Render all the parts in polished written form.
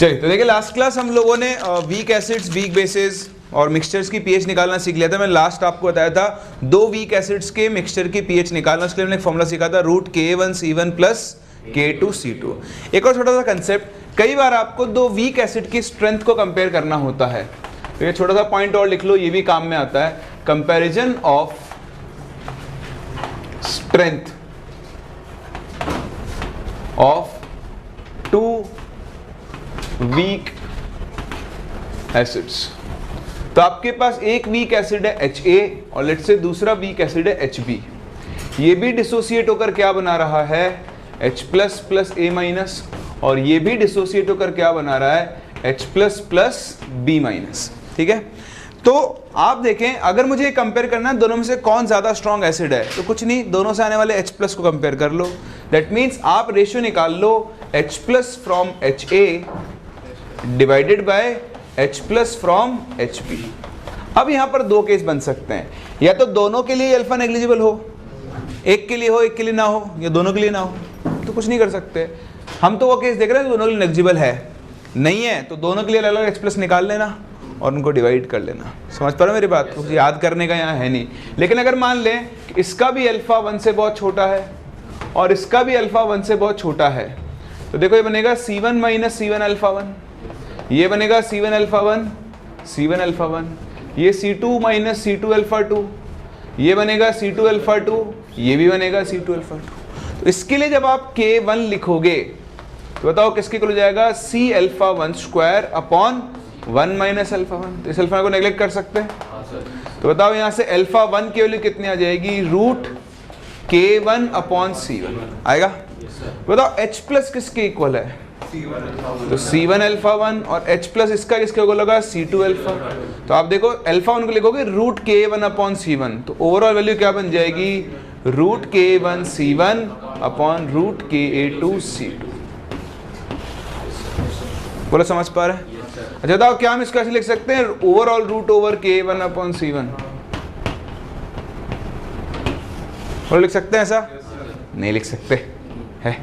चलिए, तो देखिए लास्ट क्लास हम लोगों ने वीक एसिड्स, वीक बेसिस और मिक्सचर्स की पीएच निकालना सीख लिया था। मैं लास्ट आपको बताया था दो वीक एसिड्स के मिक्सचर की पीएच निकालना, उसके लिए मैंने एक फॉर्मूला सीखा था √Ka1C1 प्लस K2C2। एक और छोटा सा कंसेप्ट, कई बार आपको दो वीक एसिड की स्ट्रेंथ को कंपेयर करना होता है, तो ये छोटा सा पॉइंट और लिख लो, ये भी काम में आता है। Comparison of strength of two weak acids. तो आपके पास एक वीक एसिड है Ha और लेट्स से दूसरा वीक एसिड है Hb। ये भी डिसोसिएट होकर क्या बना रहा है H plus plus A minus, और ये भी डिसोसिएट होकर क्या बना रहा है H plus plus B minus. ठीक है, तो आप देखें अगर मुझे कंपेयर करना है दोनों में से कौन ज्यादा स्ट्रॉन्ग एसिड है, तो कुछ नहीं, दोनों से आने वाले H प्लस को कंपेयर कर लो। दैट मीन्स आप रेशियो निकाल लो H plus from Ha divided by H plus from Hb। अब यहाँ पर दो केस बन सकते हैं, या तो दोनों के लिए अल्फा नेग्लिजिबल हो, एक के लिए हो एक के लिए ना हो, या दोनों के लिए ना हो, तो कुछ नहीं कर सकते। हम तो वो केस देख रहे हैं दोनों के लिए नेग्लिजिबल है, नहीं है तो दोनों के लिए अलग अलग H प्लस निकाल लेना और उनको डिवाइड कर लेना। समझ पा रहे हो मेरी बात? कुछ याद करने का यहाँ है नहीं। लेकिन अगर मान लें कि इसका भी अल्फा 1 से बहुत छोटा है और इसका भी अल्फा 1 से बहुत छोटा है, तो देखो ये बनेगा C1 माइनस C1 अल्फा 1, ये बनेगा C1 अल्फा 1 C1 अल्फा 1, ये C2 माइनस C2 अल्फा 2, ये बनेगा C2 अल्फा 2, ये भी बनेगा C2 अल्फा 2। तो इसके लिए जब आप K1 लिखोगे तो बताओ किसके इक्वल हो जाएगा, C alpha 1 square upon 1 minus alpha 1। तो इस अल्फा को नेग्लेक्ट कर सकते हैं, तो बताओ यहाँ से अल्फा 1 की वैल्यू कितनी आ जाएगी, √K1 अपॉन C1 आएगा। बताओ H प्लस किसके इक्वल है, तो C1 अल्फा 1, और H प्लस इसका किसके इक्वल होगा, C2 अल्फा। तो आप देखो अल्फा 1 को लिखोगे √K1 अपॉन C1, तो ओवरऑल वैल्यू क्या बन जाएगी, √K1 C1 upon √Ka2 C2। बोलो समझ पा रहे हैं? अच्छा बताओ क्या हम इसको ऐसे लिख सकते हैं, overall root over K1 upon C1, बोलो लिख सकते हैं ऐसा? नहीं लिख सकते है,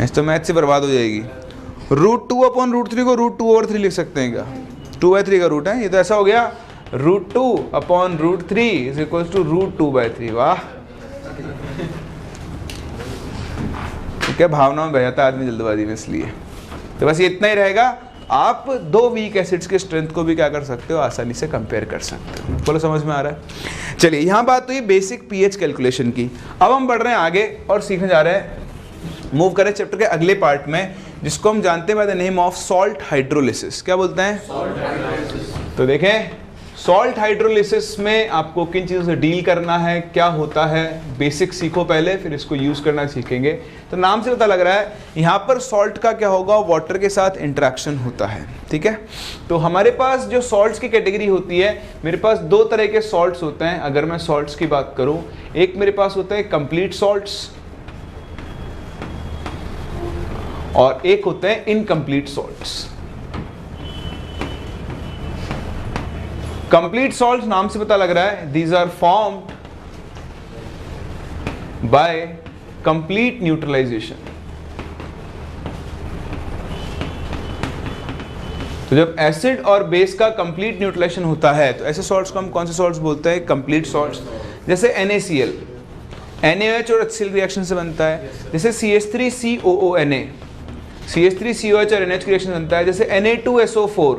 इस तो मैथ से बर्बाद हो जाएगी। √2 अपॉन √3 को √2/3 लिख सकते हैं क्या? 2/3 का रूट है ये, तो ऐसा हो गया √2 अपॉन √3 इज इक्वल टू √2/3। वाह, क्या भावना में बह जाता है आदमी जल्दबाजी में, इसलिए तो बस ये इतना ही रहेगा। आप दो वीक एसिड्स के स्ट्रेंथ को भी क्या कर सकते हो, आसानी से कंपेयर कर सकते हो। बोलो समझ में आ रहा है? चलिए यहाँ बात तो ये बेसिक पीएच कैलकुलेशन की। अब हम बढ़ रहे हैं आगे और सीखने जा रहे हैं, मूव करें चैप्टर के अगले पार्ट में, जिसको हम जानते हैं by the name of salt hydrolysis. क्या बोलते हैं? तो देखें सॉल्ट हाइड्रोलिसिस में आपको किन चीज़ों से डील करना है, क्या होता है, बेसिक सीखो पहले, फिर इसको यूज़ करना सीखेंगे। तो नाम से पता लग रहा है यहाँ पर सॉल्ट का क्या होगा, वाटर के साथ इंटरेक्शन होता है। ठीक है, तो हमारे पास जो सॉल्ट्स की कैटेगरी होती है, मेरे पास दो तरह के सॉल्ट्स होते हैं। अगर मैं सॉल्ट्स की बात करूँ, एक मेरे पास होते हैं कंप्लीट सॉल्ट्स और एक होते हैं इनकम्प्लीट सॉल्ट्स। कंप्लीट सॉल्ट्स नाम से पता लग रहा है, these are formed by complete neutralisation. तो जब एसिड और बेस का कंप्लीट न्यूट्रलाइजेशन होता है, तो ऐसे सॉल्ट्स को हम कौन से सॉल्ट्स बोलते हैं, कंप्लीट सॉल्ट्स। जैसे NaCl, NaOH और HCl रिएक्शन से बनता है। जैसे CH3COONA, CH3COH और NH की रिएक्शन बनता है। जैसे Na2SO4,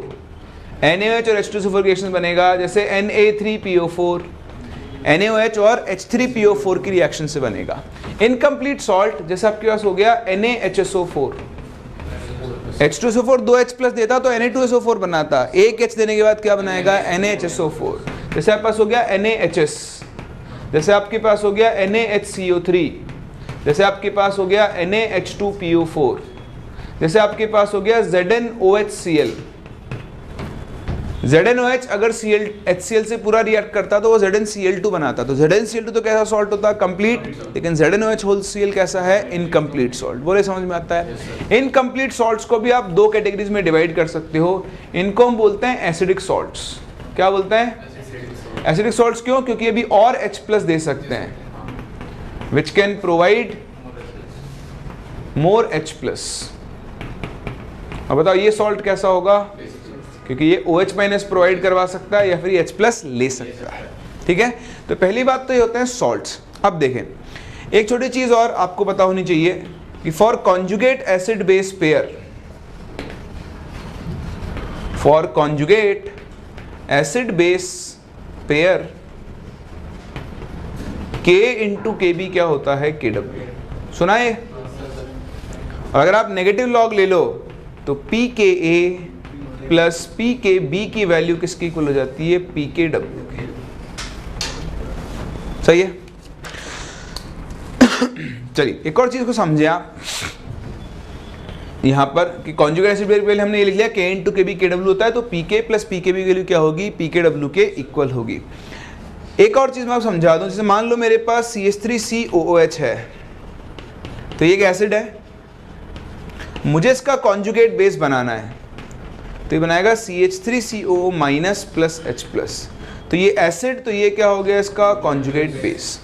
NaOH और H2SO4 रिएक्शन बनेगा। जैसे Na3PO4, NaOH और H3PO4 की रिएक्शन से बनेगा। इनकम्प्लीट सॉल्ट जैसे आपके पास हो गया NaHSO4, H2SO4 2H प्लस देता तो Na2SO4 बनाता, एक H देने के बाद क्या बनाएगा, NaHSO4। जैसे आपके पास हो गया NaHS, जैसे आपके पास हो गया NaHCO3, जैसे आपके पास हो गया NaH2PO4, जैसे आपके पास हो गया ZnOHCl। ZnOH अगर HCl से पूरा रिएक्ट करता तो वो ZnCl2 बनाता। तो ZnCl2 तो कैसा सॉल्ट होता है, कंप्लीट, लेकिन ZnOH होल Cl कैसा है, इनकम्प्लीट सॉल्ट। बोले समझ में आता है? इनकम्प्लीट सॉल्ट्स को भी आप दो कैटेगरीज में डिवाइड कर सकते हो। इनको हम बोलते हैं एसिडिक सॉल्ट्स। क्या बोलते हैं? Acidic salts. क्यों? क्योंकि अभी और H प्लस दे सकते हैं, which can provide more H plus. अब बताओ ये सॉल्ट कैसा होगा, क्योंकि ये OH माइनस प्रोवाइड करवा सकता है या फिर H प्लस ले सकता है। ठीक है, तो पहली बात तो ये होते हैं सॉल्ट्स। अब देखें एक छोटी चीज और आपको पता होनी चाहिए कि for conjugate acid base pair, for conjugate acid base pair K into KB क्या होता है, KW। सुना है? अगर आप नेगेटिव लॉग ले लो तो pKa प्लस pKb की वैल्यू किसकी इक्वल हो जाती है, pKw की। सही है? चलिए एक और चीज को समझे आप यहां पर कि कॉन्जुगेट एसिड बेस पहले हमने ये लिख लिया K इंटू KB KW होता है, तो pK प्लस pKb की वैल्यू क्या होगी, pKw के इक्वल होगी। एक और चीज मैं आपको समझा दूं, जैसे मान लो मेरे पास CH3COOH है, तो ये एक एसिड है, मुझे इसका कॉन्जुगेट बेस बनाना है, तो ये बनाएगा CH3CO minus plus H plus. तो ये एसिड, तो ये क्या हो गया इसका कॉन्जुगेट बेस।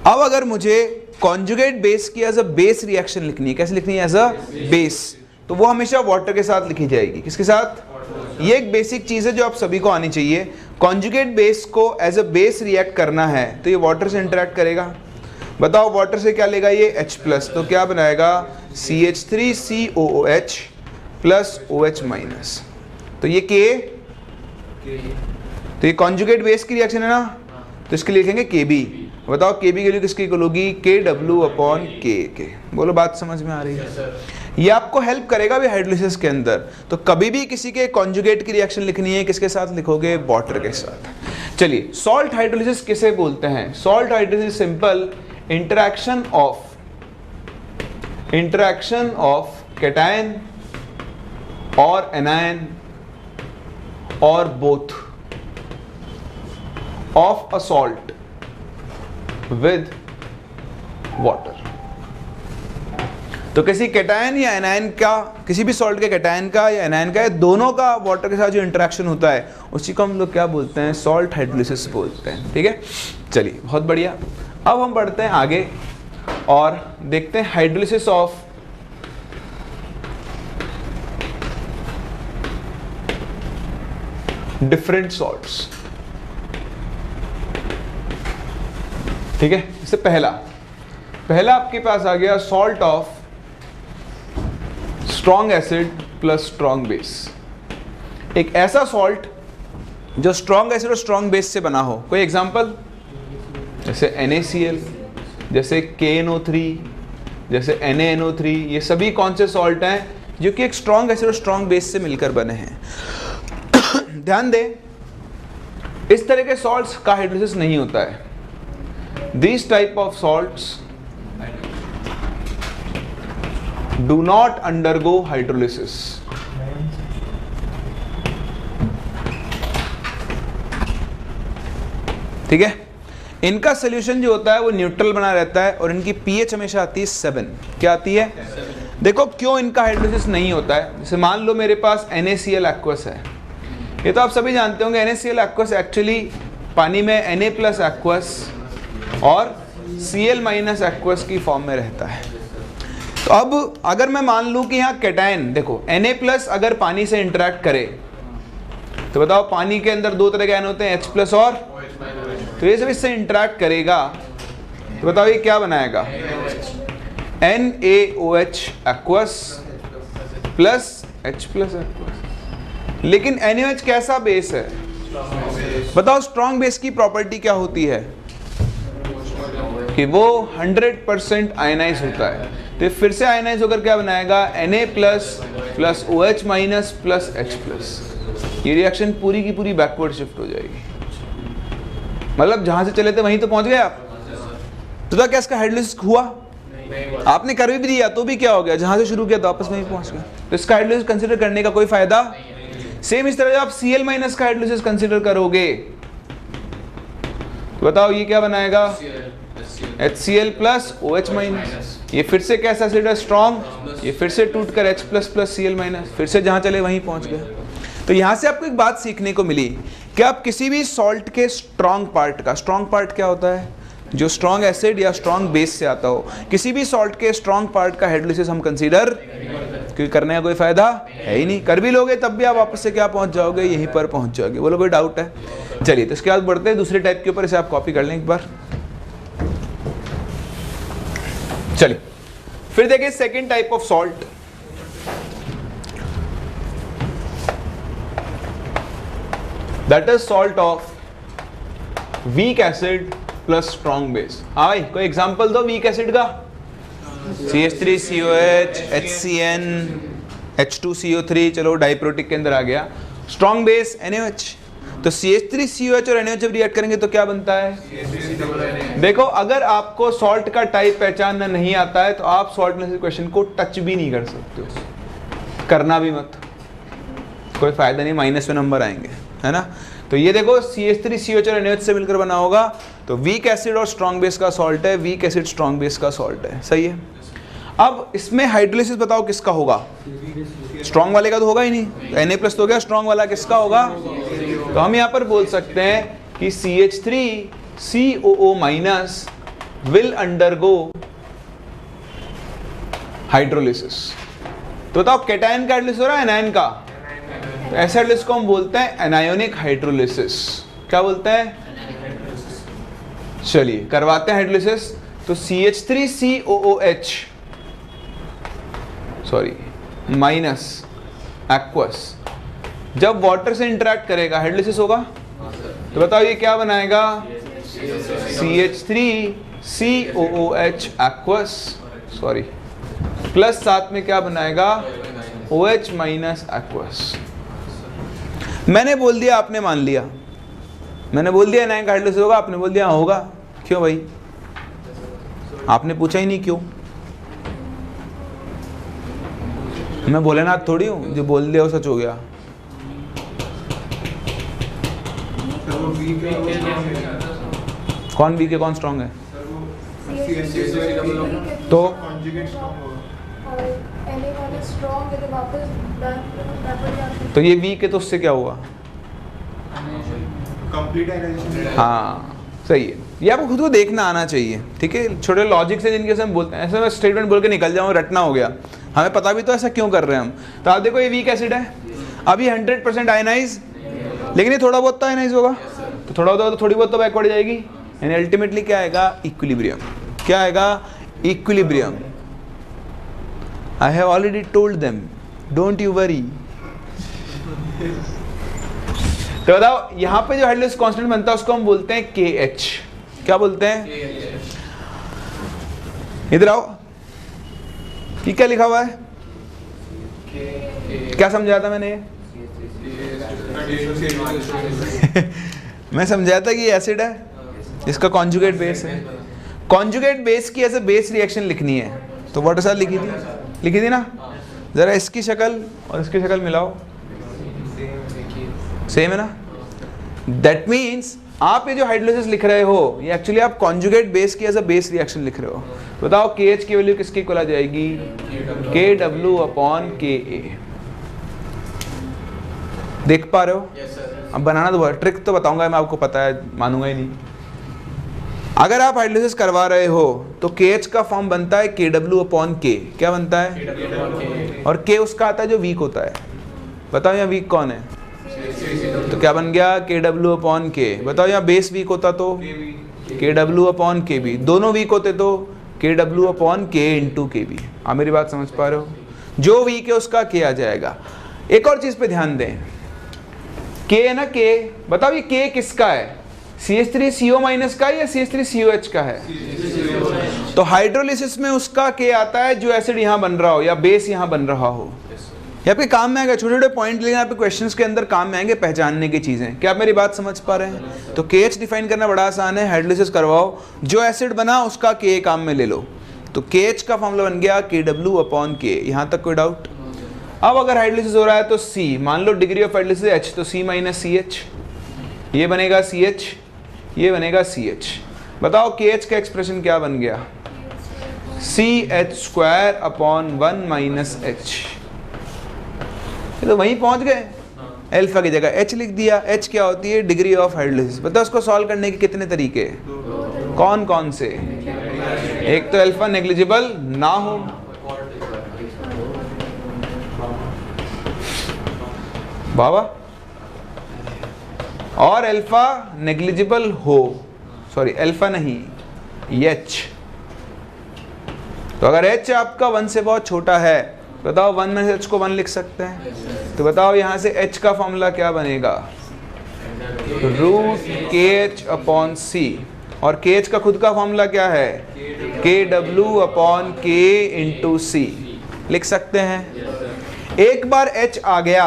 अब अगर मुझे कॉन्जुगेट बेस की एज अ बेस रिएक्शन लिखनी है, कैसे लिखनी है, एज अ बेस, तो वो हमेशा वाटर के साथ लिखी जाएगी। किसके साथ? ये एक बेसिक चीज है जो आप सभी को आनी चाहिए। कॉन्जुगेट बेस को एज अ बेस रिएक्ट करना है तो ये वाटर से इंटरेक्ट करेगा। बताओ वाटर से क्या लेगा ये H प्लस, तो क्या बनाएगा CH3COOH प्लस OH माइनस। तो ये K, तो ये कॉन्जुगेट बेस की रिएक्शन है ना, तो इसके लिए लिखेंगे KB। बताओ KB की वैल्यू किसकी इक्वल होगी, KW अपॉन K। बोलो बात समझ में आ रही है? ये आपको हेल्प करेगा भी हाइड्रोलिसिस के अंदर। तो कभी भी किसी के कॉन्जुगेट की रिएक्शन लिखनी है, किसके साथ लिखोगे, वाटर के साथ। चलिए सॉल्ट हाइड्रोलिसिस किसे बोलते हैं? Salt hydrolysis simple interaction of cation और एनायन और both of a salt with water. तो किसी कैटायन या एनायन का, किसी भी सॉल्ट के कैटायन का या एनायन का, दोनों का वाटर के साथ जो इंटरेक्शन होता है उसी को हम लोग क्या बोलते हैं, सॉल्ट हाइड्रोलिसिस बोलते हैं। ठीक है, चलिए बहुत बढ़िया। अब हम बढ़ते हैं आगे और देखते हैं हाइड्रोलिसिस ऑफ डिफरेंट सॉल्ट्स। ठीक है, इससे पहला आपके पास आ गया salt of strong acid plus strong base. एक ऐसा सॉल्ट जो स्ट्रॉन्ग एसिड और स्ट्रॉन्ग बेस से बना हो। कोई एग्जांपल? जैसे NaCl, जैसे KNO3, जैसे NaNO3, ये सभी कौन से सॉल्ट हैं जो कि एक स्ट्रॉन्ग एसिड और स्ट्रॉन्ग बेस से मिलकर बने हैं। ध्यान दें, इस तरह के सॉल्ट्स का हाइड्रोलिसिस नहीं होता है। These type of salts do not undergo hydrolysis. ठीक है, इनका सोल्यूशन जो होता है वो न्यूट्रल बना रहता है और इनकी pH हमेशा आती है 7। क्या आती है? देखो क्यों इनका हाइड्रोलिसिस नहीं होता है। जैसे मान लो मेरे पास NaCl aqueous है, ये तो आप सभी जानते होंगे। NaCl aqueous एक्चुअली पानी में Na प्लस aqueous और Cl माइनस एक्वस की फॉर्म में रहता है। तो अब अगर मैं मान लूं कि यहाँ कैटायन, देखो Na प्लस अगर पानी से इंटरेक्ट करे तो बताओ पानी के अंदर दो तरह के आयन होते हैं, H प्लस और, तो ये सब इससे इंटरेक्ट करेगा तो बताओ ये क्या बनाएगा, NaOH aqueous plus H plus aqueous. लेकिन NaOH कैसा बेस है? बताओ स्ट्रॉन्ग बेस की प्रॉपर्टी क्या होती है कि वो 100% आयनाइज होता है। तो फिर से आयनाइज होकर क्या बनाएगा, Na plus plus OH minus plus H plus. ये रिएक्शन पूरी की पूरी बैकवर्ड शिफ्ट हो जाएगी। मतलब जहां से चले थे वहीं तो पहुंच गए आप। तो क्या इसका हाइड्रोलिसिस हुआ? आपने कर भी दिया तो भी क्या हो गया, जहां से शुरू किया तो आपस में ही पहुंच गए। तो इसका हाइड्रोलिसिस कंसीडर करने का कोई फायदा। सेम इस तरह जब आप Cl माइनस का हाइड्रोलिसिस कंसीडर करोगे तो बताओ ये क्या बनाएगा, HCl प्लस OH माइनस। ये फिर से कैसा एसिड है, स्ट्रॉन्ग, ये फिर से टूट कर H plus plus Cl minus, फिर से जहां चले वहीं पहुंच गए। तो यहां से आपको एक बात सीखने को मिली कि आप किसी भी सॉल्ट के स्ट्रॉन्ग पार्ट का, स्ट्रॉन्ग पार्ट क्या होता है, जो स्ट्रॉन्ग एसिड या स्ट्रॉन्ग बेस से आता हो। किसी भी सॉल्ट के स्ट्रॉन्ग पार्ट का हाइड्रोलिसिस हम कंसीडर, क्योंकि करने का कोई फायदा है ही नहीं, कर भी लोगे तब भी आप वापस से क्या पहुंच जाओगे, यहीं पर पहुंच जाओगे। बोलो कोई डाउट है? चलिए तो इसके बाद बढ़ते हैं दूसरे टाइप के ऊपर, इसे आप कॉपी कर लें एक बार। चलिए फिर देखिए second type of salt. That is salt of weak acid plus strong base. हाँ भाई कोई एग्जांपल दो वीक एसिड का। CH3COH, HCN, H2CO3, चलो डाइप्रोटिक के अंदर आ गया। स्ट्रॉन्ग बेस NaOH, तो CH3COH और NaOH जब रिएक्ट करेंगे तो क्या बनता है? देखो अगर आपको सॉल्ट का टाइप पहचानना नहीं आता है तो आप सॉल्ट में से क्वेश्चन को टच भी नहीं कर सकते हो, करना भी मत, कोई फायदा नहीं, माइनस में नंबर आएंगे, है ना। तो ये देखो CH3COH और NaOH से मिलकर बना होगा, तो वीक एसिड और स्ट्रॉन्ग बेस का सॉल्ट है, वीक एसिड स्ट्रॉन्ग बेस का सॉल्ट है, सही है। अब इसमें हाइड्रोलिसिस बताओ किसका होगा? स्ट्रॉन्ग वाले का तो होगा ही नहीं, तो Na+ तो गया, स्ट्रॉन्ग वाला किसका होगा? तो हम यहाँ पर बोल सकते हैं कि CH3COO- विल अंडरगो हाइड्रोलिसिस। तो बताओ कैटायन का हाइड्रोलिसिस हो रहा है एनायन का? तो ऐसे हाइड्रोलिसिस को हम बोलते हैं एनायोनिक हाइड्रोलिसिस। क्या बोलते हैं? चलिए करवाते हैं हाइड्रोलिसिस। तो CH3COOH माइनस एक्वस जब वाटर से इंटरेक्ट करेगा हाइड्रोलिसिस होगा। तो बताओ ये क्या बनाएगा? CH3COOH एक्वस, प्लस साथ में क्या बनाएगा? OH minus aqueous. मैंने बोल दिया, आपने मान लिया। मैंने बोल दिया एनायन का हाइड्रोलिसिस होगा, आपने बोल दिया हाँ होगा। क्यों भाई? आपने पूछा ही नहीं क्यों। मैं भोलेनाथ थोड़ी हूँ जो बोल दिया वो सच हो गया। कौन वीक है कौन स्ट्रॉन्ग है? तो ये वीक है तो उससे क्या हुआ? हाँ सही है, ये आपको खुद को देखना आना चाहिए, ठीक है। छोटे लॉजिक से जिनके से हम बोलते हैं, ऐसे मैं स्टेटमेंट बोल के निकल जाऊँ रटना हो गया, हमें पता भी तो ऐसा क्यों कर रहे हैं हम। तो आप देखो ये वीक एसिड है, अभी 100% आयनाइज, लेकिन ये थोड़ा बहुत तो आयनाइज होगा, तो थोड़ा बहुत तो थोड़ी बहुत तो बैकवर्ड जाएगी, यानी अल्टीमेटली क्या आएगा? इक्विलिब्रियम। क्या आएगा? Equilibrium. I have already told them, don't you worry. तो बताओ यहाँ पे जो हाइड्रोलिसिस कांस्टेंट बनता है उसको हम बोलते हैं KH। क्या बोलते हैं? इधर आओ, ये क्या लिखा हुआ है? क्या समझाया था मैंने? मैं समझाया था कि ये एसिड है, इसका कॉन्जुगेट बेस है। कॉन्जुगेट बेस की ऐसे बेस रिएक्शन लिखनी है तो वाटर साथ लिखी थी ना। जरा इसकी शक्ल और इसकी शक्ल मिलाओ, सेम है ना। दैट मीन्स आप ये जो हाइड्रोलिसिस लिख रहे हो ये एक्चुअली आप कॉन्जुगेट बेस की एज अ बेस रिएक्शन लिख रहे हो। बताओ KH की वैल्यू किसकी इक्वल आ जाएगी? KW/KA। देख पा रहे हो? अब बनाना तो ट्रिक तो बताऊंगा मैं, आपको पता है, मानूंगा ही नहीं। अगर आप हाइड्रोलिसिस करवा रहे हो तो KH का फॉर्म बनता है KW/K। क्या बनता है? और K उसका आता है जो वीक होता है। बताओ यहाँ वीक कौन है? तो क्या बन गया? KW/K। बताओ यहाँ बेस वीक होता तो KW/KB। दोनों वीक होते तो KW/K/KB। आप मेरी बात समझ पा रहे हो? जो वीक है उसका K आ जाएगा। एक और चीज पे ध्यान दें, K है ना, K। बताओ ये K किसका है? CH3CO- का या CH3COH का है? तो हाइड्रोलिसिस में उसका K आता है जो एसिड यहाँ बन रहा हो या बेस यहाँ बन रहा हो। यहाँ पे काम में आएगा, छोटे छोटे पॉइंट लेकिन यहाँ पे क्वेश्चंस के अंदर काम में आएंगे पहचानने की चीजें। क्या आप मेरी बात समझ पा रहे हैं? तो KH डिफाइन करना बड़ा आसान है। हाइड्रोलिसिस करवाओ, जो एसिड बना उसका K काम में ले लो, तो KH का फॉर्मूला बन गया KW/K। यहाँ तक कोई डाउट? अब अगर हाइड्रोलिसिस हो रहा है तो C, मान लो डिग्री ऑफ हाइड्रोलिसिस H, तो C - CH, ये बनेगा CH, ये बनेगा CH। बताओ KH का एक्सप्रेशन क्या बन गया? CH²/1 - H। तो वहीं पहुंच गए, अल्फा की जगह H लिख दिया। H क्या होती है? Degree of hydrolysis. बताओ उसको सॉल्व करने के कितने तरीके? कौन कौन से? एक तो अल्फा नेग्लिजिबल ना हो, बाबा, और अल्फा नेग्लिजिबल हो, सॉरी अल्फा नहीं, एच। तो अगर एच आपका 1 से बहुत छोटा है, बताओ 1 में से एच को 1 लिख सकते हैं, तो बताओ यहां से एच का फॉर्मूला क्या बनेगा? रूट के एच अपॉन सी, और के एच का खुद का फॉर्मूला क्या है? के डब्ल्यू अपॉन के इंटू सी, लिख सकते हैं। एक बार एच आ गया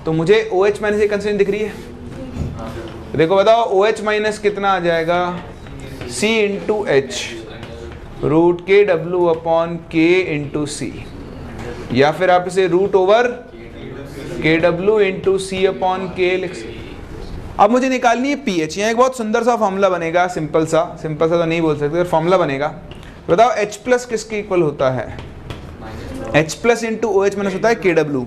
तो मुझे ओ एच माइनस कंस्ट्रेंट दिख रही है, देखो बताओ ओ एच माइनस कितना आ जाएगा? सी into H, root K W upon के इंटू सी, या फिर आप इसे रूट ओवर के डब्ल्यू इंटू सी अपॉन के लिख सकते। अब मुझे निकालनी है पी एच। यहाँ एक बहुत सुंदर सा फॉर्मूला बनेगा, सिंपल सा तो नहीं बोल सकते, फॉर्मूला बनेगा। बताओ एच प्लस किसके इक्वल होता है? H plus into O H minus होता है के डब्ल्यू,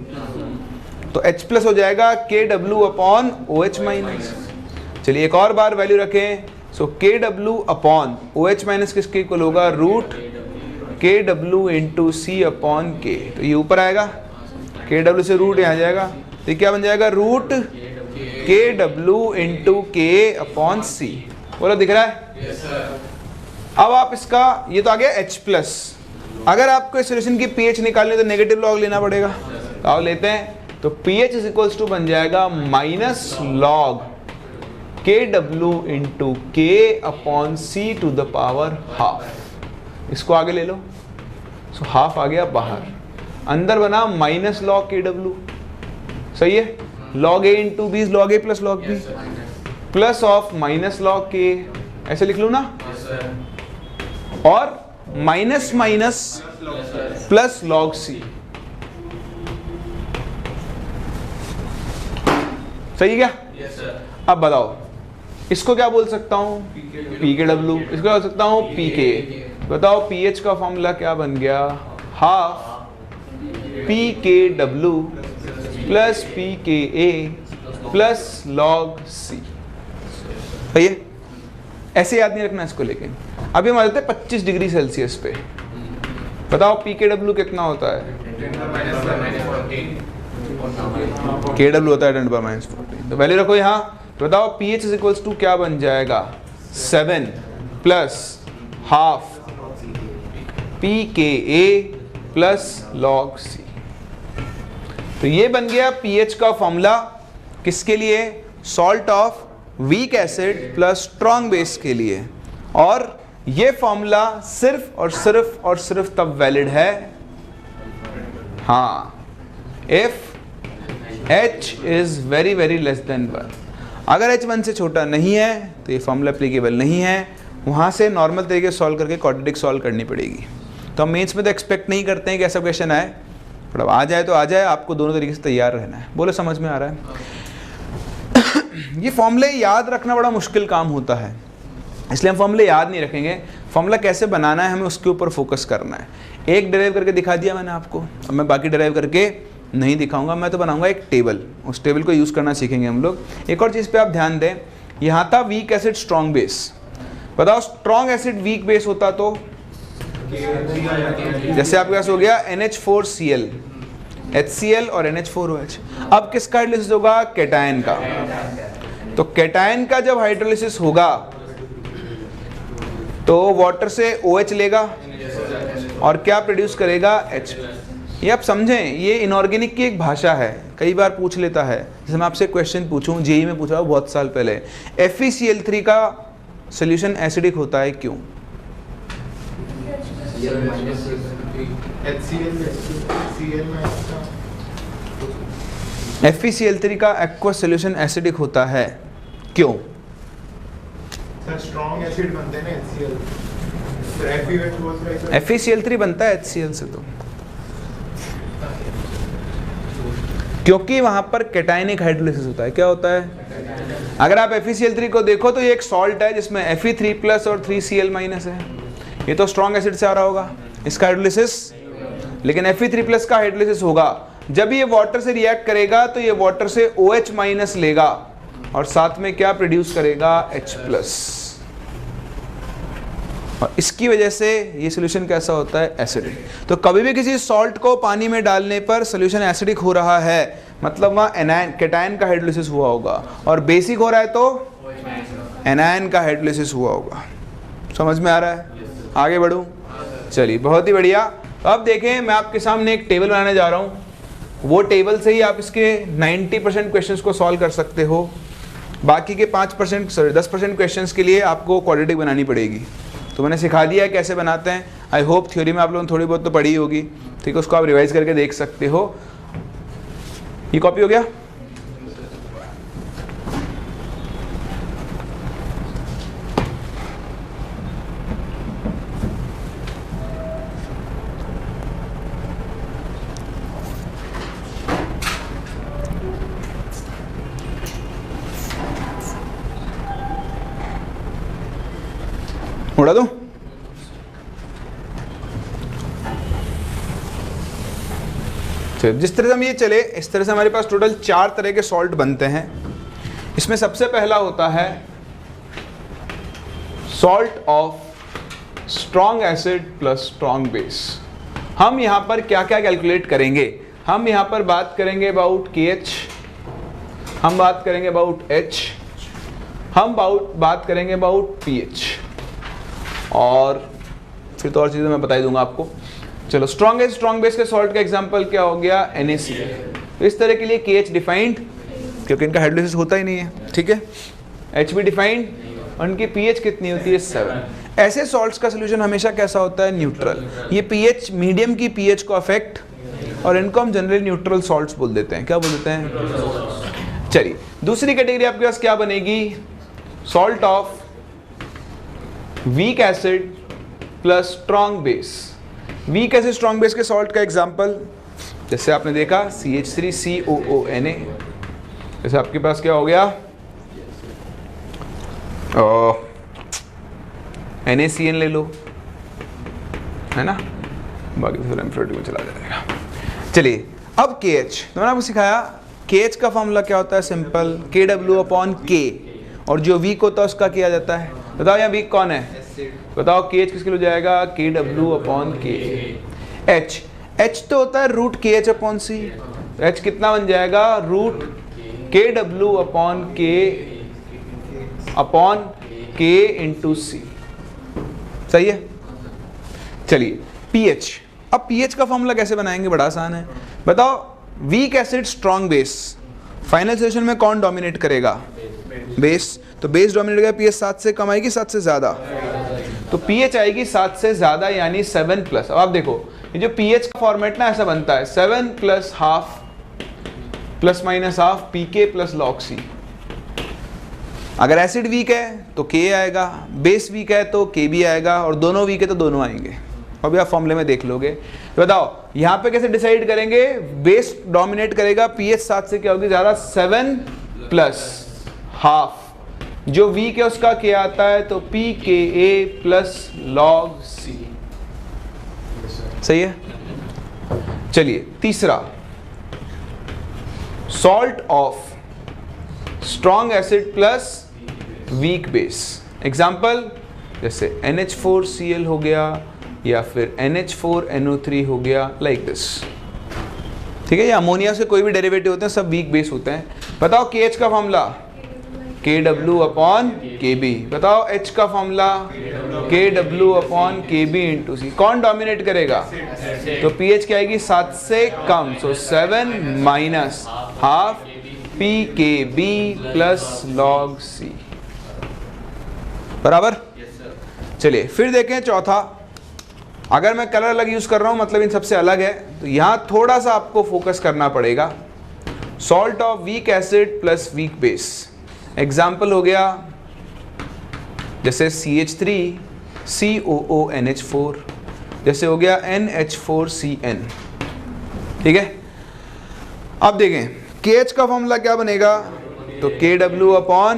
तो एच प्लस हो जाएगा के W upon O H minus. चलिए एक और बार वैल्यू रखें, so K W upon O H minus किसके इक्वल होगा? Root K W into C upon K, तो ये ऊपर आएगा, के डब्ल्यू से रूट यहाँ जाएगा, तो ये क्या बन जाएगा? Root K W into K upon सी। बोलो दिख रहा है? yes, अब आप इसका, ये तो आ गया एच प्लस, अगर आपको इस सॉल्यूशन की पीएच निकालनी है तो नेगेटिव लॉग लेना पड़ेगा, तो आओ लेते हैं। तो पीएच इज इक्वल्स टू बन जाएगा minus log K W into K upon C to the power half. इसको आगे ले लो, सो हाफ आ गया बाहर, अंदर बना माइनस लॉग के डब्ल्यू, सही है? Log A into B log A plus log B, plus of minus log K, ऐसे लिख लूँ ना, और minus minus plus log C, सही क्या? अब बताओ इसको क्या बोल सकता हूँ? पी के डब्ल्यू, इसको क्या बोल सकता हूँ? पी के। बताओ पीएच का फॉर्मूला क्या बन गया? हाफ पी के डब्ल्यू प्लस पी के ए प्लस लॉग सी, सही है? ऐसे याद नहीं रखना इसको, लेकिन अभी हम आ जाते हैं 25 डिग्री सेल्सियस पे। बताओ पी के डब्ल्यू कितना होता है? के डब्ल्यू होता है 10⁻⁻14, तो वैल्यू रखो यहाँ। तो बताओ P H is equals to क्या बन जाएगा? 7 प्लस हाफ पी के ए प्लस लॉग सी। तो ये बन गया पीएच का फॉर्मूला, किसके लिए? Salt of weak acid plus strong base के लिए। और ये फॉर्मूला सिर्फ और सिर्फ और सिर्फ तब वैलिड है, हाँ, if h is very very less than 1। अगर h 1 से छोटा नहीं है तो ये फॉर्मूला एप्लीकेबल नहीं है, वहाँ से नॉर्मल तरीके से सॉल्व करके क्वाड्रेटिक सॉल्व करनी पड़ेगी। तो हम मेंस में तो एक्सपेक्ट नहीं करते हैं कि ऐसा क्वेश्चन आए, पर अब आ जाए तो आ जाए, आपको दोनों तरीके से तैयार रहना है। बोलो समझ में आ रहा है? ये फॉर्मूले याद रखना बड़ा मुश्किल काम होता है, इसलिए हम फॉर्मूले याद नहीं रखेंगे। फॉर्मूला कैसे बनाना है हमें उसके ऊपर फोकस करना है। एक डिराइव करके दिखा दिया मैंने आपको, अब मैं बाकी डिराइव करके नहीं दिखाऊंगा, मैं तो बनाऊंगा एक टेबल, उस टेबल को यूज़ करना सीखेंगे हम लोग। एक और चीज़ पे आप ध्यान दें, यहाँ था वीक एसिड स्ट्रॉन्ग बेस। बताओ स्ट्रॉन्ग एसिड वीक बेस होता तो जैसे आपके पास हो गया NH4Cl, HCl और NH4OH। अब किसका हाइड्रोलिसिस होगा? कैटायन का। तो कैटायन का जब हाइड्रोलिसिस होगा तो वाटर से OH लेगा और क्या प्रोड्यूस करेगा? H। ये आप समझें, ये इनऑर्गेनिक की एक भाषा है, कई बार पूछ लेता है। जैसे मैं आपसे क्वेश्चन पूछूं, जेई में पूछा बहुत साल पहले, FeCl3 का सोल्यूशन एसिडिक होता है, क्यों? FeCl3 का एक्वस सोल्यूशन एसिडिक होता है, क्यों? सर स्ट्रॉन्ग एसिड बनते हैं ना HCl, फिर FeCl3 बनता है HCl से, तो क्योंकि वहां पर कैटायनिक हाइड्रोलिसिस होता है। क्या होता है? अगर आप FeCl3 को देखो तो ये एक सॉल्ट है जिसमें Fe3+ और 3Cl- है, ये तो स्ट्रॉन्ग एसिड से आ रहा होगा इसका हाइड्रोलिसिस, लेकिन Fe3+ का हाइड्रोलिसिस होगा जब ये वाटर से रिएक्ट करेगा तो ये वाटर से OH- लेगा और साथ में क्या प्रोड्यूस करेगा? H+। और इसकी वजह से ये सोल्यूशन कैसा होता है, एसिडिक। तो कभी भी किसी सॉल्ट को पानी में डालने पर सोल्यूशन एसिडिक हो रहा है, मतलब वहाँ एनायन कैटायन का हाइड्रोलिसिस हुआ होगा, और बेसिक हो रहा है तो एनायन का हाइड्रोलिसिस हुआ होगा। समझ में आ रहा है? आगे बढ़ूं? चलिए, बहुत ही बढ़िया। अब देखें, मैं आपके सामने एक टेबल बनाने जा रहा हूँ, वो टेबल से ही आप इसके 90% क्वेश्चंस को सॉल्व कर सकते हो। बाकी के 10% क्वेश्चंस के लिए आपको क्वाड्रेटिक बनानी पड़ेगी। तो मैंने सिखा दिया है कैसे बनाते हैं। आई होप थ्योरी में आप लोगों ने थोड़ी बहुत तो पढ़ी होगी, ठीक है, उसको आप रिवाइज करके देख सकते हो। ये कॉपी हो गया? उड़ा दो। जिस तरह से हम ये चले, इस तरह से हमारे पास टोटल 4 तरह के सॉल्ट बनते हैं। इसमें सबसे पहला होता है salt of strong acid plus strong base. हम यहाँ पर क्या क्या कैलकुलेट करेंगे? हम यहाँ पर बात करेंगे अबाउट KH, हम बात करेंगे अबाउट H, हम बात करेंगे अबाउट pH, और फिर तो और चीज़ें मैं बता ही दूंगा आपको। चलो, स्ट्रॉन्ग बेस के सॉल्ट का एग्जांपल क्या हो गया? NaCl। तो इस तरह के लिए KH डिफाइंड, क्योंकि इनका हाइड्रोलिसिस होता ही नहीं है, ठीक है। H भी डिफाइंड, और उनकी pH कितनी होती है? 7। ऐसे सॉल्ट्स का सोल्यूशन हमेशा कैसा होता है? न्यूट्रल। ये pH, मीडियम की pH को अफेक्ट, और इनको हम जनरली न्यूट्रल सॉल्ट्स बोल देते हैं। क्या बोल देते हैं? चलिए, दूसरी कैटेगरी आपके पास क्या बनेगी? Salt of weak acid plus strong base. Weak acid strong base के सॉल्ट का एग्जांपल, जैसे आपने देखा CH3COONA, जैसे आपके पास क्या हो गया? NaCN ले लो, है ना, बाकी तो एम्फोरेटिक में चला जाएगा। चलिए, अब KH, तो मैंने आपको सिखाया KH का फॉर्मूला क्या होता है? सिंपल, KW/K, और जो वीक होता है उसका किया जाता है। बताओ यहाँ वीक कौन है? बताओ KH किसके लिए हो जाएगा? KW/K। H तो होता है रूट KH/C। H कितना बन जाएगा? Root KW/K into C। सही है? चलिए, pH। अब pH का फॉर्मूला कैसे बनाएंगे? बड़ा आसान है। बताओ, weak acid strong base, final solution में कौन डोमिनेट करेगा? बेस। तो बेस डोमिनेट करेगा, pH 7 से कम आएगी, 7 से ज्यादा, तो pH आएगी 7 से ज्यादा, यानी 7+। अब आप देखो, ये जो pH का फॉर्मेट ना ऐसा बनता है 7 + half plus minus half pK plus log C। अगर एसिड वीक है तो K आएगा, बेस वीक है तो K भी आएगा, और दोनों वीक है तो दोनों आएंगे। अभी आप फॉर्मूले में देख लोगे। तो बताओ यहाँ पे कैसे डिसाइड करेंगे? बेस डोमिनेट करेगा, pH 7 से क्या होगी? ज़्यादा, 7+ हाफ, जो वीक है उसका क्या आता है? तो pKa प्लस log C। सही है? चलिए, तीसरा, salt of strong acid plus weak base. Example, जैसे NH4Cl हो गया, या फिर NH4NO3 हो गया, लाइक दिस, ठीक है। या अमोनिया से कोई भी डेरिवेटिव होते हैं, सब वीक बेस होते हैं। बताओ KH का फॉर्मूला? KW/Kb। बताओ H का फॉर्मूला? KW/Kb into C। कौन डोमिनेट करेगा? तो pH क्या आएगी? 7 से कम, सो 7 minus half pKb plus log C, बराबर। चलिए, फिर देखें चौथा। अगर मैं कलर अलग यूज कर रहा हूं, मतलब इन सबसे अलग है, तो यहां थोड़ा सा आपको फोकस करना पड़ेगा। Salt of weak acid plus weak base. Example हो गया, जैसे CH3COONH4, जैसे हो गया NH4CN, ठीक है। अब देखें KH का फॉर्मूला क्या बनेगा? तो KW/Ka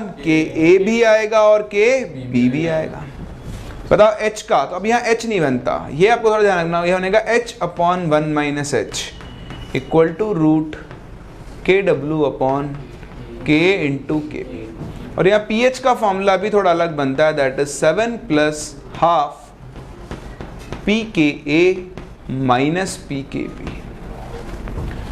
भी आएगा और KB भी आएगा। बताओ H का, तो अब यहाँ H नहीं बनता, ये आपको थोड़ा ध्यान रखना, यह बनेगा H/1 - H equal to root KW/K into KB। और यहाँ pH का फॉर्मूला भी थोड़ा अलग बनता है, that is 7 + half pKa minus pKb।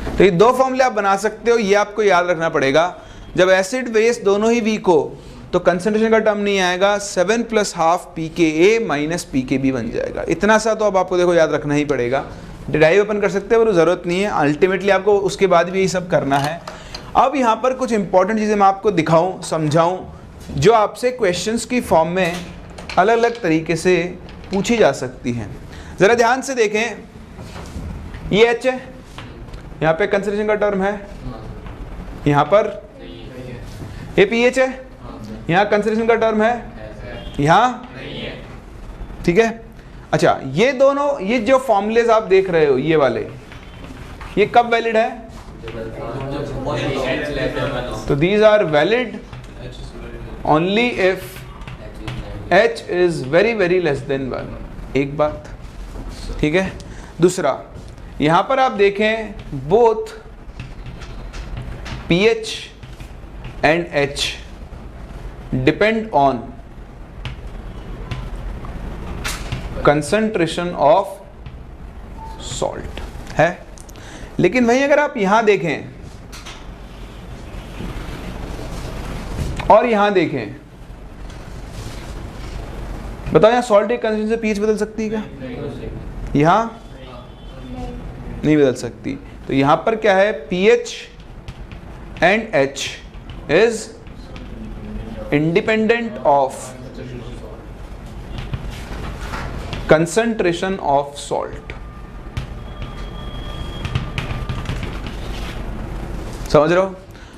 तो ये दो फॉर्मूले आप बना सकते हो, ये आपको याद रखना पड़ेगा। जब एसिड बेस दोनों ही वीक हो तो कंसंट्रेशन का टर्म नहीं आएगा, 7 + ½ pKa माइनस pKb बन जाएगा। इतना सा तो अब आपको देखो याद रखना ही पड़ेगा। डिराइव अपन कर सकते हैं पर ज़रूरत नहीं है, अल्टीमेटली आपको उसके बाद भी यही सब करना है। अब यहाँ पर कुछ इंपॉर्टेंट चीज़ें मैं आपको दिखाऊं, समझाऊं, जो आपसे क्वेश्चंस की फॉर्म में अलग अलग तरीके से पूछी जा सकती हैं। ज़रा ध्यान से देखें, ये H है, यहाँ पे कंसंट्रेशन का टर्म है, यहाँ पर ये pH है, यहाँ कंसंट्रेशन का टर्म है, यहाँ ठीक है। अच्छा, ये दोनों, ये जो फॉर्मूलेज आप देख रहे हो ये वाले, ये कब वैलिड है? तो these are valid only if H is very very less than 1। एक बात, ठीक है। दूसरा, यहां पर आप देखें both pH and H depend on concentration of salt है। लेकिन वहीं अगर आप यहां देखें और यहां देखें, बताओ यहां सॉल्ट के कंसंट्रेशन से pH बदल सकती है क्या? यहां नहीं बदल सकती। तो यहां पर क्या है, pH and H is independent of concentration of salt. समझ रहे हो?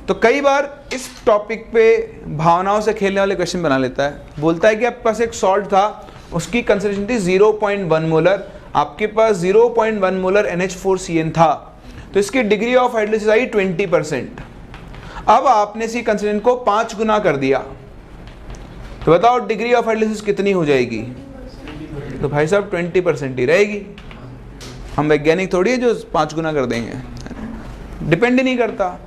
तो कई बार इस टॉपिक पे भावनाओं से खेलने वाले क्वेश्चन बना लेता है। बोलता है कि आपके पास एक सॉल्ट था, उसकी कंसंट्रेशन थी 0.1 मोलर, आपके पास 0.1 मोलर NH4CN था, तो इसकी डिग्री ऑफ हाइड्रोलिसिस आई 20%। अब आपने इसी कंसंट्रेशन को 5 गुना कर दिया, तो बताओ डिग्री ऑफ हाइड्रोलिसिस कितनी हो जाएगी? तो भाई साहब 20% ही रहेगी। हम वैज्ञानिक थोड़ी है जो 5 गुना कर देंगे, डिपेंड ही नहीं करता।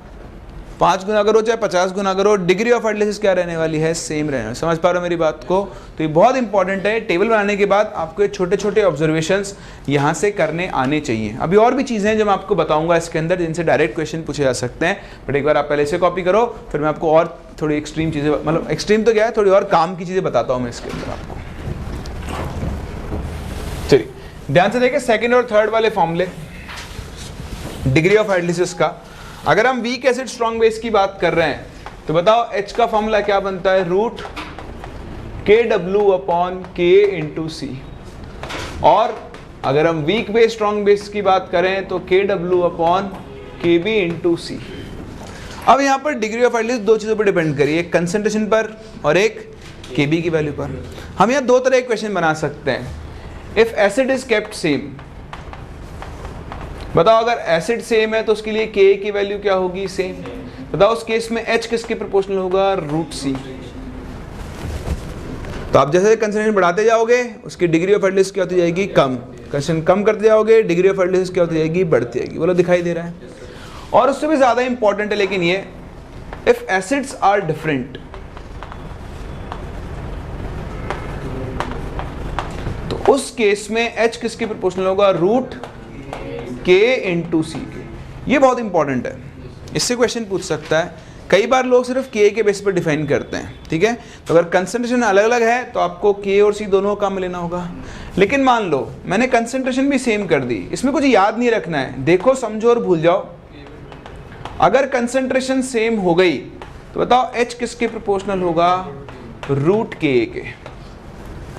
5 गुना करो चाहे 50 गुना करो, डिग्री ऑफ हाइड्रोलिसिस क्या रहने वाली है? सेम रहने वाली। समझ पा रहे हो मेरी बात को? तो ये बहुत इंपॉर्टेंट है। टेबल बनाने के बाद आपको ये छोटे छोटे ऑब्जर्वेशंस यहाँ से करने आने चाहिए। अभी और भी चीज़ें हैं जो मैं आपको बताऊंगा इसके अंदर, जिनसे डायरेक्ट क्वेश्चन पूछे जा सकते हैं, बट एक बार आप पहले से कॉपी करो, फिर मैं आपको और थोड़ी एक्सट्रीम चीज़ें, मतलब एक्सट्रीम तो क्या है, थोड़ी और काम की चीज़ें बताता हूँ मैं इसके अंदर आपको। चलिए ध्यान से देखें, सेकेंड और थर्ड वाले फॉर्मूले डिग्री ऑफ हाइड्रोलिसिस का। अगर हम वीक एसिड स्ट्रॉन्ग बेस की बात कर रहे हैं तो बताओ H का फॉर्मूला क्या बनता है? √KW/Ka/C। और अगर हम वीक बेस स्ट्रॉन्ग बेस की बात करें तो KW/Kb/C। अब यहाँ पर डिग्री ऑफ हाइड्रोलिसिस दो चीज़ों पर डिपेंड करिए, एक कंसंट्रेशन पर और एक Kb की वैल्यू पर। हम यहाँ दो तरह के क्वेश्चन बना सकते हैं। If acid is kept same, बताओ अगर एसिड सेम है तो उसके लिए Ka की वैल्यू क्या होगी? सेम। बताओ उस केस में H किसके प्रोपोर्शनल होगा? √C। तो आप जैसे कंसंट्रेशन बढ़ाते जाओगे उसकी डिग्री ऑफ हाइड्रोलिसिस क्या होती जाएगी? कम। कंसंट्रेशन कम करते जाओगे डिग्री ऑफ हाइड्रोलिसिस क्या होती जाएगी? बढ़ती जाएगी। बोलो दिखाई दे रहा है? और उससे भी ज्यादा इंपॉर्टेंट है लेकिन ये, इफ एसिड्स आर डिफरेंट, तो उस केस में H किसके प्रोपोर्शनल होगा? √K/C के। ये बहुत इंपॉर्टेंट है, इससे क्वेश्चन पूछ सकता है। कई बार लोग सिर्फ K के बेस पर डिफाइन करते हैं, ठीक है। तो अगर कंसंट्रेशन अलग अलग है तो आपको K और C दोनों का लेना होगा। लेकिन मान लो मैंने कंसंट्रेशन भी सेम कर दी, इसमें कुछ याद नहीं रखना है, देखो समझो और भूल जाओ। अगर कंसंट्रेशन सेम हो गई तो बताओ H किसके प्रोपोर्शनल होगा? √Ka के,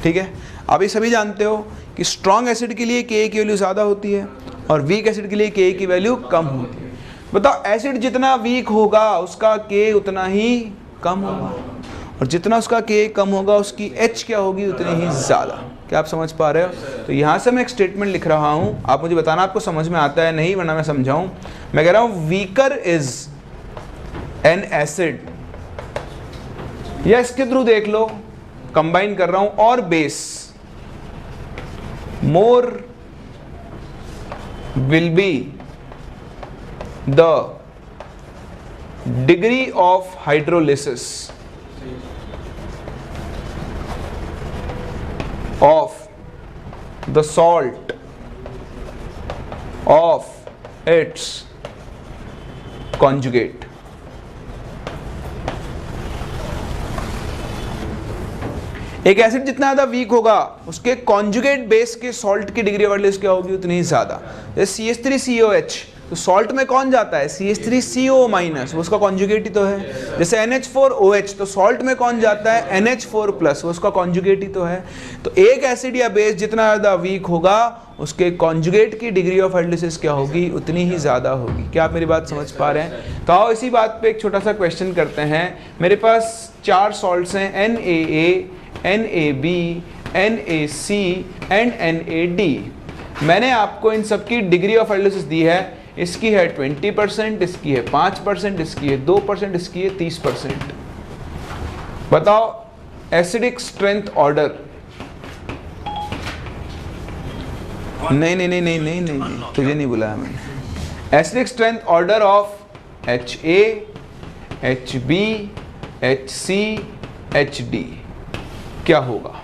ठीक है। अभी सभी जानते हो कि स्ट्रॉन्ग एसिड के लिए Ka की वैल्यू ज़्यादा होती है और वीक एसिड के लिए Ka की वैल्यू कम होती है। बताओ एसिड जितना वीक होगा उसका K उतना ही कम होगा, और जितना उसका K कम होगा उसकी H क्या होगी? उतनी ही ज़्यादा। क्या आप समझ पा रहे हो? तो यहाँ से मैं एक स्टेटमेंट लिख रहा हूँ, आप मुझे बताना आपको समझ में आता है नहीं, वरना मैं समझाऊँ। मैं कह रहा हूँ वीकर इज एन एसिड, या इसके थ्रू देख लो, कंबाइन कर रहा हूँ, और base more will be the degree of hydrolysis of the salt of its conjugate. एक एसिड जितना ज्यादा वीक होगा उसके कॉन्जुगेट बेस के सॉल्ट की डिग्री ऑफ हार्डनेस क्या होगी, उतनी ही ज्यादा। जैसे CH3COH, तो सॉल्ट में कौन जाता है, CH3CO माइनस, वो उसका कॉन्जुगेट ही तो है। जैसे NH4OH, तो सॉल्ट में कौन जाता है, NH4 प्लस, वो उसका कॉन्जुगेट ही तो है। तो एक एसिड या बेस जितना ज़्यादा वीक होगा उसके कॉन्जुगेट की डिग्री ऑफ हाइड्रोलिसिस क्या होगी, उतनी ही ज़्यादा होगी। क्या आप मेरी बात समझ पा रहे हैं? तो आओ इसी बात पे एक छोटा सा क्वेश्चन करते हैं। मेरे पास 4 सॉल्ट्स हैं, NaA, NaB, NaC and NaD। मैंने आपको इन सब की डिग्री ऑफ हाइड्रोलिसिस दी है। इसकी है 20%, इसकी है 5%, इसकी है 2%, इसकी है 30%। बताओ एसिडिक स्ट्रेंथ ऑर्डर। नहीं नहीं नहीं नहीं नहीं नहीं नहीं, तुझे नहीं बुलाया मैंने। Acidic strength order of HA, HB, HC, HD क्या होगा?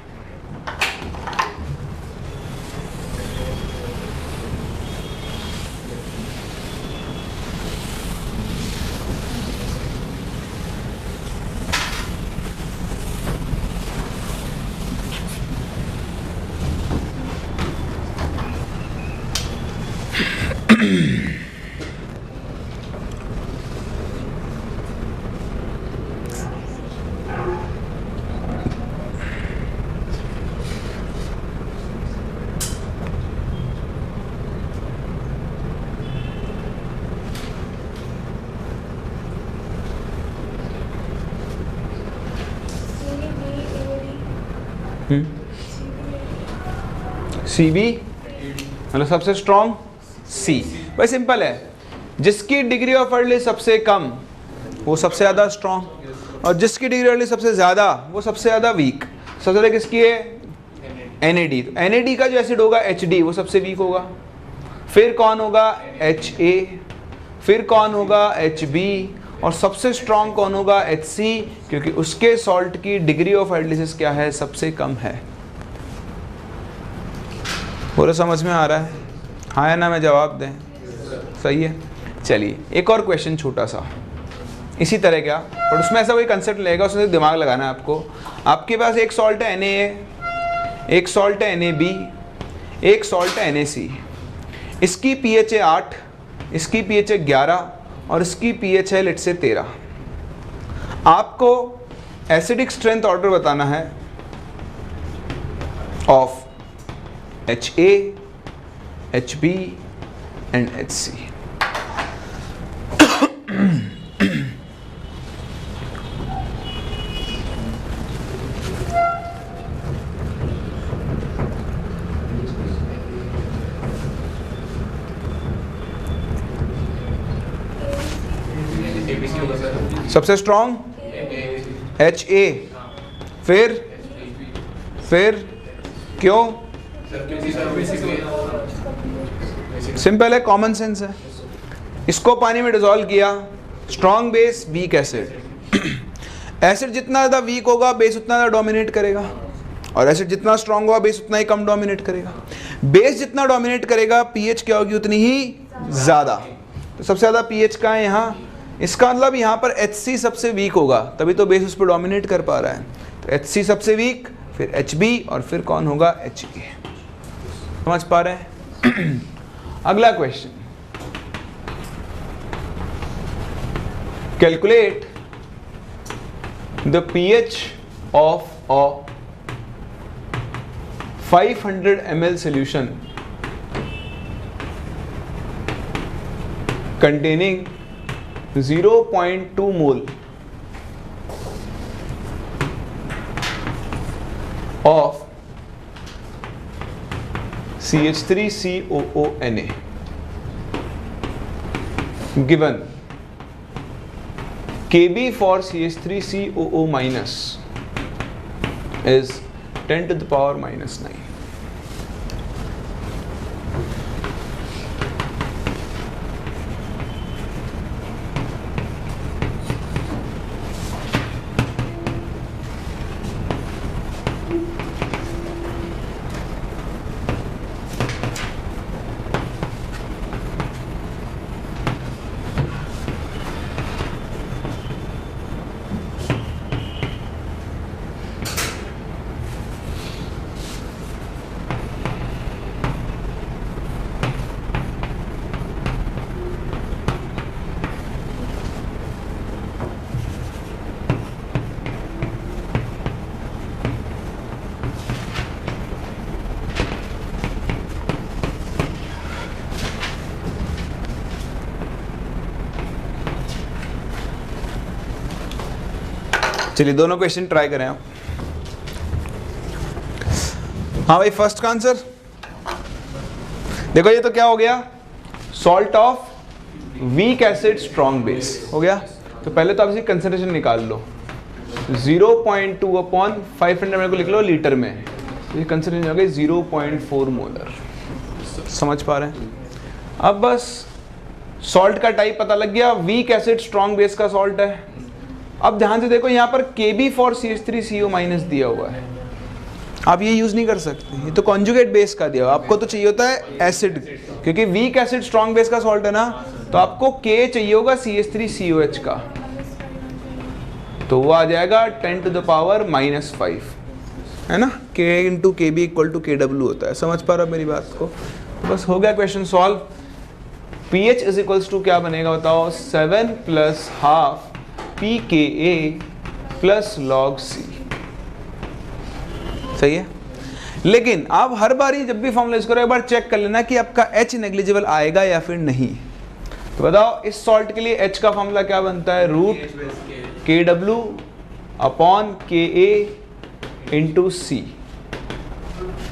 CB मतलब सबसे स्ट्रॉन्ग C। भाई सिंपल है, जिसकी डिग्री ऑफ हाइड्रोलिसिस सबसे कम वो सबसे ज़्यादा स्ट्रॉन्ग, और जिसकी डिग्री ऑफ हाइड्रोलिसिस सबसे ज़्यादा वो सबसे ज़्यादा वीक। सबसे ज़्यादा किसकी है? NAD। तो NAD का जो एसिड होगा HD, वो सबसे वीक होगा। फिर कौन होगा? HA, फिर कौन होगा? HB, और सबसे स्ट्रॉन्ग कौन होगा? HC, क्योंकि उसके सॉल्ट की डिग्री ऑफ हाइड्रोलिसिस क्या है? सबसे कम है। पूरा समझ में आ रहा है? हाँ या ना में जवाब दें। सही है। चलिए एक और क्वेश्चन छोटा सा इसी तरह का, बट उसमें ऐसा कोई कंसेप्ट लगेगा, उसमें दिमाग लगाना है आपको। आपके पास एक सॉल्ट है NaA, एक सॉल्ट है NaB, एक सॉल्ट है NaC। इसकी pH है 8, इसकी pH है 11 और इसकी pH है लेट्स से 13। आपको एसिडिक स्ट्रेंथ ऑर्डर बताना है of HA, HB and HC। सबसे स्ट्रॉन्ग HA, फिर क्यों? सिंपल है, कॉमन सेंस है। इसको पानी में डिसॉल्व किया, strong base weak acid. Acid जितना ज़्यादा वीक होगा बेस उतना ज़्यादा डोमिनेट करेगा, और एसिड जितना स्ट्रॉन्ग होगा बेस उतना ही कम डोमिनेट करेगा। बेस जितना डोमिनेट करेगा पीएच क्या होगी? उतनी ही ज़्यादा। तो सबसे ज़्यादा पीएच का है यहाँ, इसका मतलब यहाँ पर HC सबसे वीक होगा, तभी तो बेस उस पर डोमिनेट कर पा रहा है। तो HC सबसे वीक, फिर HB और फिर कौन होगा? HA। समझ पा रहे हैं? अगला question, calculate the pH of a 500 ml solution containing 0.2 mole of CH3COONA given Kb for CH3COO minus is 10 to the power minus 9. चलिए दोनों क्वेश्चन ट्राई करें आप। हाँ भाई, फर्स्ट का आंसर देखो, ये तो क्या हो गया, salt of weak acid strong base हो गया। तो पहले तो आप इसकी कंसंट्रेशन निकाल लो, 0.2 अपॉन 500 ml को लिख लो लीटर में, ये कंसंट्रेशन हो गई 0.4 मोलर। समझ पा रहे हैं? अब बस सॉल्ट का टाइप पता लग गया, वीक एसिड स्ट्रॉन्ग बेस का सॉल्ट है। अब ध्यान से देखो, यहाँ पर Kb फॉर CH3CO माइनस दिया हुआ है, आप ये यूज नहीं कर सकते, ये तो कॉन्जुगेट बेस का दिया हुआ, आपको तो चाहिए होता है एसिड, क्योंकि वीक एसिड स्ट्रॉन्ग बेस का सॉल्ट है ना, तो आपको K चाहिए होगा CH3COH का, तो वो आ जाएगा 10 to the power -5, है ना। K into KB equal to KW होता है। समझ पा रहा मेरी बात को? बस हो गया question solve. pH is equals to क्या बनेगा बताओ, 7 + ½ pKa + log C। सही है, लेकिन आप हर बारी जब भी फॉर्मूला यूज करो एक बार चेक कर लेना कि आपका H नेग्लिजिबल आएगा या फिर नहीं। तो बताओ इस सॉल्ट के लिए H का फॉर्मूला क्या बनता है, √KW upon KA into C।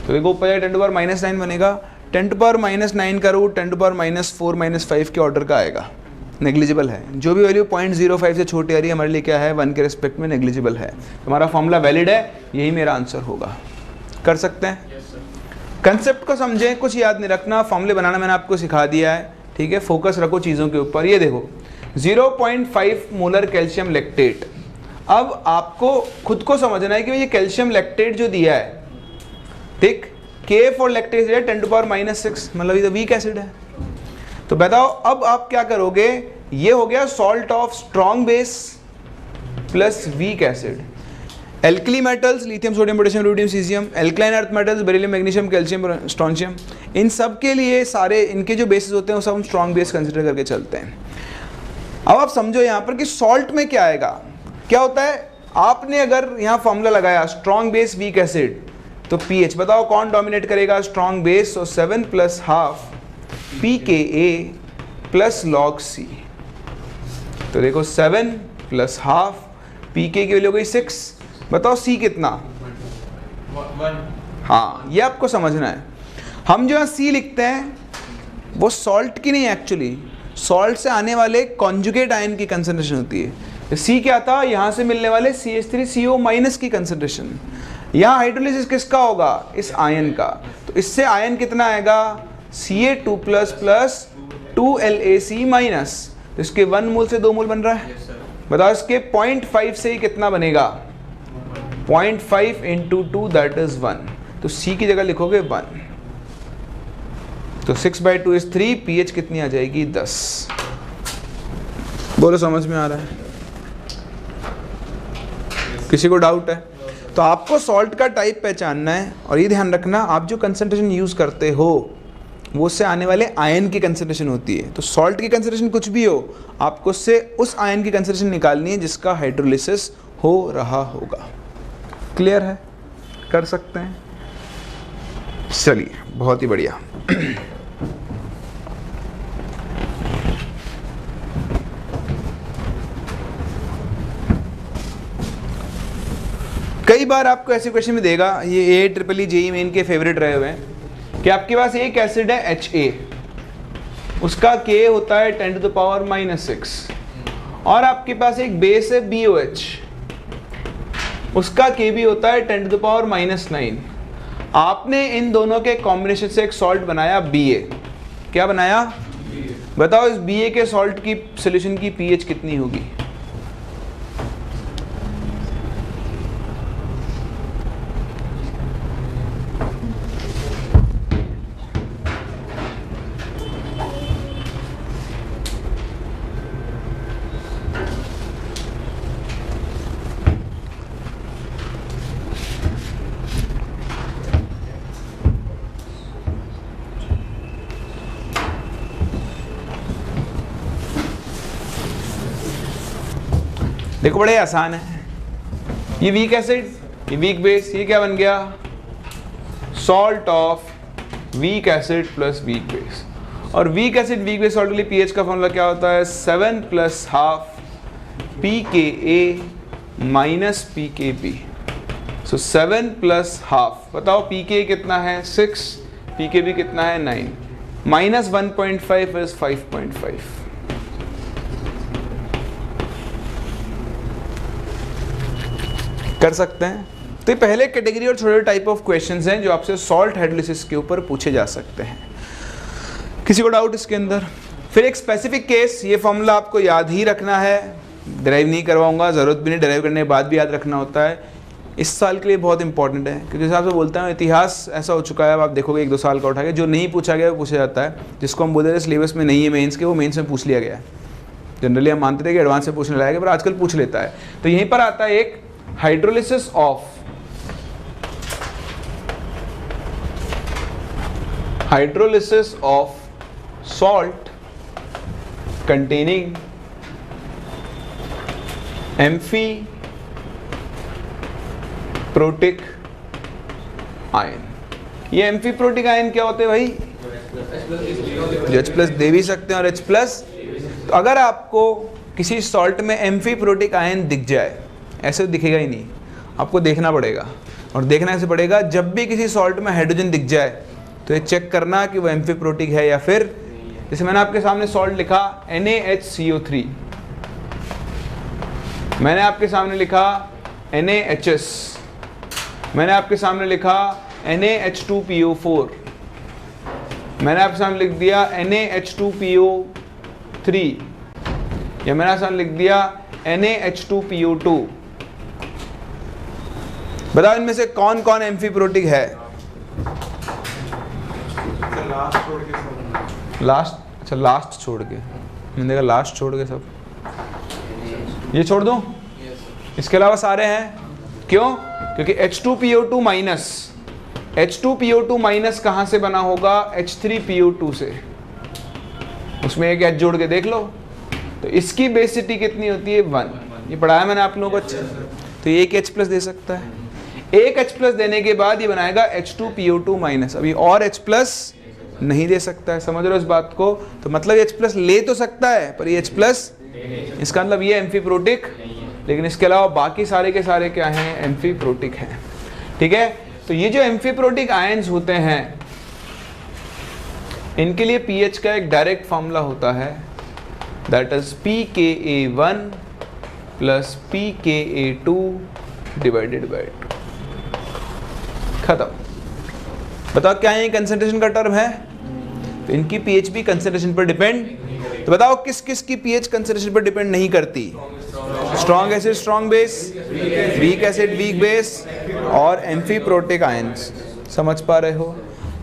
तो देखो ऊपर 10⁻⁹ बनेगा, 10⁻⁹ का रूट 10⁻⁴ -5 के ऑर्डर का आएगा, नेग्लिजिबल है। जो भी वैल्यू 0.05 से छोटी आ रही है हमारे लिए क्या है, 1 के रिस्पेक्ट में नेग्लिजिबल है। हमारा फॉर्मूला वैलिड है, यही मेरा आंसर होगा। कर सकते हैं? कंसेप्ट को समझें, कुछ याद नहीं रखना, फॉर्मूले बनाना मैंने आपको सिखा दिया है, ठीक है। फोकस रखो चीज़ों के ऊपर। ये देखो 0.5 मोलर कैल्शियम लैक्टेट। अब आपको खुद को समझना है कि ये कैल्शियम लैक्टेट जो दिया है, ठीक, K फॉर लैक्टेज है 10⁻⁶, मतलब ये तो वीक एसिड है। तो बताओ अब आप क्या करोगे, ये हो गया salt of strong base plus weak acid. Alkali metals lithium, sodium, potassium, rubidium, caesium, alkaline earth metals beryllium, magnesium, calcium, strontium, इन सब के लिए सारे इनके जो बेसिस होते हैं वो सब हम स्ट्रॉन्ग बेस कंसिडर करके चलते हैं। अब आप समझो यहाँ पर कि सॉल्ट में क्या आएगा, क्या होता है, आपने अगर यहाँ फॉर्मूला लगाया स्ट्रॉन्ग बेस वीक एसिड, तो pH बताओ कौन डोमिनेट करेगा, स्ट्रॉन्ग बेस, तो 7 + ½ pKa + log C। तो देखो 7 + ½ pK की वैल्यू हो गई 6, बताओ C कितना, 1। हाँ ये आपको समझना है। हम जो यहाँ C लिखते हैं वो सॉल्ट की नहीं, एक्चुअली सॉल्ट से आने वाले कॉन्जुगेट आयन की कंसंट्रेशन होती है। C क्या था, यहाँ से मिलने वाले CH3CO- की कंसंट्रेशन। यहाँ हाइड्रोलिसिस किसका होगा, इस आयन का, तो इससे आयन कितना आएगा, Ca2++ 2LaC-, तो इसके 1 मोल से 2 मोल बन रहा है। बताओ इसके 0.5 से ही कितना बनेगा, 0.5 × 2 दैट इज 1, तो C की जगह लिखोगे 1, तो 6/2 इज 3, pH कितनी आ जाएगी 10। बोलो समझ में आ रहा है? किसी को डाउट है? तो आपको सॉल्ट का टाइप पहचानना है, और ये ध्यान रखना आप जो कंसंट्रेशन यूज करते हो वो उससे आने वाले आयन की कंसंट्रेशन होती है। तो सॉल्ट की कंसंट्रेशन कुछ भी हो, आपको उससे उस आयन की कंसंट्रेशन निकालनी है जिसका हाइड्रोलिसिस हो रहा होगा। क्लियर है? कर सकते हैं? चलिए बहुत ही बढ़िया। कई बार आपको ऐसे क्वेश्चन में देगा, ये AEEE JEE मेन के फेवरेट रहे हुए हैं, कि आपके पास एक एसिड है HA, उसका K होता है 10⁻⁻6, और आपके पास एक बेस है BOH, उसका Kb होता है 10⁻⁹। आपने इन दोनों के कॉम्बिनेशन से एक सॉल्ट बनाया Ba। क्या बनाया? बताओ इस Ba के सॉल्ट की सोल्यूशन की pH कितनी होगी? देखो बड़े आसान है, ये वीक एसिड, ये वीक बेस, ये क्या बन गया, salt of weak acid plus weak base. और weak acid weak base salt के लिए pH का फॉर्मूला क्या होता है, 7 + ½ pKa माइनस पी के बी। सो 7 प्लस हाफ, बताओ पी के कितना है 6, पी के बी कितना है 9, माइनस 1.5 इज 5.5। कर सकते हैं। तो ये पहले कैटेगरी और छोटे टाइप ऑफ क्वेश्चंस हैं जो आपसे सॉल्ट हाइड्रोलिसिस के ऊपर पूछे जा सकते हैं। किसी को डाउट इसके अंदर? फिर एक स्पेसिफिक केस, ये फॉर्मूला आपको याद ही रखना है, ड्राइव नहीं करवाऊंगा, ज़रूरत भी नहीं, ड्राइव करने के बाद भी याद रखना होता है। इस साल के लिए बहुत इंपॉर्टेंट है क्योंकि हिसाब से बोलता हूँ इतिहास ऐसा हो चुका है, अब आप देखोगे 1-2 साल का उठा के जो नहीं पूछा गया वो पूछा जाता है, जिसको हम बोलते थे सिलेबस में नहीं है मेंस के, वो मेंस में पूछ लिया गया है। जनरली हम मानते थे कि एडवांस से पूछने लायक है, पर आजकल पूछ लेता है। तो यहीं पर आता है एक hydrolysis of salt containing amphiprotic ion। ये एम्फीप्रोटिक आयन क्या होते हैं भाई? जो H+ दे भी सकते हैं और H+। तो अगर आपको किसी सॉल्ट में एम्फीप्रोटिक आयन दिख जाए, ऐसे तो दिखेगा ही नहीं, आपको देखना पड़ेगा। और देखना कैसे पड़ेगा? जब भी किसी सॉल्ट में हाइड्रोजन दिख जाए तो ये चेक करना कि वो एम्फीप्रोटिक है या फिर, जैसे मैंने आपके सामने सॉल्ट लिखा NaHCO3, मैंने आपके सामने लिखा NaHS, मैंने आपके सामने लिखा NaH2PO4, मैंने आपके सामने लिख दिया NaH2PO3, या मैंने आपके सामने लिख दिया NaH2PO2। बताओ इनमें से कौन कौन एम्फीप्रोटिक है? लास्ट, अच्छा लास्ट छोड़ के, मैंने देखा लास्ट छोड़ के सब, ये छोड़ दो, इसके अलावा सारे हैं। क्यों? क्योंकि H2PO2 माइनस, H2PO2 माइनस कहाँ से बना होगा? H3PO2 से, उसमें एक H जोड़ के देख लो। तो इसकी बेसिटी कितनी होती है? 1। ये पढ़ाया मैंने आप लोगों को अच्छे। तो ये एक H+ दे सकता है, एक H+ देने के बाद ये बनाएगा H2PO2 माइनस, अभी और H+ नहीं दे सकता है। समझ रहे हो इस बात को? तो मतलब H+ ले तो सकता है पर ये H+, इसका मतलब ये एम्फीप्रोटिक, लेकिन इसके अलावा बाकी सारे के सारे क्या हैं? एम्फीप्रोटिक हैं। ठीक है? तो ये जो एम्फीप्रोटिक आयंस होते हैं, इनके लिए pH का एक डायरेक्ट फॉर्मूला होता है, that is pKa1 plus pKa2 divided by 2। खत्म। बताओ क्या ये कंसंट्रेशन का टर्म है? तो इनकी pH भी कंसंट्रेशन पर डिपेंड। तो बताओ किस किस की pH कंसंट्रेशन पर डिपेंड नहीं करती? Strong acid strong base, week acid weak base, और एम्फीप्रोटिक आयंस। समझ पा रहे हो?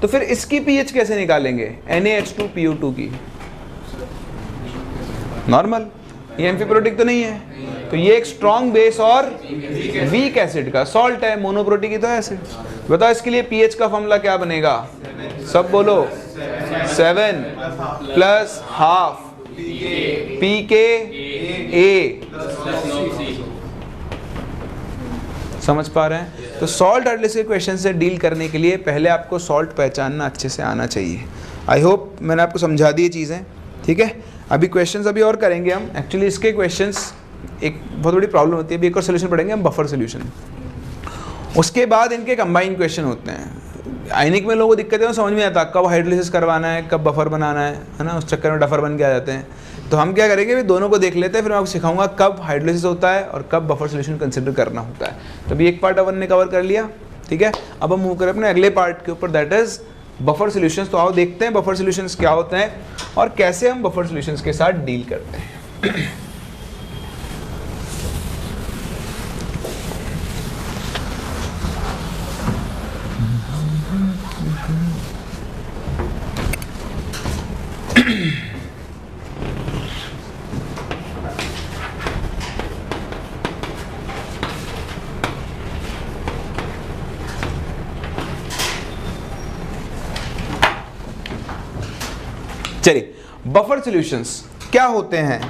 तो फिर इसकी pH कैसे निकालेंगे? NaH2PO2 की नॉर्मल, ये एम्फीप्रोटिक तो नहीं है, तो ये एक स्ट्रॉन्ग बेस और वीक एसिड का सॉल्ट है, मोनोप्रोटिक ही तो है एसिड। बताओ इसके लिए pH का फॉर्मूला क्या बनेगा? सब बोलो। 7 प्लस हाफ pKa। समझ पा रहे हैं? तो सॉल्ट हाइड्रोलिसिस के क्वेश्चन से डील करने के लिए पहले आपको सॉल्ट पहचानना अच्छे से आना चाहिए। आई होप मैंने आपको समझा दी चीज़ें। ठीक है? अभी क्वेश्चंस अभी और करेंगे हम। एक्चुअली इसके क्वेश्चंस एक बहुत बड़ी प्रॉब्लम होती है, अभी एक और सोल्यूशन पढ़ेंगे हम, बफर सोल्यूशन। उसके बाद इनके कंबाइंड क्वेश्चन होते हैं। आयनिक में लोगों को दिक्कत है, समझ में आता कब हाइड्रोलिसिस करवाना है, कब बफर बनाना है ना, उस चक्कर में डफर बन के आ जाते हैं। तो हम क्या करेंगे, दोनों को देख लेते हैं, फिर मैं आपको सिखाऊंगा कब हाइड्रोलिसिस होता है और कब बफर सोल्यूशन कंसिडर करना होता है। तो अभी एक पार्ट अपन ने कवर कर लिया। ठीक है? अब हम मूव करें अपने अगले पार्ट के ऊपर, दैट इज बफर सोल्यूशंस। तो आओ देखते हैं बफर सोल्यूशंस क्या होते हैं और कैसे हम बफर सोल्यूशंस के साथ डील करते हैं। चलिए, बफर सॉल्यूशंस क्या होते हैं?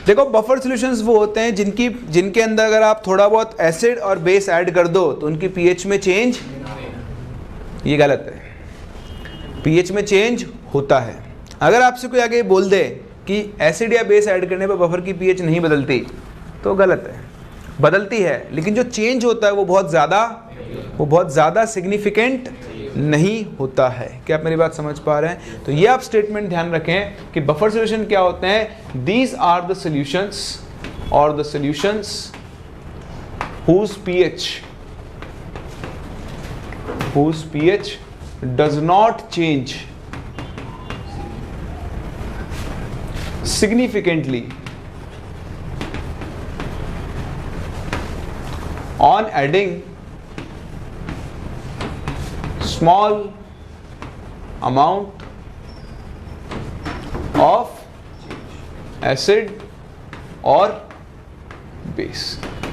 देखो, बफर सॉल्यूशंस वो होते हैं जिनके अंदर अगर आप थोड़ा बहुत एसिड और बेस ऐड कर दो तो उनकी पीएच में चेंज, ये गलत है, पीएच में चेंज होता है। अगर आपसे कोई आगे बोल दे कि एसिड या बेस ऐड करने पर बफर की पीएच नहीं बदलती तो गलत है। बदलती है, लेकिन जो चेंज होता है वो बहुत ज़्यादा सिग्निफिकेंट नहीं होता है। क्या आप मेरी बात समझ पा रहे हैं? तो ये आप स्टेटमेंट ध्यान रखें कि बफर सॉल्यूशन क्या होते हैं। दीज आर द सॉल्यूशंस और the solutions whose pH does not change significantly on adding small amount of acid और बेस।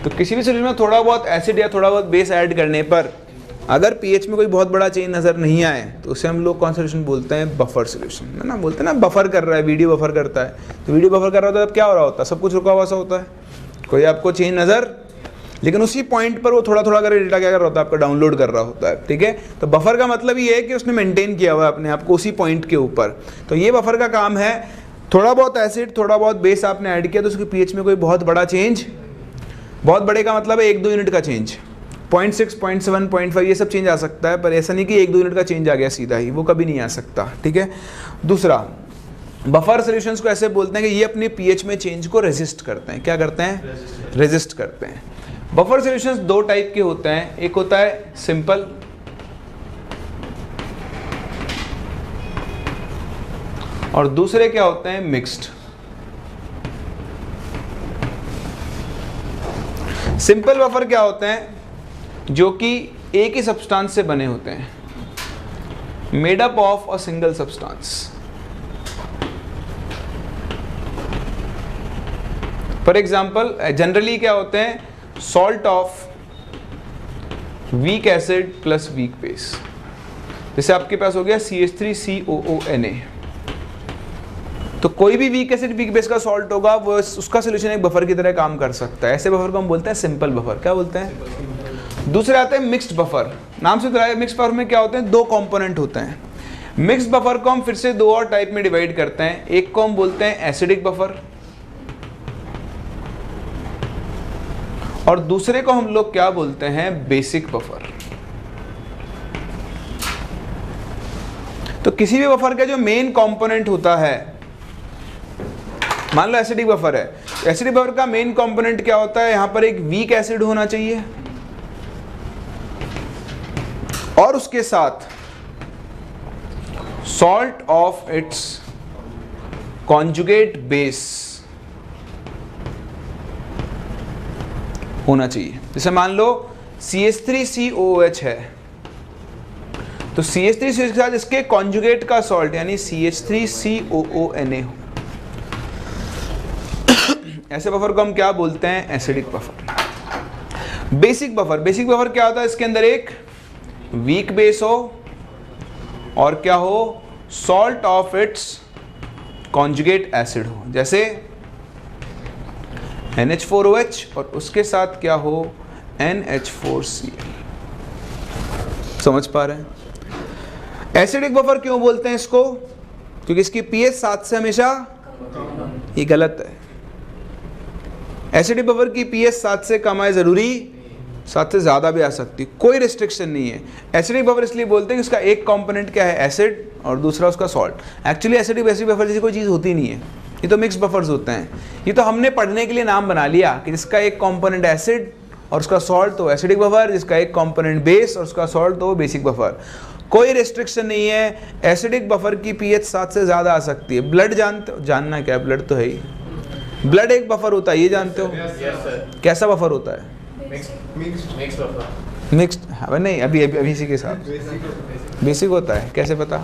तो किसी भी सॉल्यूशन में थोड़ा बहुत एसिड या थोड़ा बहुत बेस ऐड करने पर अगर पीएच में कोई बहुत बड़ा चेंज नजर नहीं आए तो उसे हम लोग कौन सा सॉल्यूशन बोलते हैं? बफर सॉल्यूशन, है ना। बोलते हैं ना बफर कर रहा है, वीडियो बफर करता है। तो वीडियो बफर कर रहा होता है तब क्या हो रहा होता है? सब कुछ रुका हुआ सा होता है, कोई आपको चेंज नजर, लेकिन उसी पॉइंट पर वो थोड़ा थोड़ा कर डेटा क्या कर रहा होता है? आपका डाउनलोड कर रहा होता है, ठीक है। तो बफर का मतलब ये है कि उसने मेंटेन किया हुआ है अपने आप को उसी पॉइंट के ऊपर। तो ये बफर का काम है। थोड़ा बहुत एसिड थोड़ा बहुत बेस आपने ऐड किया तो उसके पीएच में कोई बहुत बड़ा चेंज, बहुत बड़े का मतलब है 1-2 यूनिट का चेंज, 0.6, 0.7, 0.5 ये सब चेंज आ सकता है, पर ऐसा नहीं कि 1-2 यूनिट का चेंज आ गया सीधा ही, वो कभी नहीं आ सकता, ठीक है। दूसरा, बफर सॉल्यूशंस को ऐसे बोलते हैं कि ये अपने पीएच में चेंज को रेजिस्ट करते हैं। क्या करते हैं? रेजिस्ट करते हैं। बफर सॉल्यूशंस दो टाइप के होते हैं, एक होता है सिंपल और दूसरे क्या होते हैं? मिक्स्ड। सिंपल बफर क्या होते हैं? जो कि एक ही सब्सटेंस से बने होते हैं, made up of a single substance. For example generally क्या होते हैं? Salt of weak acid plus weak base. जैसे आपके पास हो गया CH3COONA। तो कोई भी वीक एसिड वीक बेस का सॉल्ट होगा वो उसका सॉल्यूशन एक बफर की तरह काम कर सकता है। ऐसे बफर को हम बोलते हैं सिंपल बफर। क्या बोलते हैं? दूसरे आते हैं मिक्स्ड बफर। नाम से बताया, मिक्स्ड बफर में क्या होते हैं? 2 कंपोनेंट होते हैं। मिक्स्ड बफर को हम फिर से 2 और टाइप में डिवाइड करते हैं। एक को हम बोलते हैं एसिडिक बफर और दूसरे को हम लोग क्या बोलते हैं? Basic buffer. तो किसी भी बफर का जो मेन कंपोनेंट होता है, मान लो एसिडिक बफर है, तो एसिडिक बफर का मेन कंपोनेंट क्या होता है? यहां पर एक वीक एसिड होना चाहिए और उसके साथ salt of its conjugate base होना चाहिए। जैसे मान लो CH3COOH है, तो CH3COOH के साथ इसके कॉन्जुगेट का सॉल्ट यानी CH3COONA हो। ऐसे बफर को हम क्या बोलते हैं? Acidic buffer. Basic buffer, basic buffer क्या होता है? इसके अंदर एक वीक बेस हो और क्या हो? Salt of its conjugate acid हो। जैसे NH4OH और उसके साथ क्या हो? NH4Cl। समझ पा रहे हैं? एसिडिक बफर क्यों बोलते हैं इसको? क्योंकि इसकी pH 7 से हमेशा, ये गलत है। एसिडिक बफर की pH 7 से कम आए जरूरी, 7 से ज़्यादा भी आ सकती, कोई रिस्ट्रिक्शन नहीं है। एसिडिक बफर इसलिए बोलते हैं कि उसका एक कंपोनेंट क्या है? एसिड और दूसरा उसका salt. Actually acidic basic buffer जैसी कोई चीज़ होती नहीं है, ये तो मिक्स बफर्स होते हैं। ये तो हमने पढ़ने के लिए नाम बना लिया कि जिसका एक कंपोनेंट एसिड और उसका सॉल्ट तो एसिडिक बफर, जिसका एक कंपोनेंट बेस और उसका सॉल्ट तो बेसिक बफर। कोई रिस्ट्रिक्शन नहीं है। एसिडिक बफर की pH 7 से ज़्यादा आ सकती है। ब्लड जानते हो? जानना क्या है? ब्लड तो है ही। ब्लड एक बफर होता है, ये जानते हो? कैसा बफर होता है? मिक्स्ड। हाँ नहीं, अभी इसी के साथ बेसिक होता है। कैसे पता?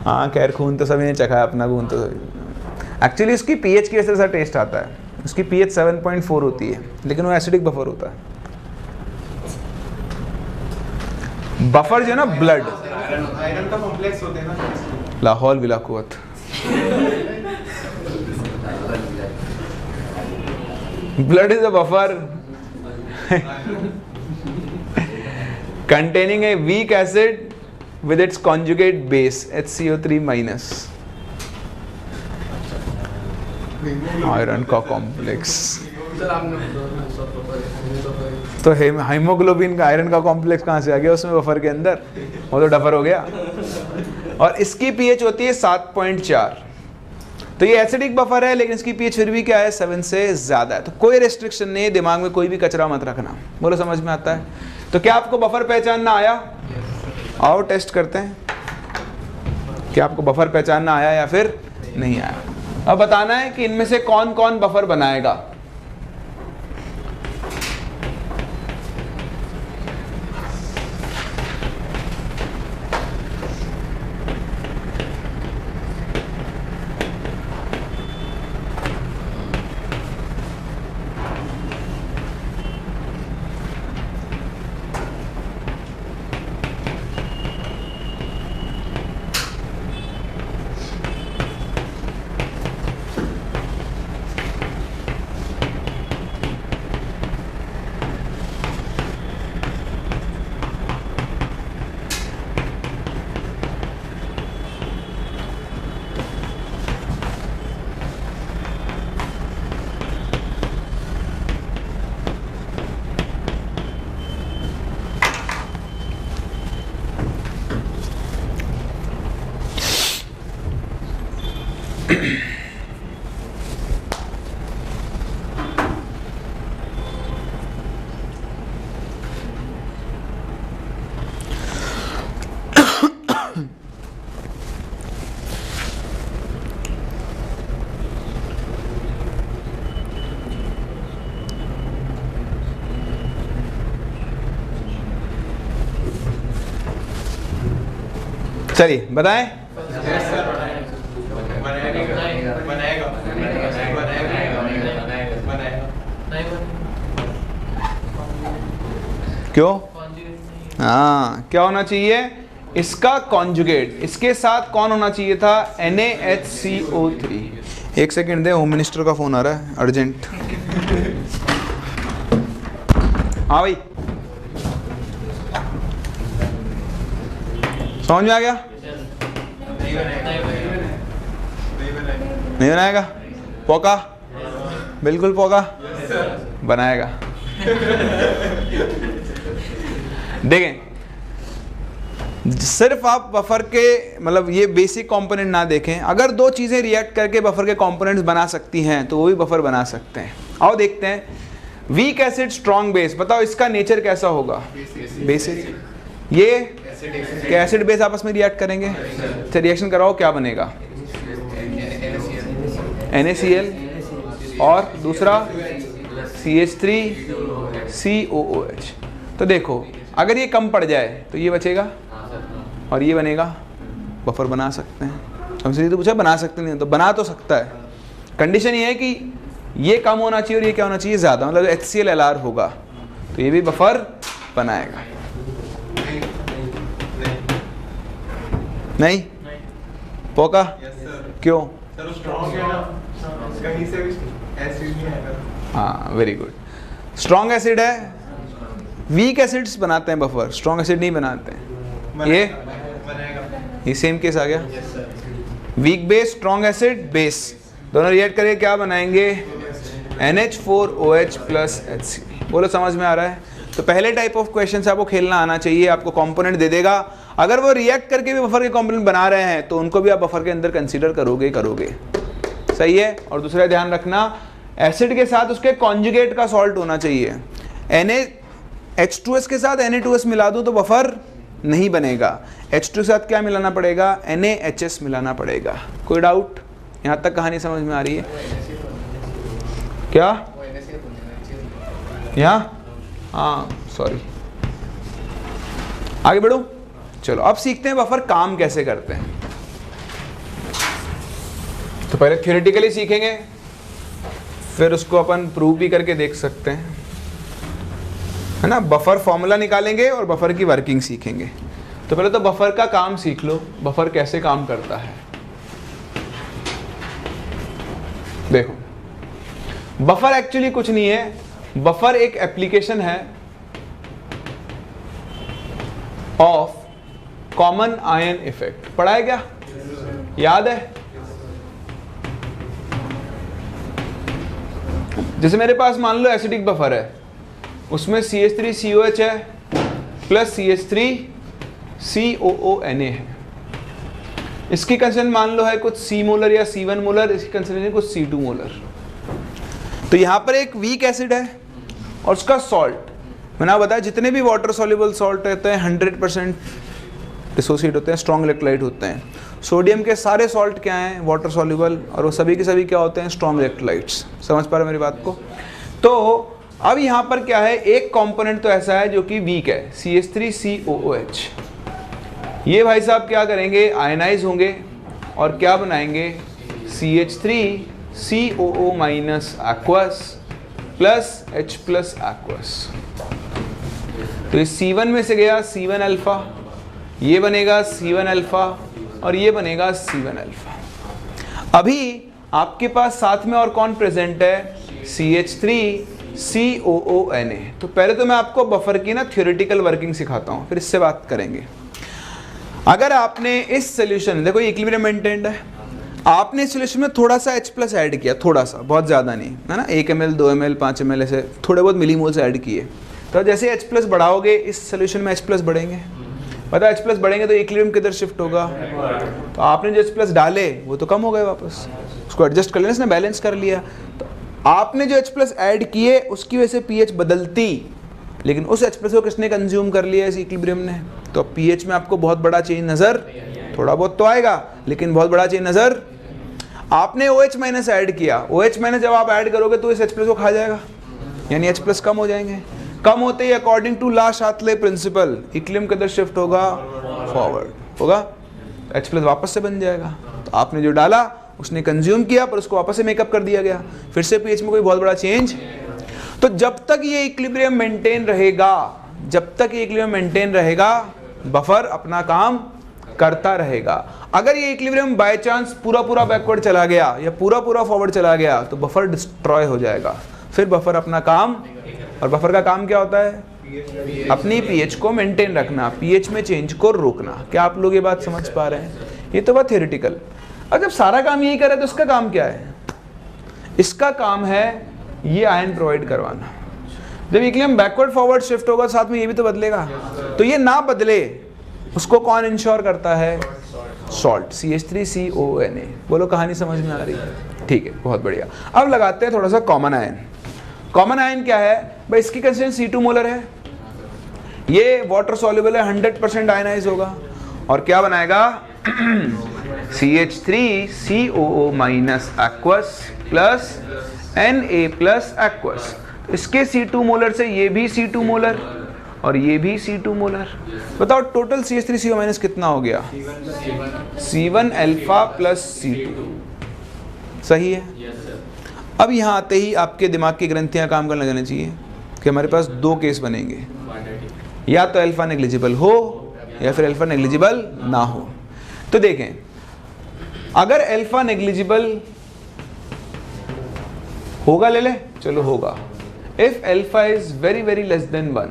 हाँ खैर, खून तो सभी ने चखा है, अपना खून तो सभी। एक्चुअली उसकी pH की वजह से टेस्ट आता है। उसकी pH 7.4 होती है, लेकिन वो एसिडिक बफर होता है। बफर जो है ना, ब्लड, आयरन का कॉम्प्लेक्स होते हैं ना, लाहौल बिला कुव्वत। Blood is a buffer containing a weak acid with its conjugate base HCO3 minus. Iron का कॉम्प्लेक्स, तो हीमोग्लोबिन का आयरन का कॉम्प्लेक्स कहाँ से आ गया उसमें बफर के अंदर, वो तो डफर हो गया। और इसकी पीएच होती है 7.4, तो ये एसिडिक बफर है लेकिन इसकी पीएच फिर भी क्या है 7 से ज़्यादा है। तो कोई रेस्ट्रिक्शन नहीं है, दिमाग में कोई भी कचरा मत रखना। बोलो समझ में आता है? तो क्या आपको बफर पहचानना आया? आओ टेस्ट करते हैं कि आपको बफर पहचानना आया या फिर नहीं आया। अब बताना है कि इनमें से कौन कौन बफर बनाएगा। चलिए बताएं। क्यों? हाँ, क्या होना चाहिए? इसका कॉन्जुगेट। इसके साथ कौन होना चाहिए था? NaHCO3। एक सेकेंड दे, होम मिनिस्टर का फोन आ रहा है अर्जेंट। हाँ भाई, समझ में आ गया? नहीं बनाएगा? पोका? बिल्कुल पोका बनाएगा। देखें, सिर्फ आप बफर के मतलब ये बेसिक कंपोनेंट ना देखें, अगर दो चीज़ें रिएक्ट करके बफर के कंपोनेंट्स बना सकती हैं तो वो भी बफर बना सकते हैं। आओ देखते हैं। वीक एसिड स्ट्रॉन्ग बेस, बताओ इसका नेचर कैसा होगा? बेसिक। ये एसिड बेस आपस में रिएक्ट करेंगे, तो रिएक्शन कराओ, क्या बनेगा? NaCl और दूसरा CH3COOH। तो देखो, अगर ये कम पड़ जाए तो ये बचेगा और ये बनेगा। बफर बना सकते हैं। हमसे तो पूछा बना सकते नहीं, तो बना तो सकता है। कंडीशन ये है कि ये कम होना चाहिए और ये क्या होना चाहिए? ज़्यादा, मतलब HCl-Lr होगा, तो ये भी बफर बनाएगा। नहीं? पोका? क्यों? हाँ, वेरी गुड। स्ट्रॉन्ग एसिड है, वीक एसिड्स बनाते हैं बफर, स्ट्रॉन्ग एसिड नहीं बनाते हैं। ये सेम केस आ गया। Weak base, strong acid, base दोनों रिएक्ट करके क्या बनाएंगे? NH4OH plus HCl। बोलो समझ में आ रहा है? तो पहले टाइप ऑफ क्वेश्चन से आपको खेलना आना चाहिए। आपको कंपोनेंट दे देगा, अगर वो रिएक्ट करके भी बफर के कंपोनेंट बना रहे हैं तो उनको भी आप बफर के अंदर कंसीडर करोगे। सही है? और दूसरा ध्यान रखना, एसिड के साथ उसके कॉन्जुगेट का सॉल्ट होना चाहिए। H2S के साथ Na2S मिला दूं तो बफर नहीं बनेगा। H2 के साथ क्या मिलाना पड़ेगा? NaHS मिलाना पड़ेगा। कोई डाउट? यहाँ तक कहानी समझ में आ रही है? क्या यहाँ? हाँ सॉरी, आगे बढ़ो। चलो अब सीखते हैं बफर काम कैसे करते हैं। तो पहले थ्योरेटिकली सीखेंगे, फिर उसको अपन प्रूव भी करके देख सकते हैं, है ना। बफर फॉर्मूला निकालेंगे और बफर की वर्किंग सीखेंगे। तो पहले तो बफर का काम सीख लो, बफर कैसे काम करता है। देखो, बफर एक्चुअली कुछ नहीं है, बफर एक एप्लीकेशन है ऑफ कॉमन आयन इफेक्ट। पढ़ा है क्या? याद है? जैसे मेरे पास मान लो एसिडिक बफर है, उसमें CH3COH है प्लस CH3COONA है। इसकी कंसंट्रेशन मान लो है कुछ C मोलर या C1 मोलर, इसकी कंसंट्रेशन कुछ C2 मोलर। तो यहाँ पर एक वीक एसिड है और उसका सॉल्ट, मैंने आपको बताया जितने भी वाटर सॉल्युबल सॉल्ट रहते हैं 100% डिसोसिएट होते हैं, स्ट्रॉन्ग इलेक्ट्रोलाइट होते हैं। सोडियम के सारे सॉल्ट क्या हैं? वाटर सॉल्युबल, और वो सभी के सभी क्या होते हैं? Strong electrolytes. समझ पा रहे हो मेरी बात को? तो अब यहाँ पर क्या है, एक कंपोनेंट तो ऐसा है जो कि वीक है, CH3COOH। ये भाई साहब क्या करेंगे? आयनाइज होंगे और क्या बनाएंगे? CH3COO minus aqueous plus H plus aqueous. तो इस C1 में से गया C1 अल्फा, ये बनेगा C1 अल्फा और ये बनेगा C1 अल्फा। अभी आपके पास साथ में और कौन प्रेजेंट है? CH3COONA। तो पहले तो मैं आपको बफर की ना थ्योरेटिकल वर्किंग सिखाता हूँ, फिर इससे बात करेंगे। अगर आपने इस सोल्यूशन, देखो इक्विलिब्रियम मेंटेन्ड है, आपने इस सोल्यूशन में थोड़ा सा H प्लस ऐड किया, थोड़ा सा, बहुत ज़्यादा नहीं है ना, 1 ml 2 ml 5 ml ऐसे थोड़े बहुत मिलीमोल्स ऐड किए। तो जैसे H प्लस बढ़ाओगे इस सोल्यूशन में H प्लस बढ़ेंगे, पता H प्लस बढ़ेंगे तो इक्विलिब्रियम किधर शिफ्ट होगा? तो आपने जो H प्लस डाले वो तो कम हो गए वापस, उसको एडजस्ट कर लेना, इसने बैलेंस कर लिया। तो आपने जो H प्लस ऐड किए उसकी वजह से pH बदलती, लेकिन उस H प्लस को किसने कंज्यूम कर लिया? इस इक्विलिब्रियम ने। तो pH में आपको बहुत बड़ा चेंज नज़र, थोड़ा बहुत तो आएगा लेकिन बहुत बड़ा चेंज नज़र। आपने OH माइनस ऐड किया, OH माइनस जब आप ऐड करोगे तो इस H प्लस को खा जाएगा, यानी H प्लस कम हो जाएंगे। कम होते ही according to Le Chatelier principle equilibrium किधर शिफ्ट होगा? फॉरवर्ड होगा, H प्लस वापस से बन जाएगा। तो आपने जो डाला उसने कंज्यूम किया पर उसको वापस से मेकअप कर दिया गया, फिर से pH में कोई बहुत बड़ा चेंज। तो जब तक ये इक्विलिब्रियम मेंटेन रहेगा, जब तक ये इक्विलिब्रियम मेंटेन रहेगा, बफर अपना काम करता रहेगा। अगर ये इक्विलिब्रियम बाय चांस पूरा पूरा बैकवर्ड चला गया या पूरा पूरा फॉरवर्ड चला गया तो बफर डिस्ट्रॉय हो जाएगा। फिर बफर अपना काम, और बफर का काम क्या होता है? अपनी pH को मेंटेन रखना, pH में चेंज को रोकना। क्या आप लोग ये बात समझ पा रहे हैं? ये तो बात थ्योरेटिकल। और जब सारा काम यही करे तो इसका काम क्या है? इसका काम है ये आयन प्रोवाइड करवाना। जब इक्विलिब्रियम बैकवर्ड फॉरवर्ड शिफ्ट होगा साथ में ये भी तो बदलेगा, तो ये ना बदले उसको कौन इंश्योर करता है? Salt, CH3COONA। बोलो कहानी समझ में आ रही है? ठीक है, बहुत बढ़िया। अब लगाते हैं थोड़ा सा कॉमन आयन। कॉमन आयन क्या है भाई? इसकी कंसिस्टेंसी C2 मोलर है, ये वाटर सॉल्युबल है, 100% आयनाइज होगा और क्या बनाएगा? CH3COO minus aqueous plus Na plus aqueous. इसके C2 मोलर से ये भी C2 मोलर और ये भी C2 मोलर। बताओ टोटल CH3CO माइनस कितना हो गया? C1 alpha plus C2। सही है? अब यहाँ आते ही आपके दिमाग की ग्रंथियाँ काम करने लगनी चाहिए कि हमारे पास दो केस बनेंगे, या तो अल्फा नेग्लिजिबल हो या फिर अल्फा नेग्लिजिबल ना हो। तो देखें, अगर अल्फा नेग्लिजिबल होगा, ले ले, चलो होगा। If alpha is very very less than 1,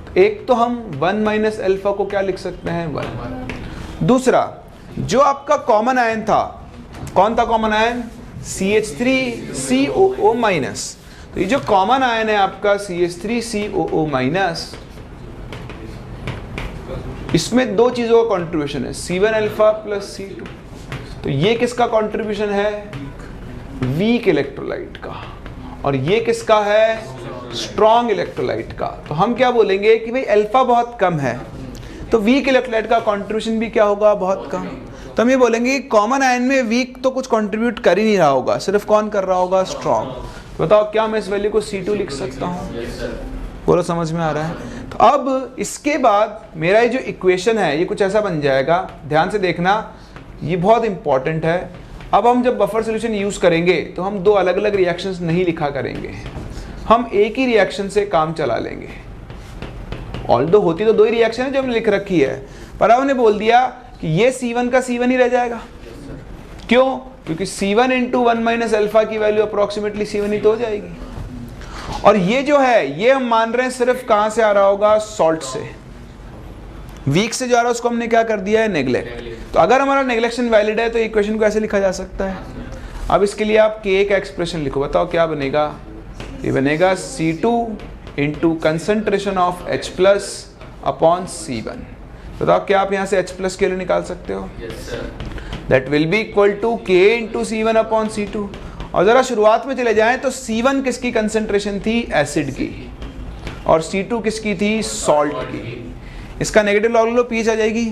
तो एक तो हम 1 माइनस अल्फा को क्या लिख सकते हैं? 1। दूसरा, जो आपका कॉमन आयन था, कौन था कॉमन आयन? CH3COO minus. तो ये जो कॉमन आयन है आपका CH3COO माइनस, इसमें दो चीजों का कंट्रीब्यूशन है, C1 अल्फा प्लस C2। तो ये किसका कंट्रीब्यूशन है? वीक इलेक्ट्रोलाइट का। और ये किसका है? स्ट्रॉन्ग इलेक्ट्रोलाइट का। तो हम क्या बोलेंगे कि भाई अल्फा बहुत कम है तो वीक इलेक्ट्रोलाइट का कंट्रीब्यूशन भी क्या होगा? बहुत कम। तो हम ये बोलेंगे कॉमन आयन में वीक तो कुछ कंट्रीब्यूट कर ही नहीं रहा होगा, सिर्फ कौन कर रहा होगा? स्ट्रॉन्ग। बताओ क्या मैं इस वैल्यू को C2 लिख सकता हूँ? बोलो समझ में आ रहा है? तो अब इसके बाद मेरा ये जो इक्वेशन है ये कुछ ऐसा बन जाएगा, ध्यान से देखना, ये बहुत इंपॉर्टेंट है। अब हम जब बफर सोल्यूशन यूज करेंगे तो हम दो अलग अलग रिएक्शंस नहीं लिखा करेंगे, हम एक ही रिएक्शन से काम चला लेंगे। ऑल्दो होती तो दो ही रिएक्शन है जो हमने लिख रखी है, पर अब हमने बोल दिया कि ये C1 का C1 ही रह जाएगा। क्यों? क्योंकि C1 इंटू 1 माइनस अल्फा की वैल्यू अप्रोक्सीमेटली C1 ही तो हो जाएगी। और ये जो है ये हम मान रहे हैं सिर्फ कहां से आ रहा होगा? सॉल्ट से। वीक से जो आ रहा है उसको हमने क्या कर दिया है? नेग्लेक्ट। तो अगर हमारा नेग्लेक्शन वैलिड है तो इक्वेशन को ऐसे लिखा जा सकता है। अब इसके लिए आप Ka का एक्सप्रेशन लिखो, बताओ क्या बनेगा? ये बनेगा C2 into concentration of H plus upon C1। बताओ क्या आप यहाँ से H प्लस के लिए निकाल सकते हो? That will be equal to K into C1 upon C2। और ज़रा शुरुआत में चले जाएं तो C1 किसकी कंसंट्रेशन थी? एसिड की। और C2 किसकी थी? सॉल्ट की। इसका नेगेटिव लॉग लो, पीच आ जाएगी।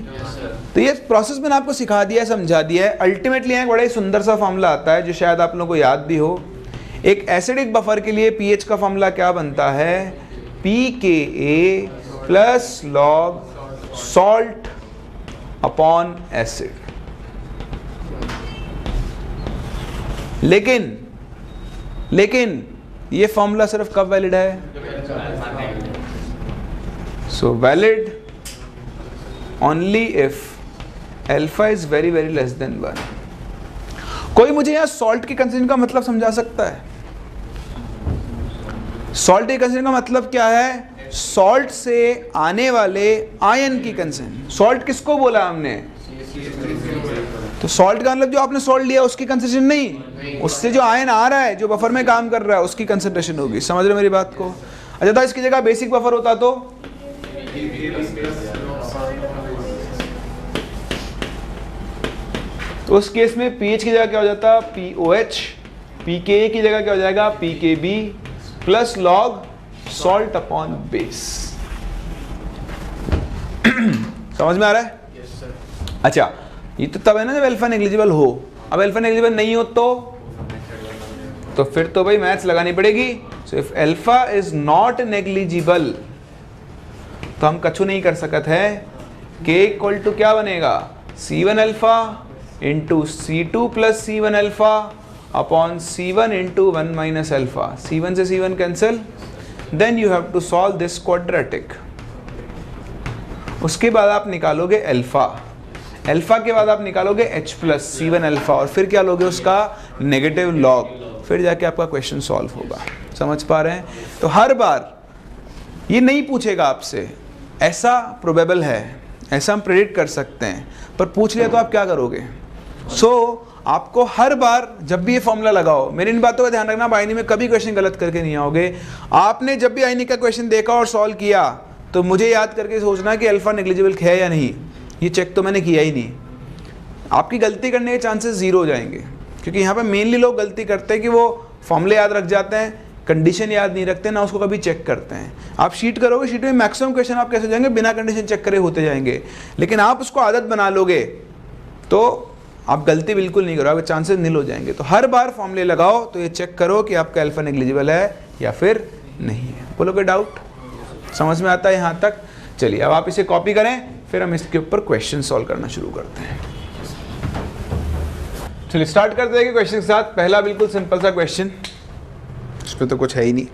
तो ये प्रोसेस मैंने आपको सिखा दिया है, समझा दिया है। अल्टीमेटली एक बड़ा ही सुंदर सा फॉर्मूला आता है जो शायद आप लोगों को याद भी हो। एक एसिडिक बफर के लिए पीएच का फॉर्मूला क्या बनता है? pKa plus log salt upon acid. लेकिन ये फॉर्मूला सिर्फ कब वैलिड है? So valid only if alpha is very very less than 1। कोई मुझे यहाँ सॉल्ट की कंसेंट्रेशन का मतलब समझा सकता है? सॉल्ट की कंसेंट्रेशन का मतलब क्या है? सॉल्ट से आने वाले आयन की कंसेंट्रेशन। सॉल्ट किसको बोला हमने? तो सॉल्ट का मतलब जो आपने सॉल्ट लिया उसकी कंसेंट्रेशन नहीं, उससे जो आयन आ रहा है, जो बफर में काम कर रहा है, उसकी कंसेंट्रेशन होगी। समझ रहे हो मेरी बात को? अच्छा था इसकी जगह बेसिक बफर होता तो उस केस में पीएच की जगह क्या हो जाता? POH। pKa की जगह क्या हो जाएगा? pKb plus log salt upon base. समझ में आ रहा है? Yes sir. अच्छा, ये तो तब है ना जब अल्फा नेग्लिजिबल हो। अब अल्फा नेग्लिजिबल नहीं हो तो फिर तो भाई मैथ्स लगानी पड़ेगी। So if alpha is not negligible तो हम कछु नहीं कर सकते हैं। K इक्वल टू क्या बनेगा? C1 alpha into C2 plus C1 alpha upon C1 into 1 minus alpha. C1 से C1 cancel. Then you have to solve this quadratic. उसके बाद आप निकालोगे अल्फा। अल्फा के बाद आप निकालोगे H प्लस C1 अल्फा और फिर क्या लोगे? उसका नेगेटिव लॉग। फिर जाके आपका क्वेश्चन सॉल्व होगा। समझ पा रहे हैं? तो हर बार ये नहीं पूछेगा आपसे, ऐसा प्रोबेबल है, ऐसा हम प्रेडिक्ट कर सकते हैं, पर पूछ लिया तो आप क्या करोगे? आपको हर बार जब भी ये फॉर्मूला लगाओ, मेरी इन बातों का ध्यान रखना, आप आईनी में कभी क्वेश्चन गलत करके नहीं आओगे। आपने जब भी आईनी का क्वेश्चन देखा और सॉल्व किया तो मुझे याद करके सोचना कि अल्फा नेग्लिजिबल है या नहीं। ये चेक तो मैंने किया ही नहीं। आपकी गलती करने के चांसेस जीरो हो जाएंगे, क्योंकि यहाँ पे मेनली लोग गलती करते हैं कि वो फॉर्मूले याद रख जाते हैं, कंडीशन याद नहीं रखते ना, उसको कभी चेक करते हैं। आप शीट करोगे, शीट में मैक्सिमम क्वेश्चन आप कैसे जाएंगे? बिना कंडीशन चेक करे होते जाएंगे। लेकिन आप उसको आदत बना लोगे तो आप गलती बिल्कुल नहीं करो, आपके चांसेस नील हो जाएंगे। तो हर बार फॉर्मूले लगाओ तो ये चेक करो कि आपका अल्फा नेग्लिजिबल है या फिर नहीं है। बोलो कोई डाउट? समझ में आता है यहाँ तक? चलिए अब आप इसे कॉपी करें, फिर हम इसके ऊपर क्वेश्चन सॉल्व करना शुरू करते हैं। चलिए स्टार्ट करते हैं क्वेश्चन के साथ। पहला बिल्कुल सिंपल सा क्वेश्चन, इसमें तो कुछ है ही नहीं।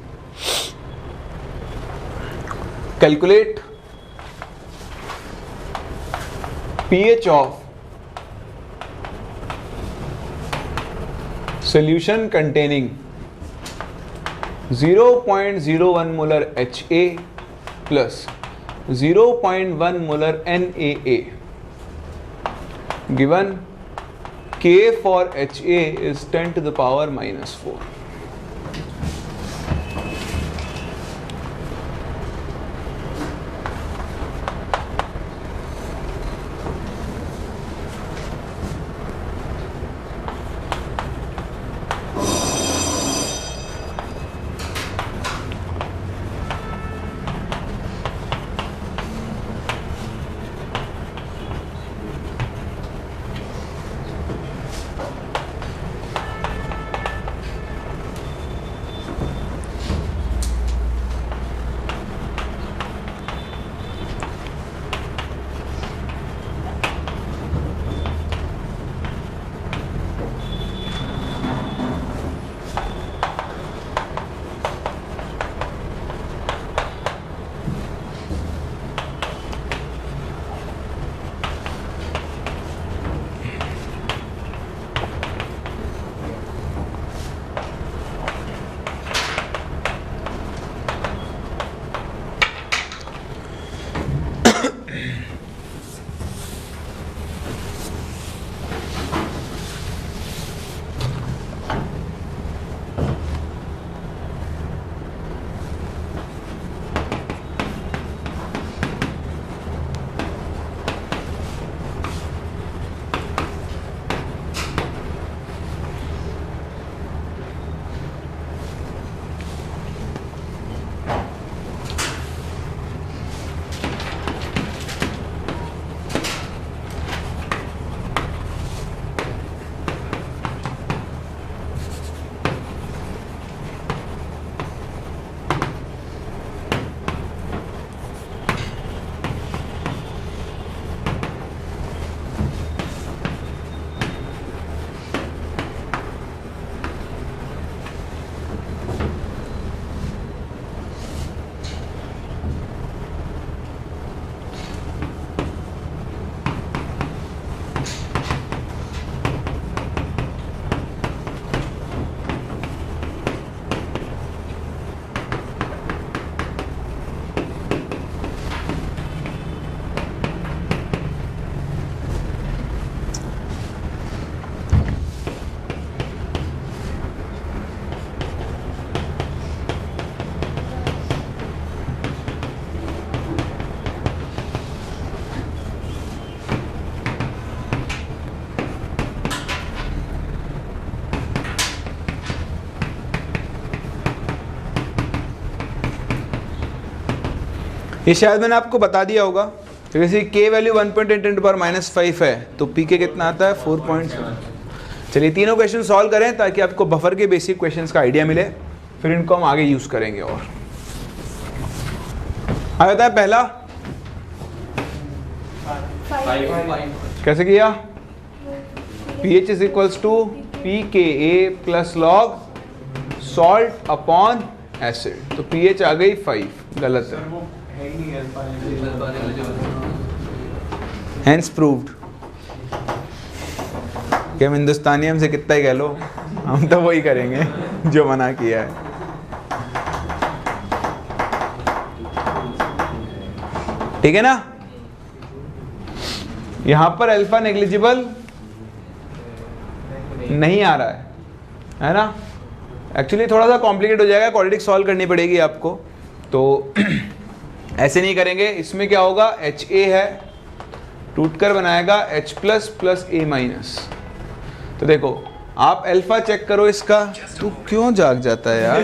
Calculate pH of solution containing 0.01 molar HA plus 0.1 molar NaA. Given K for HA is 10 to the power minus 4. ये शायद मैंने आपको बता दिया होगा। तो जैसे के वैल्यू 1.8 × 10⁻⁵ है तो पी के कितना आता है 4.7। चलिए तीनों क्वेश्चन सॉल्व करें ताकि आपको बफर के बेसिक क्वेश्चंस का आइडिया मिले, फिर इनको हम आगे यूज करेंगे। और आ जाता है पहला, कैसे किया? pH is equals to pKa plus log salt upon acid. तो pH आ गई 5, गलत है। हेंस प्रूव्ड कि हम हिंदुस्तानी हमसे कितना ही कह लो, हम तो वही करेंगे जो मना किया है। ठीक है ना? यहां पर अल्फा नेग्लिजिबल नहीं आ रहा है ना? एक्चुअली थोड़ा सा कॉम्प्लिकेट हो जाएगा, क्वाड्रेटिक सॉल्व करनी पड़ेगी आपको। तो ऐसे नहीं करेंगे। इसमें क्या होगा, HA है, टूटकर बनाएगा H प्लस प्लस A-। तो देखो आप अल्फा चेक करो इसका, तू क्यों जाग जाता है यार,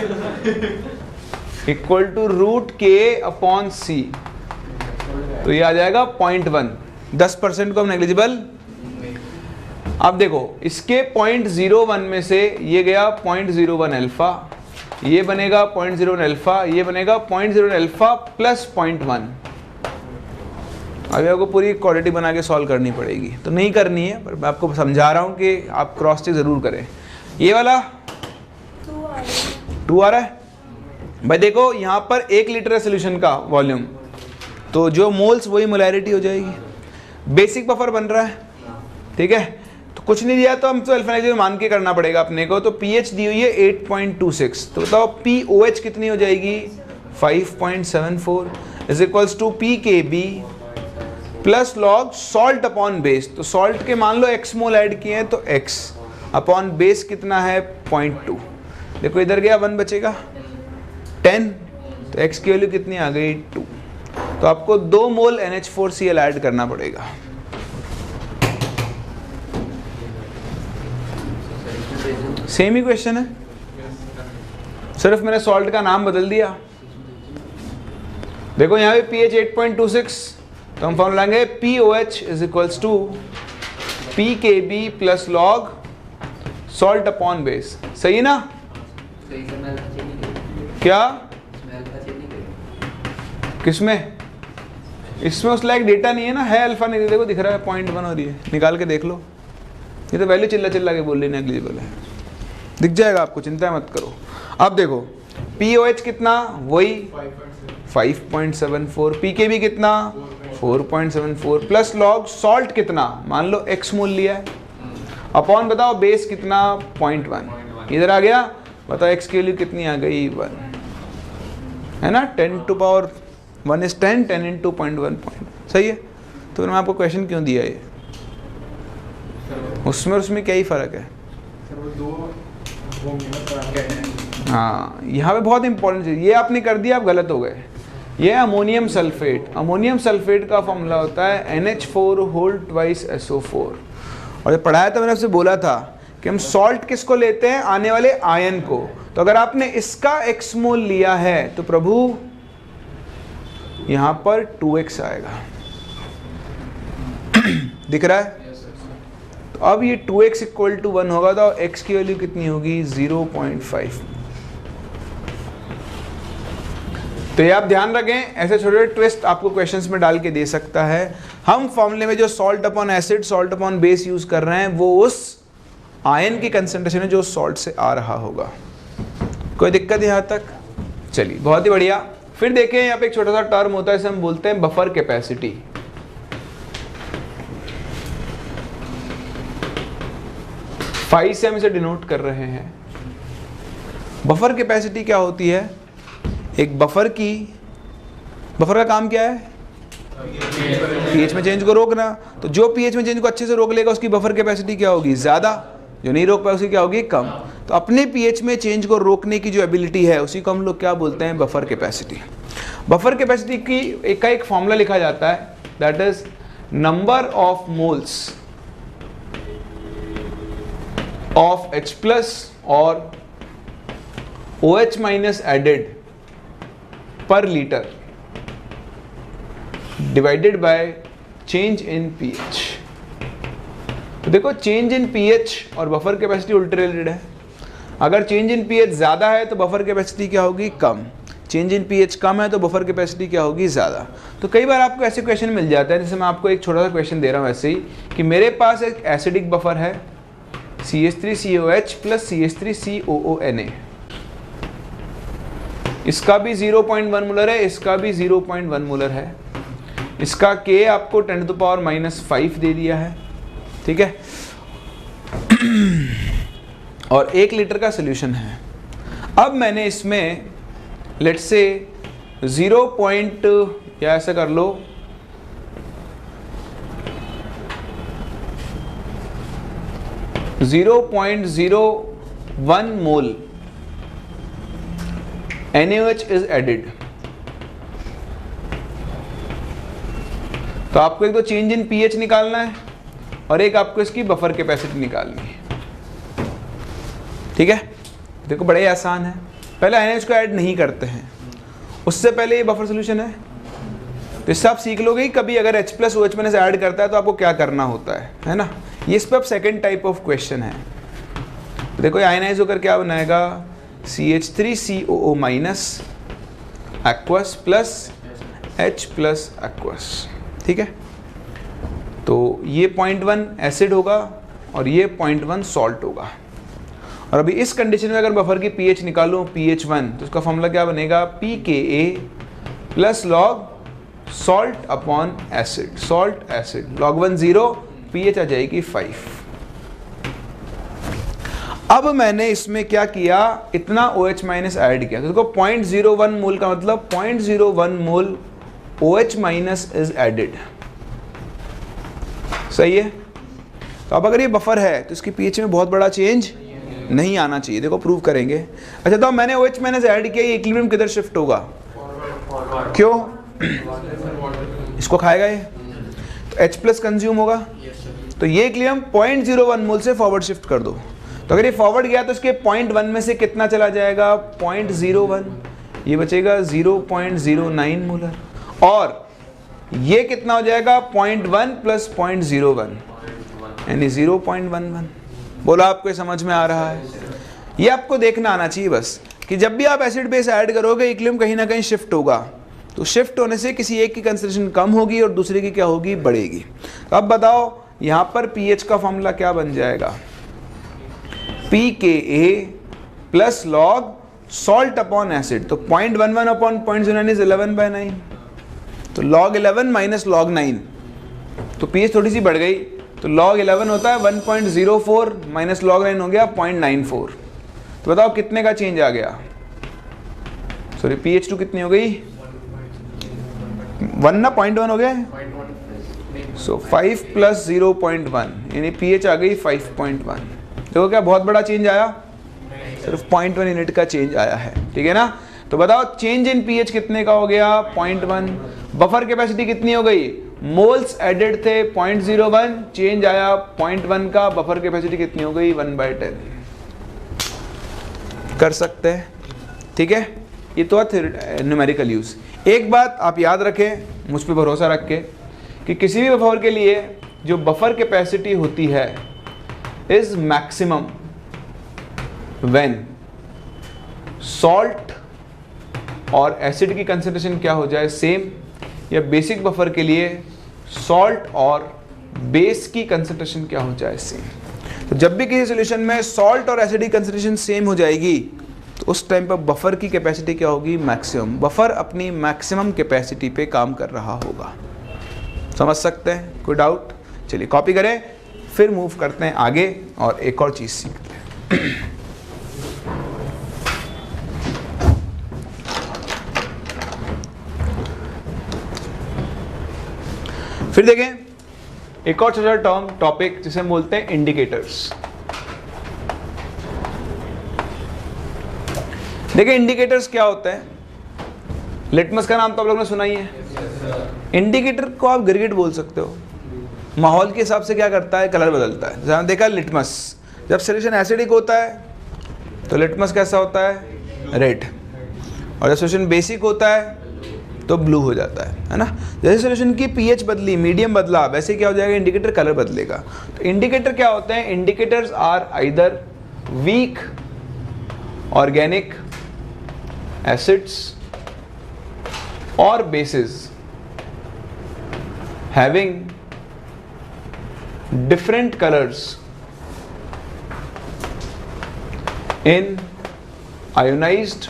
इक्वल टू √K/C। तो ये आ जाएगा 0.1, 10% को हम नेग्लिजिबल। अब देखो इसके 0.01 में से ये गया 0.01 अल्फा, ये बनेगा 0.01 अल्फा, ये बनेगा 0.01 अल्फा प्लस 0.1। अभी आपको पूरी क्वाड्रेटिक बना के सॉल्व करनी पड़ेगी, तो नहीं करनी है पर मैं आपको समझा रहा हूँ कि आप क्रॉस चेक जरूर करें। ये वाला 2 आ रहा है भाई। देखो यहाँ पर 1 लीटर है सोल्यूशन का वॉल्यूम, तो जो मोल्स वही मोलैरिटी हो जाएगी। बेसिक बफर बन रहा है, ठीक है। तो कुछ नहीं दिया तो हम तो अल्फा नेगेटिव मान के करना पड़ेगा अपने को। तो pH दी हुई है 8.26, तो बताओ POH कितनी हो जाएगी 5.74 is equals to pKb plus log salt upon base. तो सॉल्ट के मान लो x मोल ऐड किए हैं तो x अपॉन बेस कितना है 0.2। देखो इधर गया 1 बचेगा 10, तो x की वैल्यू कितनी आ गई 2। तो आपको 2 मोल NH4Cl ऐड करना पड़ेगा। सेम ही क्वेश्चन है, सिर्फ मैंने सॉल्ट का नाम बदल दिया। देखो यहाँ पे pH 8.26, तो हम फॉर्मूला लाएंगे POH is equals to PKB plus log salt upon base. सही है ना? क्या किसमें? इसमें उस लायक डेटा नहीं है ना, है अल्फा नहीं। देखो दिख रहा है 0.1 हो रही है, निकाल के देख लो। ये तो वैल्यू चिल्ला चिल्ला के बोल रही नेग्लिजिबल है, दिख जाएगा आपको, चिंता मत करो। अब देखो POH कितना, वही 5.74, PKB कितना 4.74 प्लस लॉग सॉल्ट कितना, मान लो x मोल लिया है, अपॉन बताओ बेस कितना 0.1। इधर आ गया, बताओ x की वैल्यू कितनी आ गई 1, है ना। 10 टू पावर 1 इज 10, 10 इंटू 0.1 सही है। तो मैंने आपको क्वेश्चन क्यों दिया ये, उसमें क्या ही फर्क है। हाँ यहाँ पे बहुत इंपॉर्टेंट चीज ये आपने कर दिया, आप गलत हो गए। ये अमोनियम सल्फेट, अमोनियम सल्फेट का फॉर्मूला होता है NH4 होल ट्वाइस SO4। और जब पढ़ाया था मैंने आपसे बोला था कि हम सॉल्ट किसको लेते हैं, आने वाले आयन को। तो अगर आपने इसका x मोल लिया है तो प्रभु यहाँ पर 2x आएगा दिख रहा है। तो अब ये 2x इक्वल टू 1 होगा, तो x की वैल्यू कितनी होगी 0.5। तो ये आप ध्यान रखें, ऐसे छोटे छोटे ट्विस्ट आपको क्वेश्चंस में डाल के दे सकता है। हम फॉर्मूले में जो salt upon acid, salt upon base use कर रहे हैं वो उस आयन की कंसंट्रेशन है जो सॉल्ट से आ रहा होगा। कोई दिक्कत यहाँ तक? चलिए बहुत ही बढ़िया। फिर देखें यहाँ पे एक छोटा सा टर्म होता है, इसे हम बोलते हैं बफर कैपेसिटी। फाइव से हम इसे डिनोट कर रहे हैं। बफर कैपेसिटी क्या होती है? एक बफर का काम क्या है? पीएच में चेंज को रोकना। तो जो पीएच में चेंज को अच्छे से रोक लेगा उसकी बफर कैपेसिटी क्या होगी? ज़्यादा। जो नहीं रोक पाए उसकी क्या होगी? कम। तो अपने पीएच में चेंज को रोकने की जो एबिलिटी है उसी को हम लोग क्या बोलते हैं? Buffer capacity. बफर कैपेसिटी की एक फॉर्मूला लिखा जाता है, that is number of moles of H plus और OH माइनस एडेड पर litre divided by change in pH. तो देखो चेंज इन पीएच और बफर कैपेसिटी उल्टे रिलेटेड है। अगर चेंज इन पीएच ज़्यादा है तो बफर कैपेसिटी क्या होगी, कम। चेंज इन पीएच कम है तो बफर कैपेसिटी क्या होगी, ज़्यादा। तो कई बार आपको ऐसे क्वेश्चन मिल जाता है, जैसे मैं आपको एक छोटा सा क्वेश्चन दे रहा हूँ ऐसे ही कि मेरे पास एक एसिडिक बफर है CH3COH प्लस CH3COONA, इसका भी 0.1 मोलर है, इसका भी 0.1 मोलर है, इसका K आपको 10⁻⁻5 दे दिया है, ठीक है, और 1 लीटर का सोल्यूशन है। अब मैंने इसमें लेट्स से 0. या ऐसा कर लो 0.01 मोल NaOH इज एडिड। तो आपको एक तो चेंज इन पीएच निकालना है और एक आपको इसकी बफर कैपेसिटी निकालनी है, ठीक है। देखो बड़े आसान है, पहले NaOH को ऐड नहीं करते हैं, उससे पहले ये बफर सोल्यूशन है। तो इससे आप सीख लोगे कभी अगर H प्लस OH मैंने से ऐड करता है तो आपको क्या करना होता है ना। ये इस पर अब सेकेंड टाइप ऑफ क्वेश्चन है। तो देखो आयनाइज होकर क्या बनाएगा, CH3COO minus aqueous plus H plus aqueous, ठीक है। तो ये 0.1 एसिड होगा और ये 0.1 सॉल्ट होगा। और अभी इस कंडीशन में अगर बफर की pH निकालूं pH1 तो उसका फॉर्मूला क्या बनेगा, pKa plus log salt upon acid, salt acid, log 1 0, pH आ जाएगी 5। अब मैंने इसमें क्या किया, इतना OH माइनस ऐड किया, तो देखो 0.01 मोल का मतलब 0.01 मोल OH माइनस इज एडेड, सही है। तो अब अगर ये बफर है तो इसकी pH में बहुत बड़ा चेंज नहीं आना चाहिए, देखो प्रूव करेंगे। अच्छा तो मैंने OH माइनस ऐड किया, ये इक्विलिब्रियम किधर शिफ्ट होगा, क्यों, इसको खाएगा ये, तो H प्लस कंज्यूम होगा, तो ये इक्विलिब्रियम 0.01 मोल से फॉरवर्ड शिफ्ट कर दो। तो अगर ये फॉरवर्ड गया तो इसके 0.1 में से कितना चला जाएगा, 0.01, ये बचेगा 0.09 मोलर, और ये कितना हो जाएगा 0.1 प्लस 0.01 यानी 0.11। बोला आपको समझ में आ रहा है। ये आपको देखना आना चाहिए बस कि जब भी आप एसिड बेस ऐड करोगे इक्विलिब्रियम कहीं ना कहीं शिफ्ट होगा, तो शिफ्ट होने से किसी एक की कंसंट्रेशन कम होगी और दूसरे की क्या होगी, बढ़ेगी। तो अब बताओ यहाँ पर pH का फॉर्मूला क्या बन जाएगा, pKa plus log salt upon acid, तो 0.11 अपॉन 0.09 इज 11/9, तो log 11 माइनस log 9, तो pH थोड़ी सी बढ़ गई, तो log 11 होता है 1.04 माइनस log 9 हो गया 0.94। तो बताओ कितने का चेंज आ गया, सॉरी pH2 कितनी हो गई, 1 ना 0.1 हो गया, सो 5 प्लस 0.1 यानी pH आ गई 5.1। देखो क्या बहुत बड़ा चेंज आया, सिर्फ 0.1 यूनिट का चेंज आया है, ठीक है ना। तो बताओ चेंज इन pH कितने का हो गया, 0.1। बफर कैपेसिटी कितनी हो गई, मोल्स एडेड थे 0.01, चेंज आया 0.1 का, बफर कैपेसिटी कितनी हो गई 1/10। कर सकते हैं, ठीक है। ये तो है न्यूमेरिकल यूज। एक बात आप याद रखें, मुझ पे भरोसा रख के, कि किसी भी बफर के लिए जो बफर कैपेसिटी होती है इज मैक्सिमम व्हेन सॉल्ट और एसिड की कंसंट्रेशन क्या हो जाए, सेम, या बेसिक बफर के लिए सॉल्ट और बेस की कंसंट्रेशन क्या हो जाए, सेम। तो जब भी किसी सॉल्यूशन में सॉल्ट और एसिड की कंसंट्रेशन सेम हो जाएगी तो उस टाइम पर बफर की कैपेसिटी क्या होगी, मैक्सिमम। बफर अपनी मैक्सिमम कैपेसिटी पे काम कर रहा होगा। समझ सकते हैं, कोई डाउट? चलिए कॉपी करें, फिर मूव करते हैं आगे और एक और चीज़ सीखते हैं। फिर देखें एक और छोटा टर्म टॉपिक जिसे हम बोलते हैं इंडिकेटर्स। देखिए इंडिकेटर्स क्या होते हैं, लिटमस का नाम तो आप लोगों ने सुना ही है। इंडिकेटर को आप गिरगिट बोल सकते हो, माहौल के हिसाब से क्या करता है, कलर बदलता है। जहाँ देखा लिटमस, जब सोल्यूशन एसिडिक होता है तो लिटमस कैसा होता है, रेड, और जब सोल्यूशन बेसिक होता है तो ब्लू हो जाता है ना। जैसे सॉल्यूशन की पीएच बदली, मीडियम बदला, वैसे क्या हो जाएगा, इंडिकेटर कलर बदलेगा। तो इंडिकेटर क्या होते हैं, indicators are either weak organic acids और bases having different colors in ionized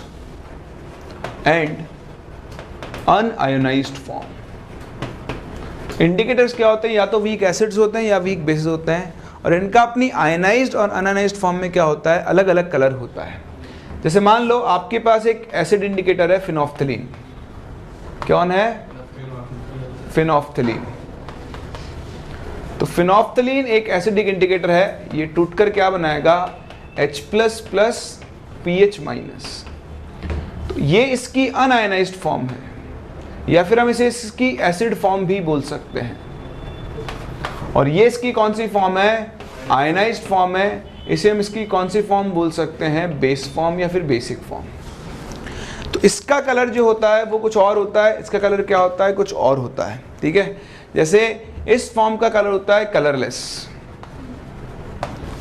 and unionized form। Indicators क्या होते हैं, या तो वीक एसिड्स होते हैं या वीक बेसिस होते हैं, और इनका अपनी आयनाइज्ड और अनआयनाइज्ड फॉर्म में क्या होता है, अलग अलग कलर होता है। जैसे मान लो आपके पास एक एसिड इंडिकेटर है फिनोफ्थलीन, कौन है, फिनोफ्थलीन। तो फिनोफ्थलीन एक एसिडिक इंडिकेटर है, ये टूटकर क्या बनाएगा, H++ pH-। तो ये इसकी अनआयनाइज्ड फॉर्म है, या फिर हम इसे इसकी एसिड फॉर्म भी बोल सकते हैं। और ये इसकी कौन सी फॉर्म है, आयनाइज्ड फॉर्म है, इसे हम इसकी कौन सी फॉर्म बोल सकते हैं, बेस फॉर्म या फिर बेसिक फॉर्म। तो इसका कलर जो होता है वो कुछ और होता है, इसका कलर क्या होता है, कुछ और होता है, ठीक है। जैसे इस फॉर्म का कलर होता है कलरलेस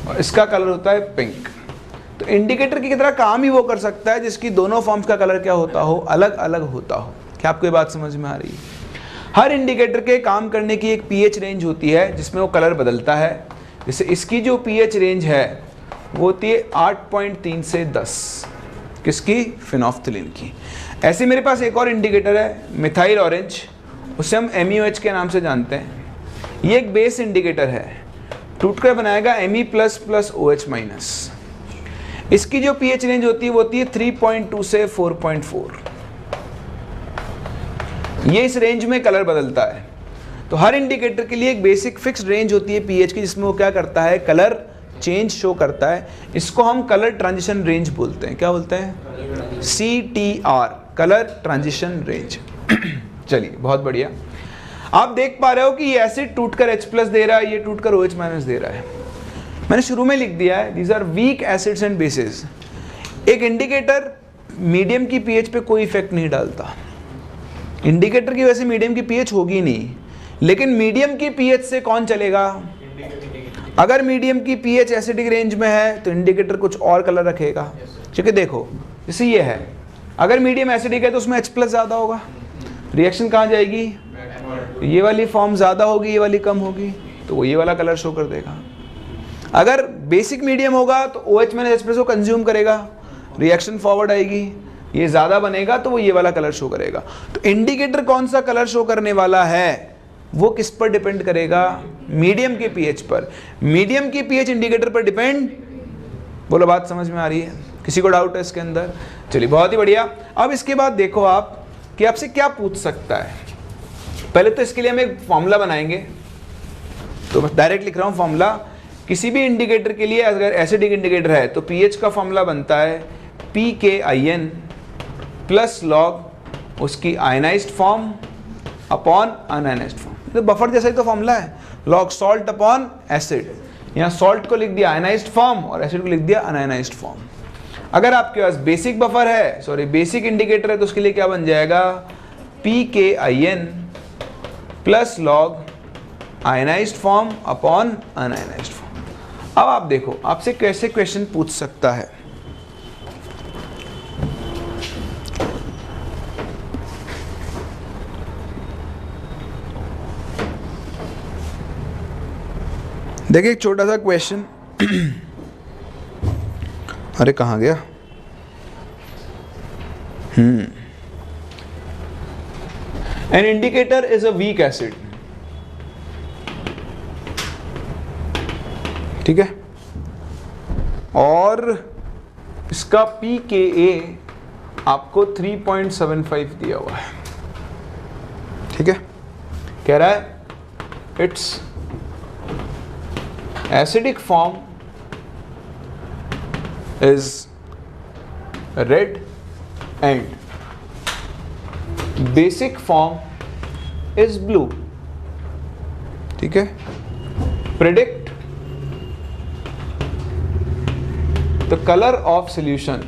और इसका कलर होता है पिंक। तो इंडिकेटर की तरह काम ही वो कर सकता है जिसकी दोनों फॉर्म्स का कलर क्या होता हो, अलग अलग होता हो। क्या आपको ये बात समझ में आ रही है? हर इंडिकेटर के काम करने की एक पीएच रेंज होती है जिसमें वो कलर बदलता है। जैसे इसकी जो पीएच रेंज है वो होती है 8.3 से 10, किसकी, फिनोफ्थलीन की। ऐसे मेरे पास एक और इंडिकेटर है मिथाइल ऑरेंज, उसे हम MuH के नाम से जानते हैं। ये एक बेस इंडिकेटर है, टूटकर बनाएगा Me++OH-। इसकी जो पीएच रेंज होती है वो होती है 3.2 से 4.4। ये इस रेंज में कलर बदलता है। तो हर इंडिकेटर के लिए एक बेसिक फिक्स्ड रेंज होती है पीएच की, जिसमें वो क्या करता है, कलर चेंज शो करता है। इसको हम कलर ट्रांजिशन रेंज बोलते हैं। क्या बोलते हैं, CTR, कलर ट्रांजिशन रेंज। चलिए बहुत बढ़िया। आप देख पा रहे हो कि ये एसिड टूटकर H+ दे रहा है, ये टूटकर OH- दे रहा है। मैंने शुरू में लिख दिया है these are weak acids and bases. एक इंडिकेटर मीडियम की पीएच पे कोई इफेक्ट नहीं डालता, इंडिकेटर की वजह से मीडियम की पीएच होगी नहीं, लेकिन मीडियम की पीएच से कौन चलेगा। अगर मीडियम की पीएच एसिडिक रेंज में है तो इंडिकेटर कुछ और कलर रखेगा। क्योंकि देखो जैसे ये है, अगर मीडियम एसिडिक है तो उसमें H+ ज़्यादा होगा, रिएक्शन कहाँ जाएगी, ये वाली फॉर्म ज़्यादा होगी, ये वाली कम होगी, तो वो ये वाला कलर शो कर देगा। अगर बेसिक मीडियम होगा तो OH- को कंज्यूम करेगा, रिएक्शन फॉरवर्ड आएगी, ये ज़्यादा बनेगा तो वो ये वाला कलर शो करेगा। तो इंडिकेटर कौन सा कलर शो करने वाला है वो किस पर डिपेंड करेगा, मीडियम के पीएच पर। मीडियम की पीएच इंडिकेटर पर डिपेंड। बोलो बात समझ में आ रही है, किसी को डाउट है इसके अंदर? चलिए बहुत ही बढ़िया। अब इसके बाद देखो आप कि आपसे क्या पूछ सकता है। पहले तो इसके लिए हम एक फॉर्मूला बनाएंगे, तो मैं डायरेक्ट लिख रहा हूँ फॉर्मूला। किसी भी इंडिकेटर के लिए अगर एसिडिक इंडिकेटर है तो पीएच का फॉर्मूला बनता है PKIN प्लस लॉग उसकी ionised form upon un-ionised form. तो बफर जैसा ही तो फॉर्मूला है, लॉग सॉल्ट अपॉन एसिड। यहाँ सॉल्ट को लिख दिया आयनाइज्ड फॉर्म और एसिड को लिख दिया अनआयनाइज्ड फॉर्म। अगर आपके पास बेसिक बफर है, सॉरी बेसिक इंडिकेटर है, तो उसके लिए क्या बन जाएगा, PKIN plus log ionised form upon un-ionised form. अब आप देखो आपसे कैसे क्वेश्चन पूछ सकता है। देखिए एक छोटा सा क्वेश्चन। अरे कहाँ गया, an indicator is a weak acid, ठीक है, और इसका pKa आपको 3.75 दिया हुआ है, ठीक है। कह रहा है it's acidic form is red and basic form is blue, ठीक है। Predict the color of solution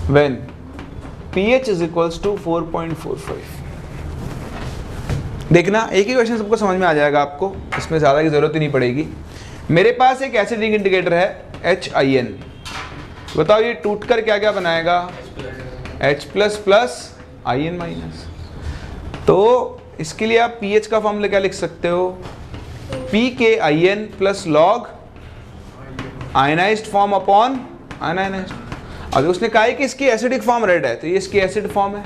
when pH is equals to 4.45। देखना एक ही क्वेश्चन सबको समझ में आ जाएगा, आपको इसमें ज़्यादा की ज़रूरत ही नहीं पड़ेगी। मेरे पास एक एसिडिक इंडिकेटर है HIN, बताओ ये टूट कर क्या क्या बनाएगा, H++ IN-। तो इसके लिए आप pH का फॉर्मूला क्या लिख सकते हो, pKIN + log ionised form upon un-ionised. अभी उसने कहा है कि इसकी एसिडिक फॉर्म रेड है, तो ये इसकी एसिड फॉर्म है,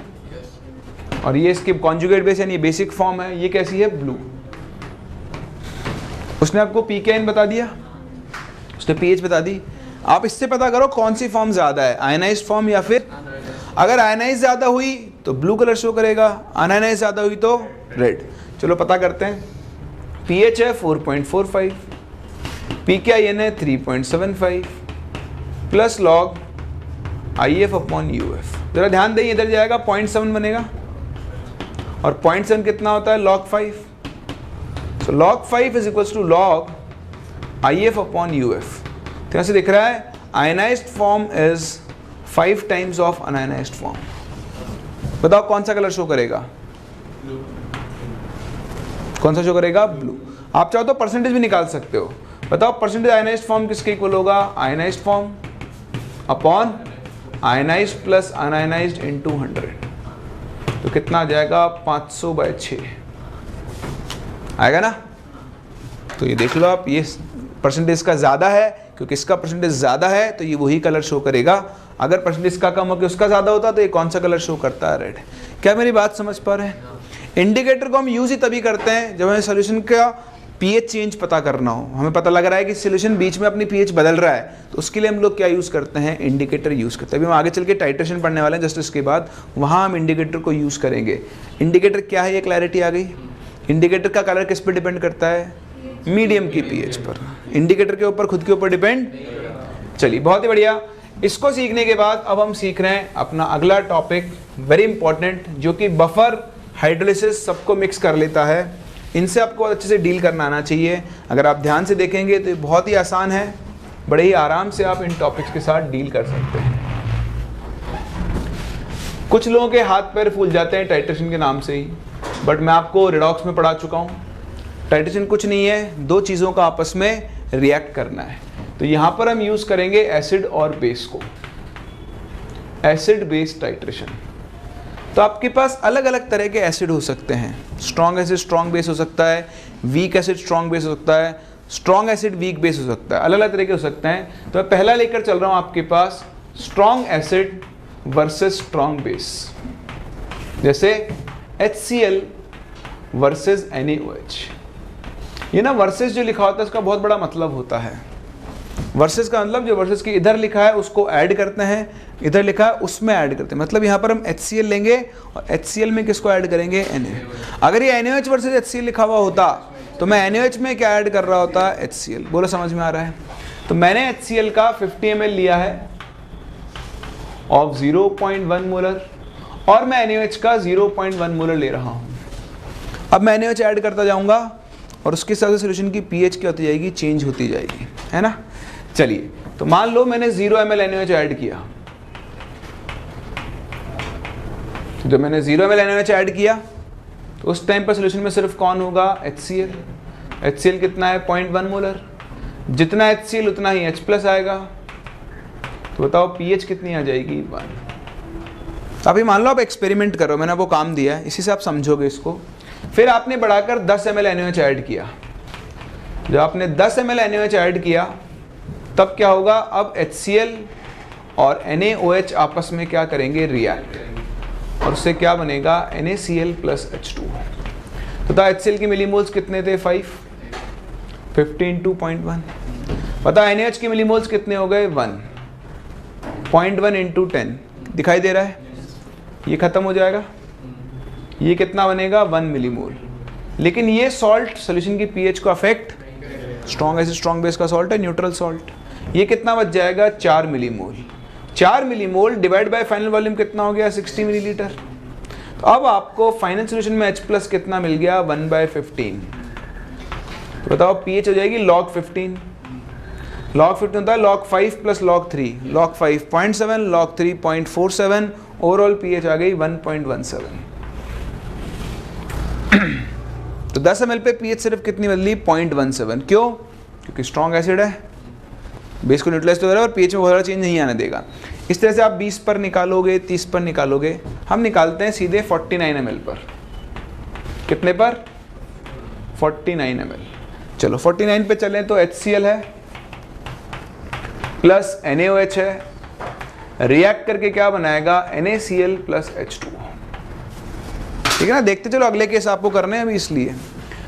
और ये इसकी कॉन्जुगेट बेस यानी बेसिक फॉर्म है, ये कैसी है, ब्लू। उसने आपको pKIN बता दिया, उसने pH बता दी। आप इससे पता करो कौन सी फॉर्म ज़्यादा है, आयनाइज्ड फॉर्म या फिर, अगर आयनाइज ज़्यादा हुई तो ब्लू कलर शो करेगा, अनआयनाइज ज़्यादा हुई तो रेड। चलो पता करते हैं। pH है 4.45, pKIN है 3.75 प्लस log IF/UF। जरा ध्यान दें, इधर जाएगा 0.7 बनेगा, और 0.7 कितना होता है, log 5। So log 5 is equals to log IF/UF। तो यहाँ से दिख रहा है ionised form is 5 times of unionised form. बताओ कौन सा कलर शो करेगा, कौन सा शो करेगा, ब्लू। आप चाहो तो परसेंटेज भी निकाल सकते हो। बताओ परसेंटेज आयनाइज्ड फॉर्म किसके इक्वल होगा, ionised form upon ionised plus un-ionised into 100। तो कितना आ जाएगा, 500/6 आएगा ना। तो ये देख लो आप, ये परसेंटेज का ज़्यादा है, क्योंकि इसका परसेंटेज ज़्यादा है तो ये वही कलर शो करेगा। अगर परसेंटेज का कम हो कि उसका ज़्यादा होता तो ये कौन सा कलर शो करता है, रेड। क्या मेरी बात समझ पा रहे हैं। इंडिकेटर को हम यूज़ ही तभी करते हैं जब हमें सोल्यूशन का pH चेंज पता करना हो। हमें पता लग रहा है कि सोल्यूशन बीच में अपनी pH बदल रहा है, तो उसके लिए हम लोग क्या यूज़ करते हैं, इंडिकेटर यूज़ करते हैं। अभी हम आगे चल के टाइट्रेशन पढ़ने वाले हैं जस्ट इसके बाद, वहाँ हम इंडिकेटर को यूज़ करेंगे। इंडिकेटर क्या है, ये क्लैरिटी आ गई। इंडिकेटर का कलर किस पर डिपेंड करता है, मीडियम की pH पर। इंडिकेटर के ऊपर खुद के ऊपर डिपेंड। चलिए बहुत ही बढ़िया। इसको सीखने के बाद अब हम सीख रहे हैं अपना अगला टॉपिक, वेरी इंपॉर्टेंट, जो कि बफर हाइड्रोलिसिस सबको मिक्स कर लेता है। इनसे आपको अच्छे से डील करना आना चाहिए। अगर आप ध्यान से देखेंगे तो ये बहुत ही आसान है, बड़े ही आराम से आप इन टॉपिक्स के साथ डील कर सकते हैं। कुछ लोगों के हाथ पैर फूल जाते हैं टाइट्रेशन के नाम से ही, बट मैं आपको रिडॉक्स में पढ़ा चुका हूँ। टाइट्रेशन कुछ नहीं है, दो चीज़ों का आपस में रिएक्ट करना है। तो यहाँ पर हम यूज़ करेंगे एसिड और बेस को, एसिड बेस टाइट्रेशन। तो आपके पास अलग अलग तरह के एसिड हो सकते हैं। स्ट्रॉन्ग एसिड स्ट्रॉन्ग बेस हो सकता है, वीक एसिड स्ट्रॉन्ग बेस हो सकता है, स्ट्रॉन्ग एसिड वीक बेस हो सकता है, अलग अलग तरह के हो सकते हैं। तो मैं पहला लेकर चल रहा हूँ आपके पास strong acid versus strong base. जैसे HCl वर्सेस NaOH। ये ना वर्सेस जो लिखा होता है इसका बहुत बड़ा मतलब होता है। वर्सेस का मतलब जो वर्सेस की इधर लिखा है उसको ऐड करते हैं, इधर लिखा है उसमें ऐड करते हैं। मतलब यहाँ पर हम HCl लेंगे और HCl में किसको ऐड करेंगे, Na। अगर ये NaOH वर्सेस HCl लिखा हुआ होता तो मैं NaOH में क्या ऐड कर रहा होता, HCl। बोलो समझ में आ रहा है। तो मैंने HCl का 50 ml लिया है ऑफ 0.1 मोलर, और मैं NaOH का 0.1 मोलर ले रहा हूँ। अब मैं NaOH ऐड करता जाऊँगा और उसके साथ सोल्यूशन की pH क्या होती जाएगी, चेंज होती जाएगी, है ना। चलिए तो मान लो मैंने 0 ml NaOH ऐड किया। तो जब मैंने 0 ml NaOH ऐड किया तो उस टाइम पर सोल्यूशन में सिर्फ कौन होगा, HCl। HCl कितना है, 0.1 मोलर। जितना HCl उतना ही H+ आएगा। तो बताओ pH कितनी आ जाएगी, 1। अभी मान लो आप एक्सपेरिमेंट करो, मैंने आपको काम दिया है, इसी से आप समझोगे इसको। फिर आपने बढ़ाकर 10 ml NaOH ऐड किया। जब आपने 10 ml NaOH ऐड किया तब क्या होगा, अब HCl और NaOH आपस में क्या करेंगे, रिएक्ट, और उससे क्या बनेगा, NaCl + H2। तो HCl की मिलीमोल्स कितने थे, 5, 15 × 0.1। पता NaOH की मिलीमोल्स कितने हो गए, 1, 0.1 × 10 दिखाई दे रहा है। ये खत्म हो जाएगा, ये कितना बनेगा, 1 मिलीमोल। लेकिन ये सॉल्ट सोल्यूशन की pH को affect, strong acid strong base का सॉल्ट है, न्यूट्रल सॉल्ट। ये कितना बच जाएगा, 4 millimole. 4 millimole divide by final volume कितना हो गया, 60 मिलीलीटर। तो अब आपको फाइनल सोल्यूशन में H+ कितना मिल गया, 1/15। तो बताओ pH हो जाएगी log 15। log 15 होता है log 5 plus log 3, log 5 0.7, log 3 0.47, overall pH आ गई 1.17। तो 10 ml पे pH सिर्फ कितनी बदली? 0.17। क्यों? क्योंकि स्ट्रॉन्ग एसिड है, बेस को न्यूट्रलाइज तो कर रहा है और pH में बहुत ज़्यादा चेंज नहीं आने देगा। इस तरह से आप 20 पर निकालोगे, 30 पर निकालोगे, हम निकालते हैं सीधे 49 ml पर। कितने पर? 49 ml। चलो 49 पे चलें तो HCl है प्लस NaOH है, रिएक्ट करके क्या बनाएगा? NaCl plus H2। ठीक है ना? देखते चलो, अगले केस आपको करने हैं अभी इसलिए।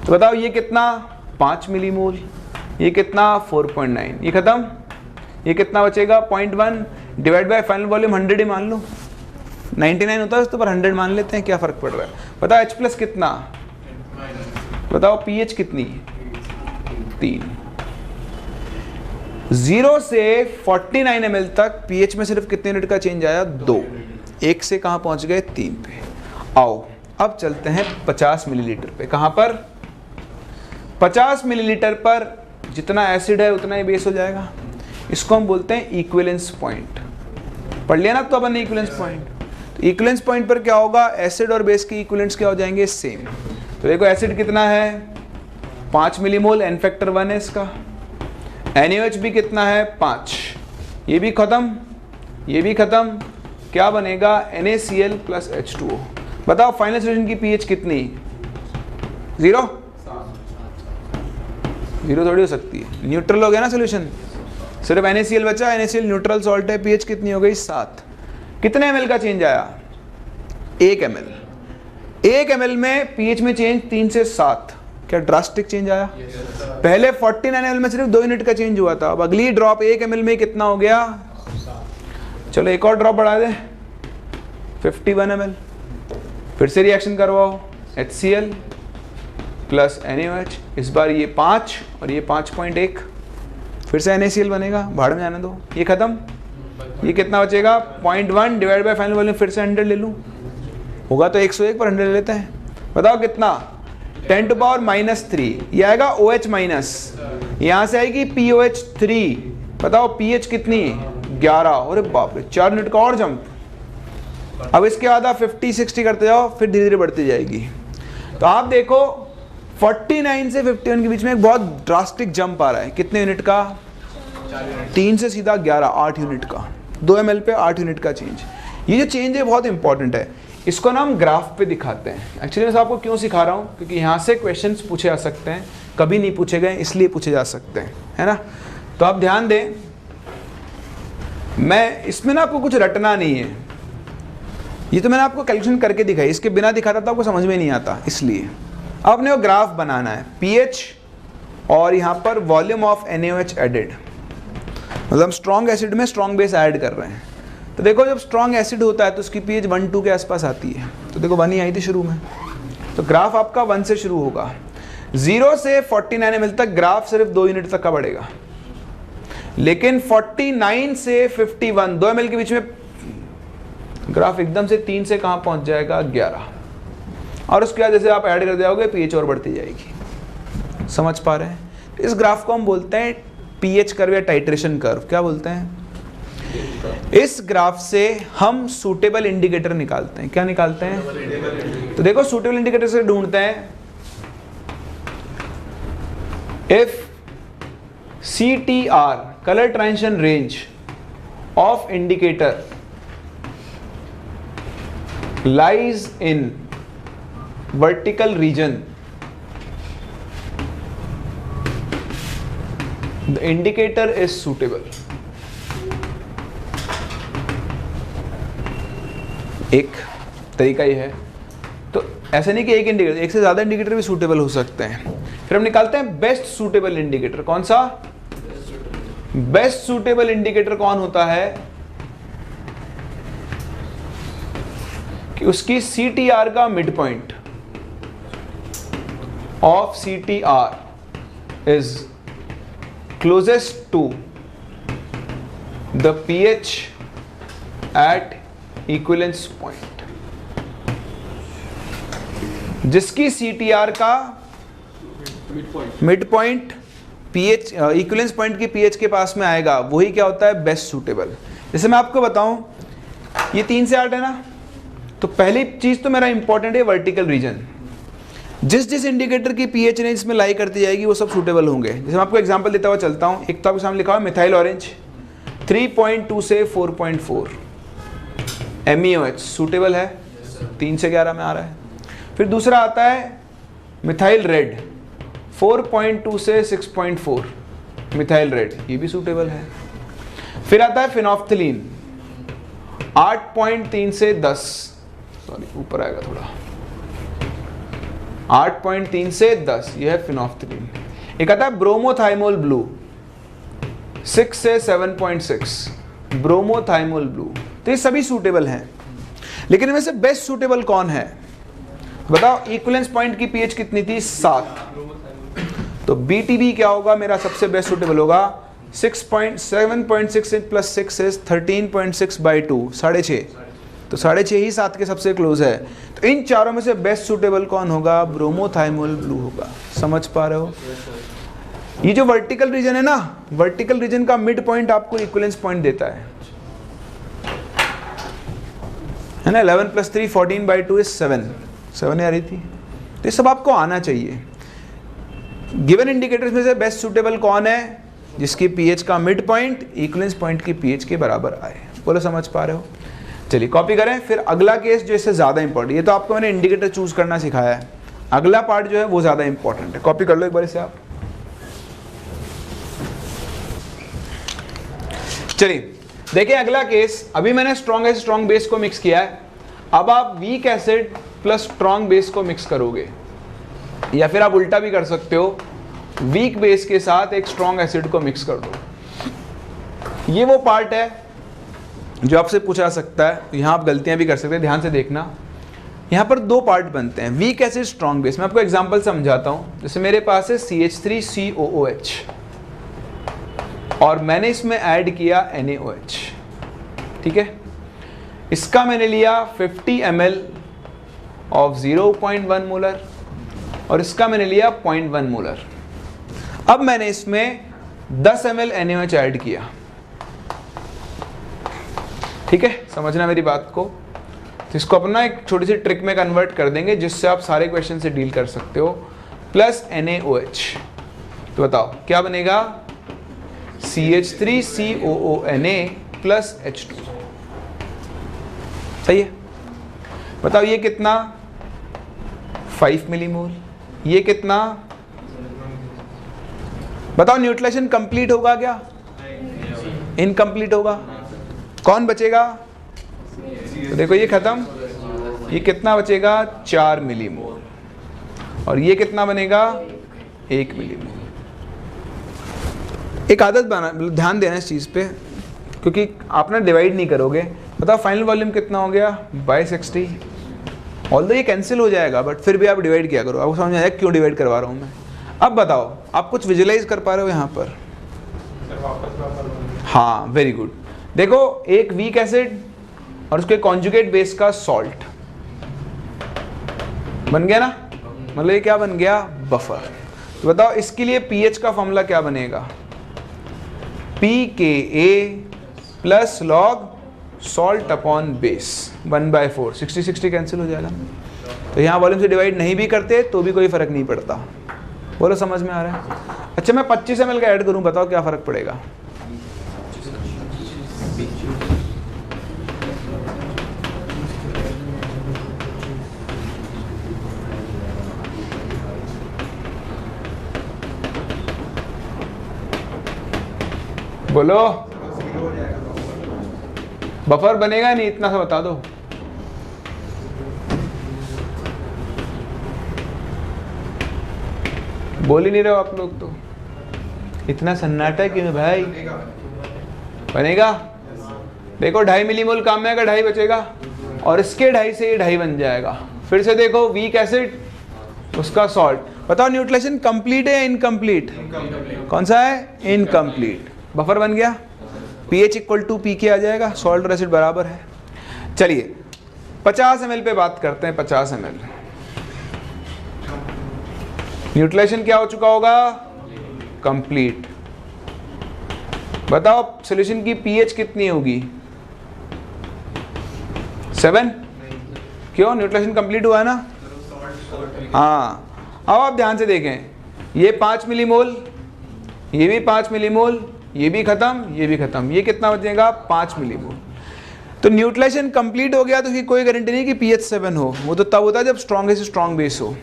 तो बताओ ये कितना? 5 मिलीमोल, ये कितना? 4.9, ये खत्म। ये कितना बचेगा? 0.1 डिवाइड बाय फाइनल वॉल्यूम 100 ही मान लो, 99 होता है उसके ऊपर 100 मान लेते हैं, क्या फर्क पड़ रहा है? बताओ H प्लस कितना? बताओ pH कितनी? 3। 0 से 49 ml तक pH में सिर्फ कितने यूनिट का चेंज आया? 2। 1 से कहाँ पहुंच गए? 3 पे। आओ अब चलते हैं 50 मिलीलीटर पे। कहाँ पर? 50 मिलीलीटर पर जितना एसिड है उतना ही बेस हो जाएगा। इसको हम बोलते हैं इक्विवेलेंस पॉइंट। पढ़ लिया ना तो अपन ने इक्विवेलेंस पॉइंट। तो इक्विवेलेंस पॉइंट पर क्या होगा? एसिड और बेस के इक्विवेलेंट्स क्या हो जाएंगे? सेम। तो देखो एसिड कितना है? 5 मिलीमोल, n फैक्टर 1 है इसका। NaOH भी कितना है? 5। ये भी खत्म, ये भी खत्म। क्या बनेगा? NaCl plus H2O। बताओ फाइनल सॉल्यूशन की pH कितनी? 0? 0 थोड़ी हो सकती है, न्यूट्रल हो गया ना सॉल्यूशन। सिर्फ NaCl बचा, NaCl न्यूट्रल सॉल्ट है, pH कितनी हो गई? 7। कितने ml का चेंज आया? 1 ml। 1 ml में pH में चेंज 3 से 7। क्या ड्रास्टिक चेंज आया? पहले 49 ml में सिर्फ 2 यूनिट का चेंज हुआ था, अब अगली ड्रॉप 1 ml में कितना हो गया? चलो एक और ड्रॉप बढ़ा दे, 51 ml। फिर से रिएक्शन करवाओ, HCl प्लस NaOH। इस बार ये 5 और ये 5.1, फिर से NaCl बनेगा, भाड़ में जाने दो। ये खत्म। ये कितना बचेगा? 0.1 डिवाइड बाय फाइनल वॉल्यूम, फिर से 100 ले लूँ, होगा तो 101 पर 100 ले लेते हैं। बताओ कितना? 10 टू पावर -3। ये आएगा OH माइनस, यहाँ से आएगी POH 3। बताओ pH कितनी? 11। अरे बाप रे, 4 यूनिट का और जंप। अब इसके बाद आप 50 60 करते जाओ, फिर धीरे धीरे बढ़ती जाएगी। तो आप देखो 49 से 51 के बीच में एक बहुत ड्रास्टिक जंप आ रहा है। कितने यूनिट का? 3 से सीधा 11, 8 यूनिट का। 2 ml पे 8 यूनिट का चेंज। ये जो चेंज है बहुत इंपॉर्टेंट है, इसको ना हम ग्राफ पे दिखाते हैं। एक्चुअली मैं आपको क्यों सिखा रहा हूँ? क्योंकि यहाँ से क्वेश्चंस पूछे जा सकते हैं, कभी नहीं पूछे गए इसलिए पूछे जा सकते हैं, है ना? तो आप ध्यान दें, मैं इसमें ना आपको कुछ रटना नहीं है। ये तो मैंने आपको कैलकुलेशन करके दिखाई, इसके बिना दिखाता तो आपको समझ में नहीं आता, इसलिए अब अपने को ग्राफ बनाना है। pH और यहाँ पर वॉल्यूम ऑफ NaOH एडेड, मतलब स्ट्रॉन्ग एसिड में स्ट्रॉन्ग बेस ऐड कर रहे हैं। तो देखो जब स्ट्रॉन्ग एसिड होता है तो उसकी pH 1-2 के आसपास आती है। तो देखो 1 ही आई थी शुरू में, तो ग्राफ आपका 1 से शुरू होगा। 0 से 49 ml तक ग्राफ सिर्फ 2 यूनिट तक का बढ़ेगा, लेकिन 49 से 51 2 ml के बीच में ग्राफ एकदम से 3 से कहाँ पहुँच जाएगा? 11। और उसके बाद जैसे आप ऐड कर जाओगे pH और बढ़ती जाएगी। समझ पा रहे हैं? इस ग्राफ को हम बोलते हैं pH कर्व या टाइट्रेशन कर्व। क्या बोलते हैं? इस ग्राफ से हम सूटेबल इंडिकेटर निकालते हैं। क्या निकालते हैं? तो देखो सूटेबल इंडिकेटर से ढूंढते हैं, if CTR colour transition range of indicator lies in vertical region, the indicator is suitable। एक तरीका ये है। तो ऐसा नहीं कि एक इंडिकेटर, एक से ज्यादा इंडिकेटर भी सूटेबल हो सकते हैं। फिर हम निकालते हैं बेस्ट सूटेबल इंडिकेटर। कौन सा बेस्ट सूटेबल इंडिकेटर कौन होता है? कि उसकी CTR का mid point of CTR is closest to the pH at equivalence point. जिसकी CTR का mid point pH equivalence point की पीएच के पास में आएगा वही क्या होता है, बेस्ट सूटेबल। जैसे मैं आपको बताऊं, ये 3 से 8 है ना, तो पहली चीज तो मेरा इंपॉर्टेंट है वर्टिकल रीजन। जिस जिस इंडिकेटर की पीएच रेंज इसमें लाई करती जाएगी वो सब सूटेबल होंगे। जैसे मैं आपको एग्जांपल देता हुआ चलता हूं, एक तो आपके सामने लिखा हुआ मिथाइल ऑरेंज 3.2 से 4.4 MEOH सूटेबल है, 3 से 11 में आ रहा है। फिर दूसरा आता है मिथाइल रेड 4.2 से 6.4 मिथाइल रेड, ये भी सूटेबल है। फिर आता है फिनोफ्थिलीन 8.3 से 10, सॉरी ऊपर आएगा थोड़ा, 8.3 से 10, ये है फिनोफ्थिलीन। एक आता है ब्रोमोथाइमोल ब्लू 6 से 7.6 ब्रोमोथाइमोल ब्लू। तो ये सभी सूटेबल हैं, लेकिन इनमें से बेस्ट सूटेबल कौन है बताओ? इक्विवेलेंस पॉइंट की पीएच कितनी थी? 7। तो BTB क्या होगा मेरा सबसे बेस्ट सूटेबल होगा 7.6 प्लस 6 इज 13.6 बाई 2, 6.5। तो 6.5 ही 7 के सबसे क्लोज है। तो इन चारों में से बेस्ट सूटेबल कौन होगा? ब्रोमोथाइमोल ब्लू होगा। समझ पा रहे हो? ये जो वर्टिकल रीजन है ना, वर्टिकल रीजन का मिड पॉइंट आपको इक्विवेलेंस पॉइंट देता है ना। 11 प्लस 3 14 बाई 2 इज 7 आ रही थी। तो ये सब आपको आना चाहिए। गिवन इंडिकेटर्स में से बेस्ट सूटेबल कौन है? जिसकी पीएच का मिड पॉइंट इक्विवेलेंस पॉइंट की पीएच के बराबर आए। बोलो समझ पा रहे हो? चलिए कॉपी करें। फिर अगला केस जो इससे ज़्यादा इंपॉर्टेंट, ये तो आपको मैंने इंडिकेटर चूज करना सिखाया है, अगला पार्ट जो है वो ज़्यादा इंपॉर्टेंट है। कॉपी कर लो एक बार इसे आप। चलिए देखिए अगला केस। अभी मैंने स्ट्रॉन्ग बेस को मिक्स किया है, अब आप week acid plus strong base को मिक्स करोगे, या फिर आप उल्टा भी कर सकते हो, वीक बेस के साथ एक स्ट्रॉन्ग एसिड को मिक्स कर दो। ये वो पार्ट है जो आपसे पूछा सकता है, तो यहाँ आप गलतियां भी कर सकते हैं, ध्यान से देखना। यहाँ पर 2 पार्ट बनते हैं, वीक एसिड स्ट्रॉन्ग बेस। मैं आपको एग्जांपल समझाता हूँ। जैसे मेरे पास है CH3COOH और मैंने इसमें ऐड किया NaOH, ठीक है। इसका मैंने लिया 50 ml ऑफ 0.1 मोलर और इसका मैंने लिया 0.1 मोलर। अब मैंने इसमें 10 ml NaOH ऐड किया, ठीक है। समझना मेरी बात को। तो इसको अपना एक छोटी सी ट्रिक में कन्वर्ट कर देंगे जिससे आप सारे क्वेश्चन से डील कर सकते हो। प्लस NaOH, तो बताओ क्या बनेगा? CH3COONA plus H2। सही है? बताओ ये कितना? 5 मिलीमोल। ये कितना? बताओ न्यूट्रलाइजेशन कंप्लीट होगा क्या? इनकम्प्लीट होगा। कौन बचेगा? तो देखो ये खत्म, ये कितना बचेगा? 4 मिलीमोल। और ये कितना बनेगा? 1 मिलीमोल। एक आदत बना, ध्यान देना इस चीज़ पे, क्योंकि आप ना डिवाइड नहीं करोगे। बताओ फाइनल वॉल्यूम कितना हो गया? बाय 60। ऑल्दो ये कैंसिल हो जाएगा बट फिर भी आप डिवाइड किया करो। आपको समझ में आएगा क्यों डिवाइड करवा रहा हूँ मैं। अब बताओ आप कुछ विजुलाइज कर पा रहे हो यहाँ पर? हाँ वेरी गुड। देखो एक वीक एसिड और उसके कॉन्जुगेट बेस का सॉल्ट बन गया ना, मतलब ये क्या बन गया? बफर। तो बताओ इसके लिए पीएच का फॉर्मूला क्या बनेगा? pKa plus log salt upon base 1/4। 60 cancel हो जाएगा। तो यहाँ वॉल्यूम से डिवाइड नहीं भी करते तो भी कोई फर्क नहीं पड़ता। बोलो समझ में आ रहा है? अच्छा मैं 25 ml का ऐड करूँ, बताओ क्या फर्क पड़ेगा? बोलो बफर बनेगा नहीं? इतना सा बता दो। बोल ही नहीं रहे हो आप लोग, तो इतना सन्नाटा है कि मैं भाई बनेगा। देखो 2.5 मिलीमोल काम में आएगा, 2.5 बचेगा और इसके 2.5 से ये 2.5 बन जाएगा। फिर से देखो वीक एसिड उसका सॉल्ट। बताओ न्यूट्रलाइजेशन कंप्लीट है या इनकम्प्लीट? कौन सा है? इनकम्प्लीट। बफर बन गया, pH इक्वल टू पी के आ जाएगा, सॉल्ट और एसिड बराबर है। चलिए 50 ml पे बात करते हैं। 50 ml न्यूट्रलाइजेशन क्या हो चुका होगा? कंप्लीट। बताओ सॉल्यूशन की पीएच कितनी होगी? 7। क्यों? न्यूट्रलाइजेशन कंप्लीट हुआ है ना। हाँ, अब आप ध्यान से देखें, ये 5 मिलीमोल, ये भी 5 मिलीमोल, ये भी खत्म, ये भी खत्म, ये कितना बचेगा? 5 मिलीमोल। तो न्यूट्रलाइजेशन कंप्लीट हो गया तो फिर कोई गारंटी नहीं कि पीएच 7 हो, वो तो तब होता है जब स्ट्रॉन्गेस्ट से स्ट्रॉन्ग बेस हो।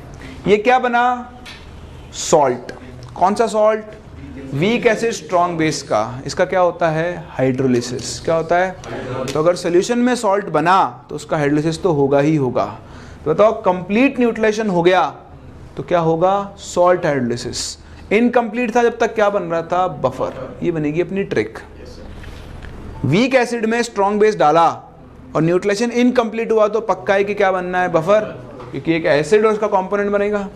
ये क्या बना? सॉल्ट। कौन सा salt? Weak acid strong base का। इसका क्या होता है? हाइड्रोलिसिस। क्या होता है? तो अगर सोल्यूशन में सॉल्ट बना तो उसका हाइड्रोलिसिस तो होगा ही होगा। तो बताओ कंप्लीट न्यूट्रलाइजेशन हो गया तो क्या होगा? Salt hydrolysis. इनकम्प्लीट था जब तक क्या बन रहा था? बफर। ये बनेगी अपनी ट्रिक। वीक एसिड में स्ट्रॉन्ग बेस डाला और न्यूट्रलाइजेशन इनकम्प्लीट हुआ तो पक्का है कि क्या बनना है? बफर, क्योंकि एक एसिड और उसका कंपोनेंट बनेगा।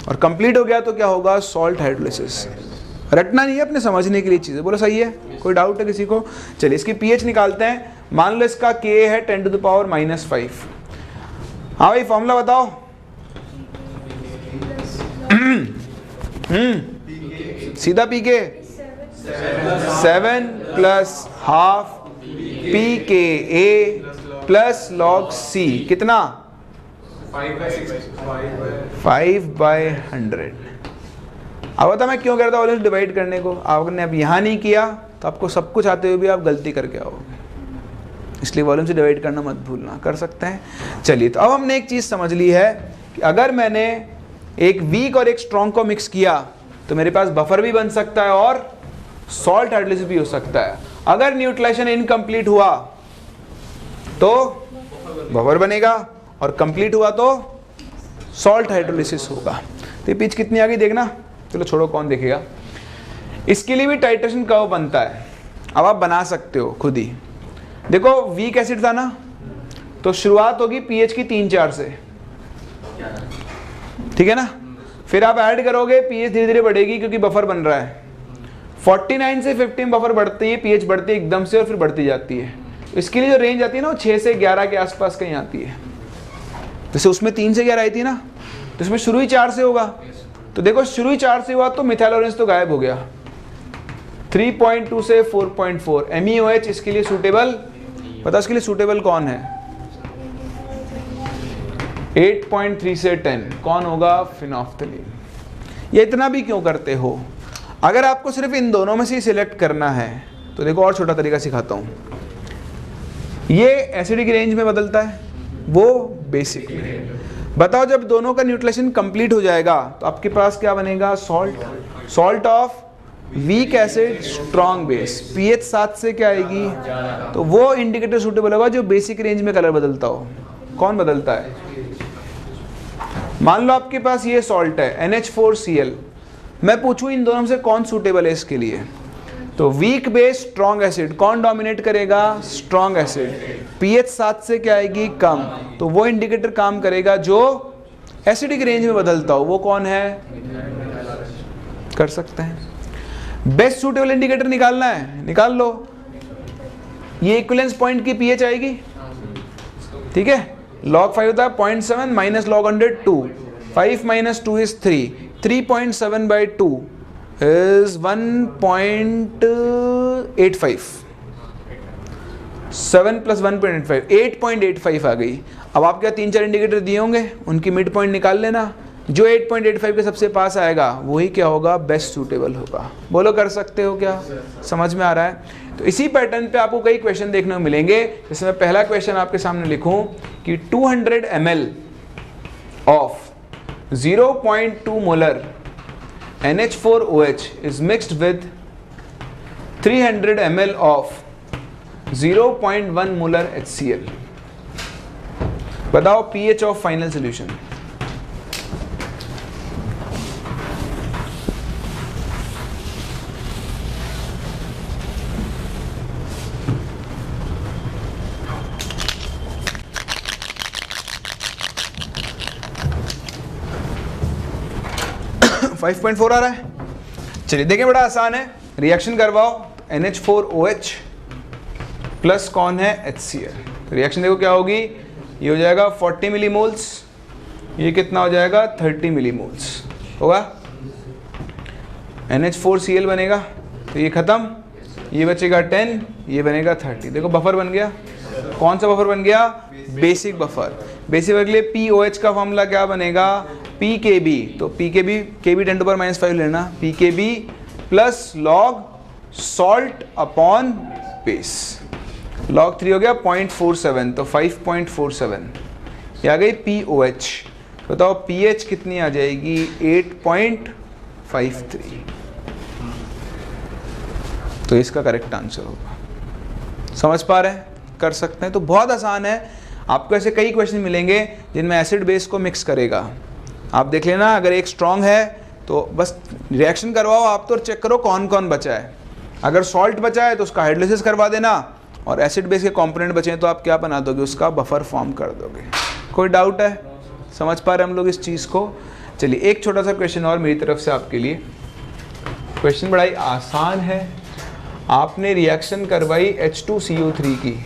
और कंप्लीट हो गया तो क्या होगा? Salt hydrolysis. रटना नहीं है, अपने समझने के लिए चीज़ें। बोलो सही है? कोई डाउट है किसी को? चलिए इसकी पीएच निकालते हैं। मान लो इसका के है 10⁻⁻5। हाँ भाई फॉर्मूला बताओ। सीधा पी के 7 + ½ pKa + log C कितना? 5/100। अब बता मैं क्यों कह रहा था वॉल्यूम डिवाइड करने को। आपने अब यहाँ नहीं किया तो आपको सब कुछ आते हुए भी आप गलती करके आओगे, इसलिए वॉल्यूम से डिवाइड करना मत भूलना। कर सकते हैं। चलिए तो अब हमने एक चीज़ समझ ली है कि अगर मैंने एक वीक और एक स्ट्रॉन्ग को मिक्स किया तो मेरे पास बफर भी बन सकता है और सॉल्ट हाइड्रोलिसिस भी हो सकता है। अगर न्यूट्रलाइजेशन इनकम्प्लीट हुआ तो बफर बनेगा और कंप्लीट हुआ तो सॉल्ट हाइड्रोलिसिस होगा। तो ये पिच कितनी आ गई देखना। चलो छोड़ो, कौन देखेगा। इसके लिए भी टाइट्रेशन कर्व बनता है। अब आप बना सकते हो खुद ही। देखो वीक एसिड था ना, तो शुरुआत होगी पीएच की 3-4 से, ठीक है ना। फिर आप ऐड करोगे, पीएच धीरे धीरे बढ़ेगी क्योंकि बफर बन रहा है। 49 से 50 बफर बढ़ती है, पीएच बढ़ती है एकदम से और फिर बढ़ती जाती है। इसके लिए जो रेंज आती है ना वो 6 से 11 के आसपास कहीं आती है। जैसे उसमें 3 से 11 आई थी ना, तो इसमें शुरू ही 4 से होगा। तो देखो शुरू ही 4 से हुआ तो मिथाइल ऑरेंज तो गायब हो गया। 3.2 से 4.4 MEOH इसके लिए सूटेबल। पता इसके लिए सूटेबल कौन है? 8.3 से 10 कौन होगा? फिनोफ्थलीन। ये इतना भी क्यों करते हो? अगर आपको सिर्फ इन दोनों में से सिलेक्ट करना है तो देखो और छोटा तरीका सिखाता हूँ। ये एसिडिक रेंज में बदलता है, वो बेसिक में। बताओ जब दोनों का न्यूट्रलाइजेशन कंप्लीट हो जाएगा तो आपके पास क्या बनेगा? Salt. Salt of weak acid strong base. PH 7 से क्या आएगी? तो वो इंडिकेटर सूटेबल होगा जो बेसिक रेंज में कलर बदलता हो। कौन बदलता है? मान लो आपके पास ये सॉल्ट है NH4Cl। मैं पूछूं इन दोनों में से कौन सूटेबल है इसके लिए, तो वीक बेस स्ट्रॉन्ग एसिड कौन डोमिनेट करेगा? Strong acid. पीएच 7 से क्या आएगी? कम। तो वो इंडिकेटर काम करेगा जो एसिडिक रेंज में बदलता हो। वो कौन है? कर सकते हैं। बेस्ट सूटेबल इंडिकेटर निकालना है, निकाल लो। ये इक्विवेलेंस पॉइंट की पीएच आएगी, ठीक है। log 5 होता है 0.7 माइनस log 100 2। 5 - 2 is 3। 3.7/2 is 1.85। 7 + 1.85 8.85 आ गई। अब आप क्या 3-4 इंडिकेटर दिए होंगे, उनकी मिड पॉइंट निकाल लेना। जो 8.85 के सबसे पास आएगा वही क्या होगा? बेस्ट सूटेबल होगा। बोलो कर सकते हो क्या? समझ में आ रहा है? तो इसी पैटर्न पे आपको कई क्वेश्चन देखने को मिलेंगे। जैसे मैं पहला क्वेश्चन आपके सामने लिखूं कि 200 ml of 0.2 molar NH4OH is mixed with 300 ml of 0.1 molar HCl। बताओ pH of final solution। तो 5.4 आ रहा है। चलिए देखें, बड़ा आसान है। रिएक्शन करवाओ, तो NH4OH प्लस कौन है? HCl। तो रिएक्शन देखो क्या होगी, ये हो जाएगा 40 मिलीमोल्स, ये कितना हो जाएगा? 30 मिलीमोल्स होगा। NH4Cl बनेगा, तो ये ख़त्म, ये बचेगा 10, ये बनेगा 30। देखो बफर बन गया। कौन सा बफर बन गया? Basic buffer. बेसिक बफर के लिए POH का फॉर्मूला क्या बनेगा? PKB। तो PKB, KB 10⁻⁵ लेना, PKB plus log salt upon base. Log 3 हो गया 0.47, तो 5.47। ये आ गई POH। बताओ pH कितनी आ जाएगी? 8.53। तो इसका करेक्ट आंसर होगा। समझ पा रहे हैं? कर सकते हैं। तो बहुत आसान है। आपको ऐसे कई क्वेश्चन मिलेंगे जिनमें एसिड बेस को मिक्स करेगा। आप देख लेना, अगर एक स्ट्रॉन्ग है तो बस रिएक्शन करवाओ आप, तो चेक करो कौन कौन बचा है। अगर सॉल्ट बचा है तो उसका हाइड्रोलिसिस करवा देना, और एसिड बेस के कंपोनेंट बचे हैं तो आप क्या बना दोगे? उसका बफर फॉर्म कर दोगे। कोई डाउट है? समझ पा रहे हैं हम लोग इस चीज़ को? चलिए एक छोटा सा क्वेश्चन और मेरी तरफ से आपके लिए। क्वेश्चन बड़ा ही आसान है। आपने रिएक्शन करवाई H2CO3 की,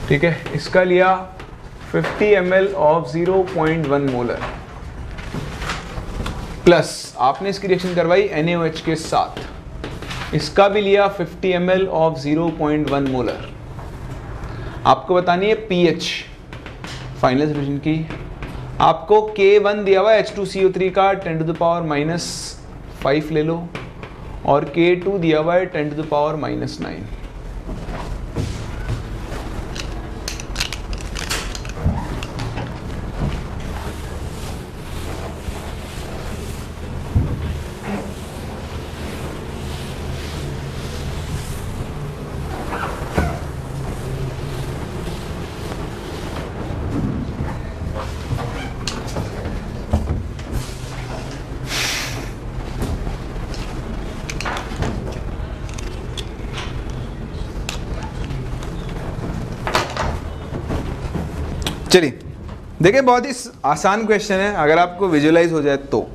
ठीक है, इसका लिया 50 ml ऑफ 0.1 मोलर, प्लस आपने इसकी रिएक्शन करवाई NaOH के साथ, इसका भी लिया 50 ml ऑफ 0.1 मोलर। आपको बतानी है pH फाइनल सॉल्यूशन की। आपको K1 दिया हुआ H2CO3 का 10⁻⁵ ले लो, और K2 दिया हुआ है 10⁻⁹। चलिए देखिए, बहुत ही आसान क्वेश्चन है अगर आपको विजुअलाइज हो जाए तो,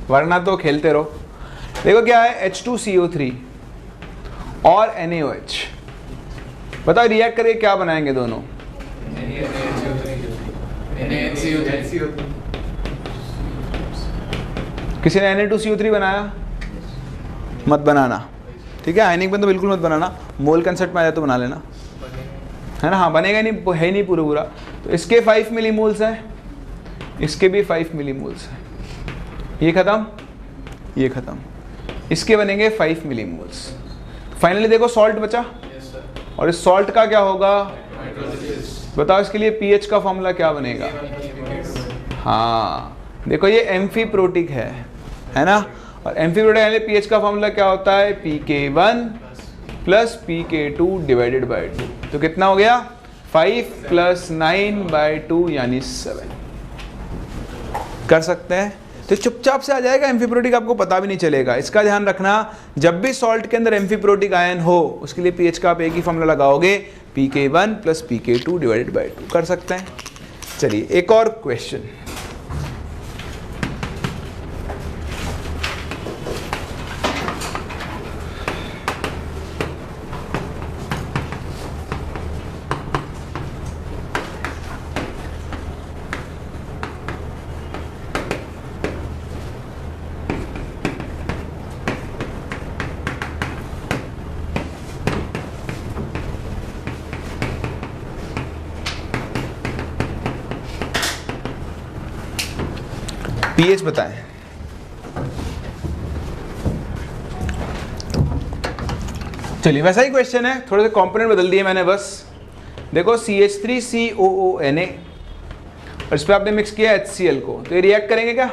वरना तो खेलते रहो। देखो क्या है, H2CO3 और NaOH। बताओ रिएक्ट करके क्या बनाएंगे दोनों? किसी ने Na2CO3 बनाया? मत बनाना, ठीक है। आयनिक में तो बिल्कुल मत बनाना, मोल कंसेप्ट में आ जाए तो बना लेना, है ना। हाँ बनेगा नहीं, है नहीं पूरा। तो इसके 5 मिलीमोल्स हैं, इसके भी 5 मिलीमोल्स हैं। ये खत्म, ये खत्म, इसके बनेंगे 5 मिलीमोल्स। फाइनली देखो सॉल्ट बचा, और इस सॉल्ट का क्या होगा? बताओ इसके लिए pH का फॉर्मूला क्या बनेगा? हाँ देखो ये एम्फीप्रोटिक है ना, और एम्फीप्रोटिक यानी pH का फॉर्मूला क्या होता है? pK1 plus pK2 divided by 2। तो कितना हो गया? 5 प्लस 9/2 यानी 7। कर सकते हैं। तो चुपचाप से आ जाएगा एम्फीप्रोटिक, आपको पता भी नहीं चलेगा। इसका ध्यान रखना, जब भी सॉल्ट के अंदर एम्फीप्रोटिक आयन हो उसके लिए pH का आप एक ही फॉर्मूला लगाओगे, pK1 plus pK2 divided by 2। कर सकते हैं। चलिए एक और क्वेश्चन। pH बताएं। चलिए वैसा ही क्वेश्चन है, थोड़े से कंपोनेंट बदल दिए मैंने बस। देखो CH3COONA, और इस पर आपने मिक्स किया HCl को, तो ये रिएक्ट करेंगे क्या?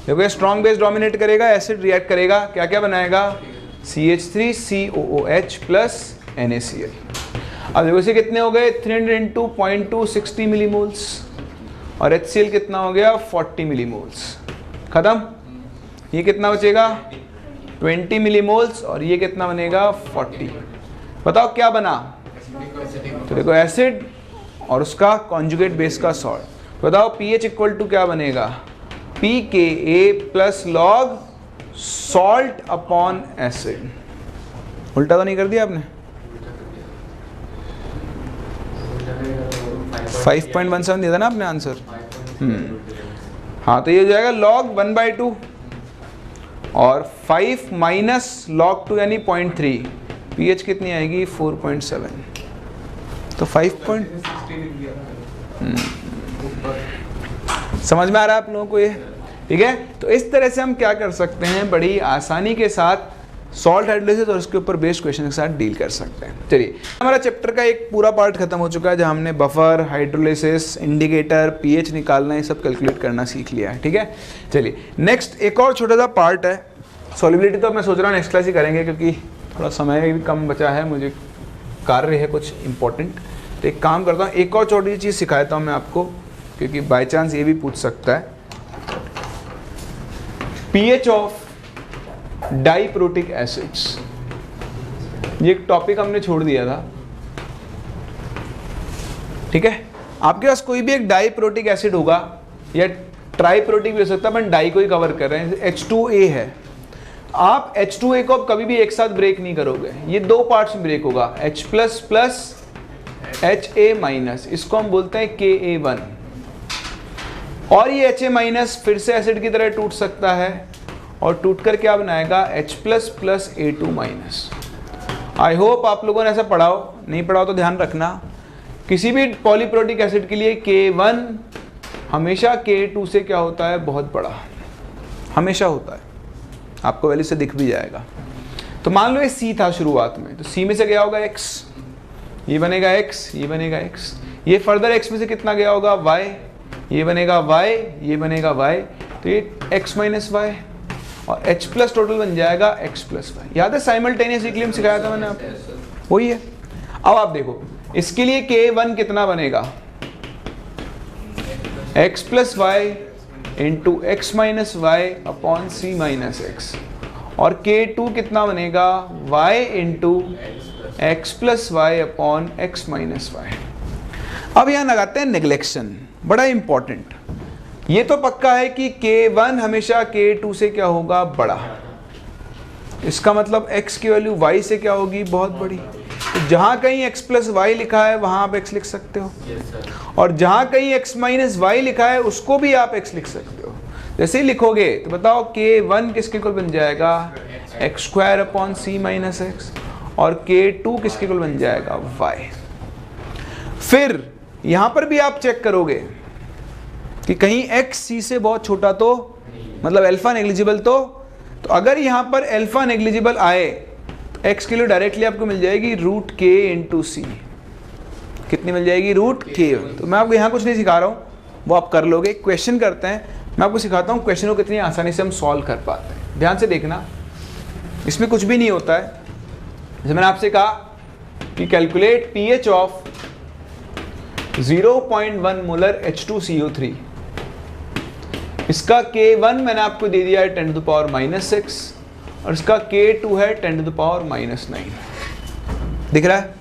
देखो ये स्ट्रॉन्ग बेस डोमिनेट करेगा, एसिड रिएक्ट करेगा, क्या क्या बनाएगा? CH3COOH plus NaCl। अब देखो इसे कितने हो गए? 300 × 0.260 मिलीमोल्स, और HCl कितना हो गया? 40 मिलीमोल्स। खत्म। ये कितना बचेगा? 20 मिलीमोल्स, और ये कितना बनेगा? 40। बताओ क्या बना? तो देखो एसिड और उसका कॉन्जुगेट बेस का सॉल्ट। बताओ pH इक्वल टू क्या बनेगा? pKa plus log salt upon acid. उल्टा तो नहीं कर दिया आपने? 5.17 दिया था ना आपने आंसर। हाँ तो ये हो जाएगा log 1/2, और 5 माइनस log 2 यानी 0.3, pH कितनी आएगी 4.7, तो 5 समझ में आ रहा है आप लोगों को ये, ठीक है। तो इस तरह से हम क्या कर सकते हैं, बड़ी आसानी के साथ सॉल्ट हाइड्रोलिसिस और उसके ऊपर बेस्ड क्वेश्चन के साथ डील कर सकते हैं। चलिए, हमारा चैप्टर का एक पूरा पार्ट खत्म हो चुका है जहां हमने बफर, हाइड्रोलिसिस, इंडिकेटर, पीएच निकालना, ये सब कैलकुलेट करना सीख लिया है, ठीक है। चलिए नेक्स्ट एक और छोटा सा पार्ट है सॉल्युबिलिटी, तो मैं सोच रहा हूँ नेक्स्ट क्लास ही करेंगे क्योंकि थोड़ा समय भी कम बचा है, मुझे कार्य है कुछ इंपॉर्टेंट। तो एक काम करता हूँ, एक और छोटी चीज़ सिखाता हूँ मैं आपको, क्योंकि बाई चांस ये भी पूछ सकता है। पीएच ऑफ डाइप्रोटिक एसिड्स, ये एक टॉपिक हमने छोड़ दिया था, ठीक है। आपके पास कोई भी एक डाइप्रोटिक एसिड होगा या ट्राइप्रोटिक भी हो सकता है, अपन डाई को ही कवर कर रहे हैं। H2A है, आप H2A को कभी भी एक साथ ब्रेक नहीं करोगे, ये दो पार्ट्स में ब्रेक होगा, H plus plus HA minus, इसको हम बोलते हैं KA1। और ये HA माइनस फिर से एसिड की तरह टूट सकता है और टूटकर क्या बनाएगा H plus plus A2 minus. I hope आप लोगों ने ऐसा पढ़ा हो, नहीं पढ़ा हो तो ध्यान रखना, किसी भी पॉलीप्रोटिक एसिड के लिए K1 हमेशा K2 से क्या होता है, बहुत बड़ा हमेशा होता है, आपको वैल्यू से दिख भी जाएगा। तो मान लो ये C था शुरुआत में, तो C में से गया होगा X, ये बनेगा X, ये बनेगा X, ये फर्दर X में से कितना गया होगा Y, ये बनेगा Y, ये बनेगा Y, तो ये X माइनस Y और H प्लस टोटल बन जाएगा X प्लस Y। याद है साइमल्टेनियस इक्विलिब्रियम सिखाया था मैंने आपको, वही है। अब आप देखो इसके लिए K1 कितना बनेगा, X plus y into x minus y upon C minus x, और K2 कितना बनेगा, Y into x plus y upon x minus y. अब यहाँ लगाते हैं नेग्लेक्शन, बड़ा इंपॉर्टेंट। ये तो पक्का है कि K1 हमेशा K2 से क्या होगा, बड़ा, इसका मतलब X की वैल्यू Y से क्या होगी, बहुत बड़ी। तो जहाँ कहीं X प्लस वाई लिखा है वहाँ आप X लिख सकते हो, और जहाँ कहीं X माइनस वाई लिखा है उसको भी आप X लिख सकते हो। जैसे ही लिखोगे तो बताओ K1 किसके इक्वल बन जाएगा, x square upon C minus x, और K2 किसके इक्वल बन जाएगा, Y। फिर यहाँ पर भी आप चेक करोगे कि कहीं X C से बहुत छोटा तो मतलब अल्फा नेग्लिजिबल, तो अगर यहाँ पर अल्फा नेग्लिजिबल आए तो X के लिए डायरेक्टली आपको मिल जाएगी रूट K इंटू C। कितनी मिल जाएगी, रूट K। तो मैं आपको यहाँ कुछ नहीं सिखा रहा हूँ, वो आप कर लोगे। क्वेश्चन करते हैं, मैं आपको सिखाता हूँ क्वेश्चन को कितनी आसानी से हम सॉल्व कर पाते हैं। ध्यान से देखना, इसमें कुछ भी नहीं होता है। जैसे मैंने आपसे कहा कि calculate pH of 0.1 molar H2CO3, इसका K1 मैंने आपको दे दिया है 10 टू द पावर -6 और इसका K2 है 10 टू द पावर -9। दिख रहा है?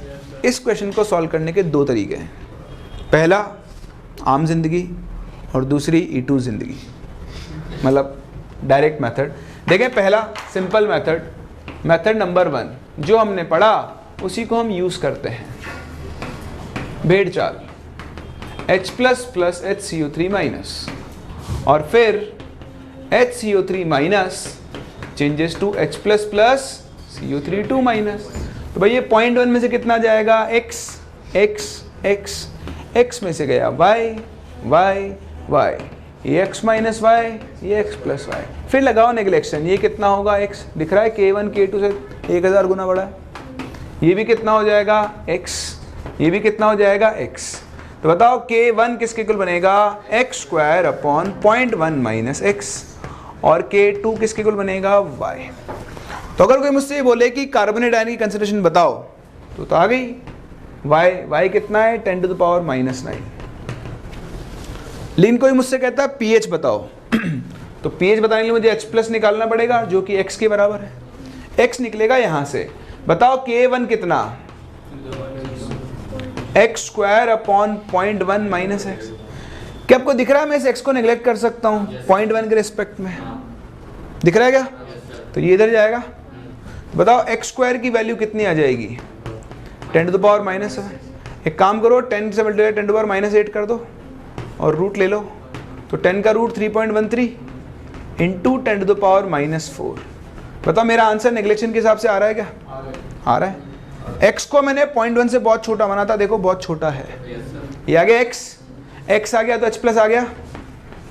इस क्वेश्चन को सॉल्व करने के दो तरीके हैं, पहला आम जिंदगी और दूसरी E2 जिंदगी, मतलब डायरेक्ट मेथड। देखें, पहला सिंपल मेथड, मेथड नंबर 1 जो हमने पढ़ा उसी को हम यूज करते हैं। भेड़ चाल H plus plus HCO3 minus, और फिर HCO3 minus changes to H plus plus CO3 minus. तो भाई ये 0.1 में से कितना जाएगा, x x x, x में से गया y y y, ये x माइनस y, ये x प्लस y। फिर लगाओ नेग्लेक्शन, ये कितना होगा x, दिख रहा है K1 K2 से 1000 गुना बड़ा है। ये भी कितना हो जाएगा x, ये भी कितना हो जाएगा x। तो बताओ K1 किसके इक्वल बनेगा, x square upon 0.1 minus x, और K2 किसके इक्वल बनेगा, y। तो अगर कोई मुझसे ये बोले कि कार्बोनेट आयन की कंसंट्रेशन बताओ, तो आ गई y कितना है 10 टू द पावर -9। लेकिन कोई मुझसे कहता है pH बताओ, तो pH बताने के लिए मुझे H प्लस निकालना पड़ेगा जो कि x के बराबर है। x निकलेगा यहाँ से, बताओ K1 कितना, x square upon 0.1 minus x. क्या आपको दिख रहा है मैं इस x को नेग्लेक्ट कर सकता हूँ 0.1 के रिस्पेक्ट में, दिख रहा है क्या? तो ये इधर जाएगा। बताओ एक्स स्क्वायर की वैल्यू कितनी आ जाएगी, 10 टू द पावर -7। एक काम करो, 10 से मल्टीप्लाई 10 टू द पावर -8 कर दो और रूट ले लो, तो 10 का रूट 3.13, इंटू 10⁻⁻⁴। बताओ मेरा आंसर नेग्लेक्शन के हिसाब से आ रहा है क्या? आ रहा है। x को मैंने 0.1 से बहुत छोटा बना था, देखो बहुत छोटा है। ये आ गया x आ गया तो h प्लस आ गया।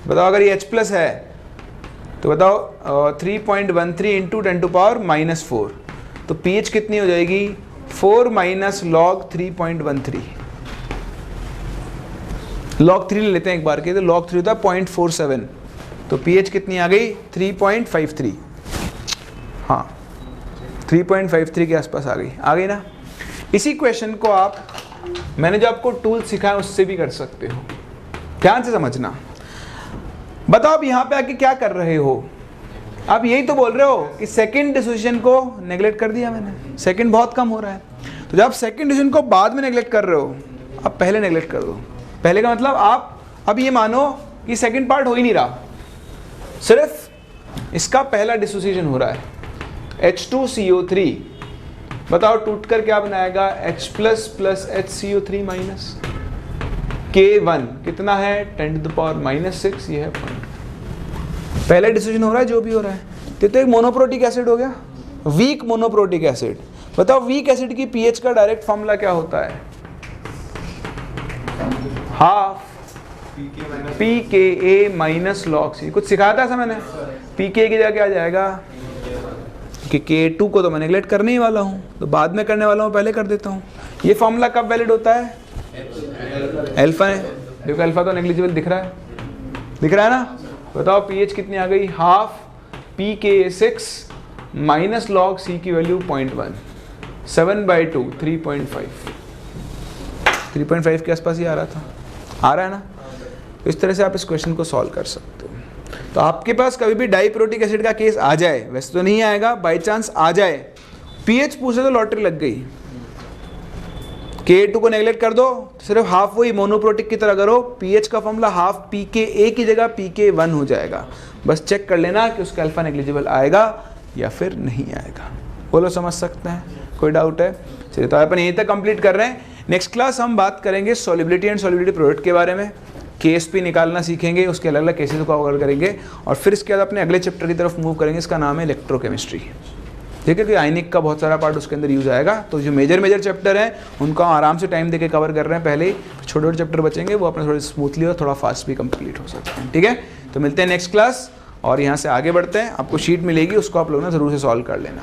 बताओ अगर ये h प्लस है तो बताओ 3.13 इंटू 10⁻⁻⁴, तो pH कितनी हो जाएगी? 4 माइनस लॉग 3.13। लॉग 3 ले लेते हैं एक बार के, तो लॉग 3 होता है 0.47, तो pH कितनी आ गई? 3.53। हाँ 3.53 के आसपास आ गई ना। इसी क्वेश्चन को आप, मैंने जो आपको टूल सिखाया उससे भी कर सकते हो, ध्यान से समझना। बताओ अब यहाँ पे आके क्या कर रहे हो? आप यही तो बोल रहे हो कि सेकंड डिसीजन को नेगलेक्ट कर दिया मैंने, सेकंड बहुत कम हो रहा है। तो जब आप सेकंड डिसीजन को बाद में नेगलेक्ट कर रहे हो, आप पहले नेगलेक्ट कर दो। पहले का मतलब आप अब ये मानो कि सेकंड पार्ट हो ही नहीं रहा, सिर्फ इसका पहला डिसोसिएशन हो रहा है। H2CO3 बताओ टूट कर क्या बनाएगा? H plus plus HCO3 minus K1 कितना है? 10⁻⁻�6। ये है पॉइंट। पहला डिसोसिएशन हो रहा है जो भी हो रहा है। तो एक मोनोप्रोटिक एसिड हो गया, वीक मोनोप्रोटिक एसिड। बताओ वीक एसिड की पीएच का डायरेक्ट फॉर्मूला क्या होता है? Half pKa minus log C। कुछ सिखाया था ऐसा मैंने? pKa की जगह क्या आ जाएगा? कि K2 को तो मैं नेगलेक्ट करने ही वाला हूँ, तो बाद में करने वाला हूँ, पहले कर देता हूँ। ये फॉर्मूला कब वैलिड होता है? अल्फा है। देखो अल्फा तो नेग्लिजिबल दिख रहा है ना। बताओ pH कितनी आ गई? Half pKa6 minus log C की वैल्यू 0.1, 7/2 3.5 के आसपास ही आ रहा है ना। इस तरह से आप इस क्वेश्चन को सॉल्व कर सकते हो। तो आपके पास कभी भी डाइप्रोटिक एसिड का केस आ जाए, वैसे तो नहीं आएगा, बाय चांस आ जाए, पीएच पूछे तो लॉटरी लग गई। K2 को नेगलेक्ट कर दो, तो सिर्फ हाफ वही मोनोप्रोटिक की तरह करो, पीएच का फॉर्मूला हाफ pKa की जगह pK1 हो जाएगा। बस चेक कर लेना कि उसका अल्फा नेग्लिजिबल आएगा या फिर नहीं आएगा। बोलो समझ सकते हैं? कोई डाउट है? चलिए तो अपन यहीं तक कंप्लीट कर रहे हैं। नेक्स्ट क्लास हम बात करेंगे सॉल्युबिलिटी एंड सॉल्युबिलिटी प्रोडक्ट के बारे में, KSP निकालना सीखेंगे, उसके अलग अलग केसेस को कवर करेंगे, और फिर इसके बाद अपने अगले चैप्टर की तरफ मूव करेंगे। इसका नाम है इलेक्ट्रोकेमिस्ट्री। ठीक है, कि आयनिक का बहुत सारा पार्ट उसके अंदर यूज आएगा। तो जो मेजर चैप्टर हैं उनको आराम से टाइम देके कवर कर रहे हैं पहले ही, छोटे छोटे चैप्टर बचेंगे, वो अपने थोड़े स्मूथली और थोड़ा फास्ट भी कंप्लीट हो सकते हैं। ठीक है, तो मिलते हैं नेक्स्ट क्लास, और यहाँ से आगे बढ़ते हैं। आपको शीट मिलेगी, उसको आप लोग ना ज़रूर से सॉल्व कर लेना।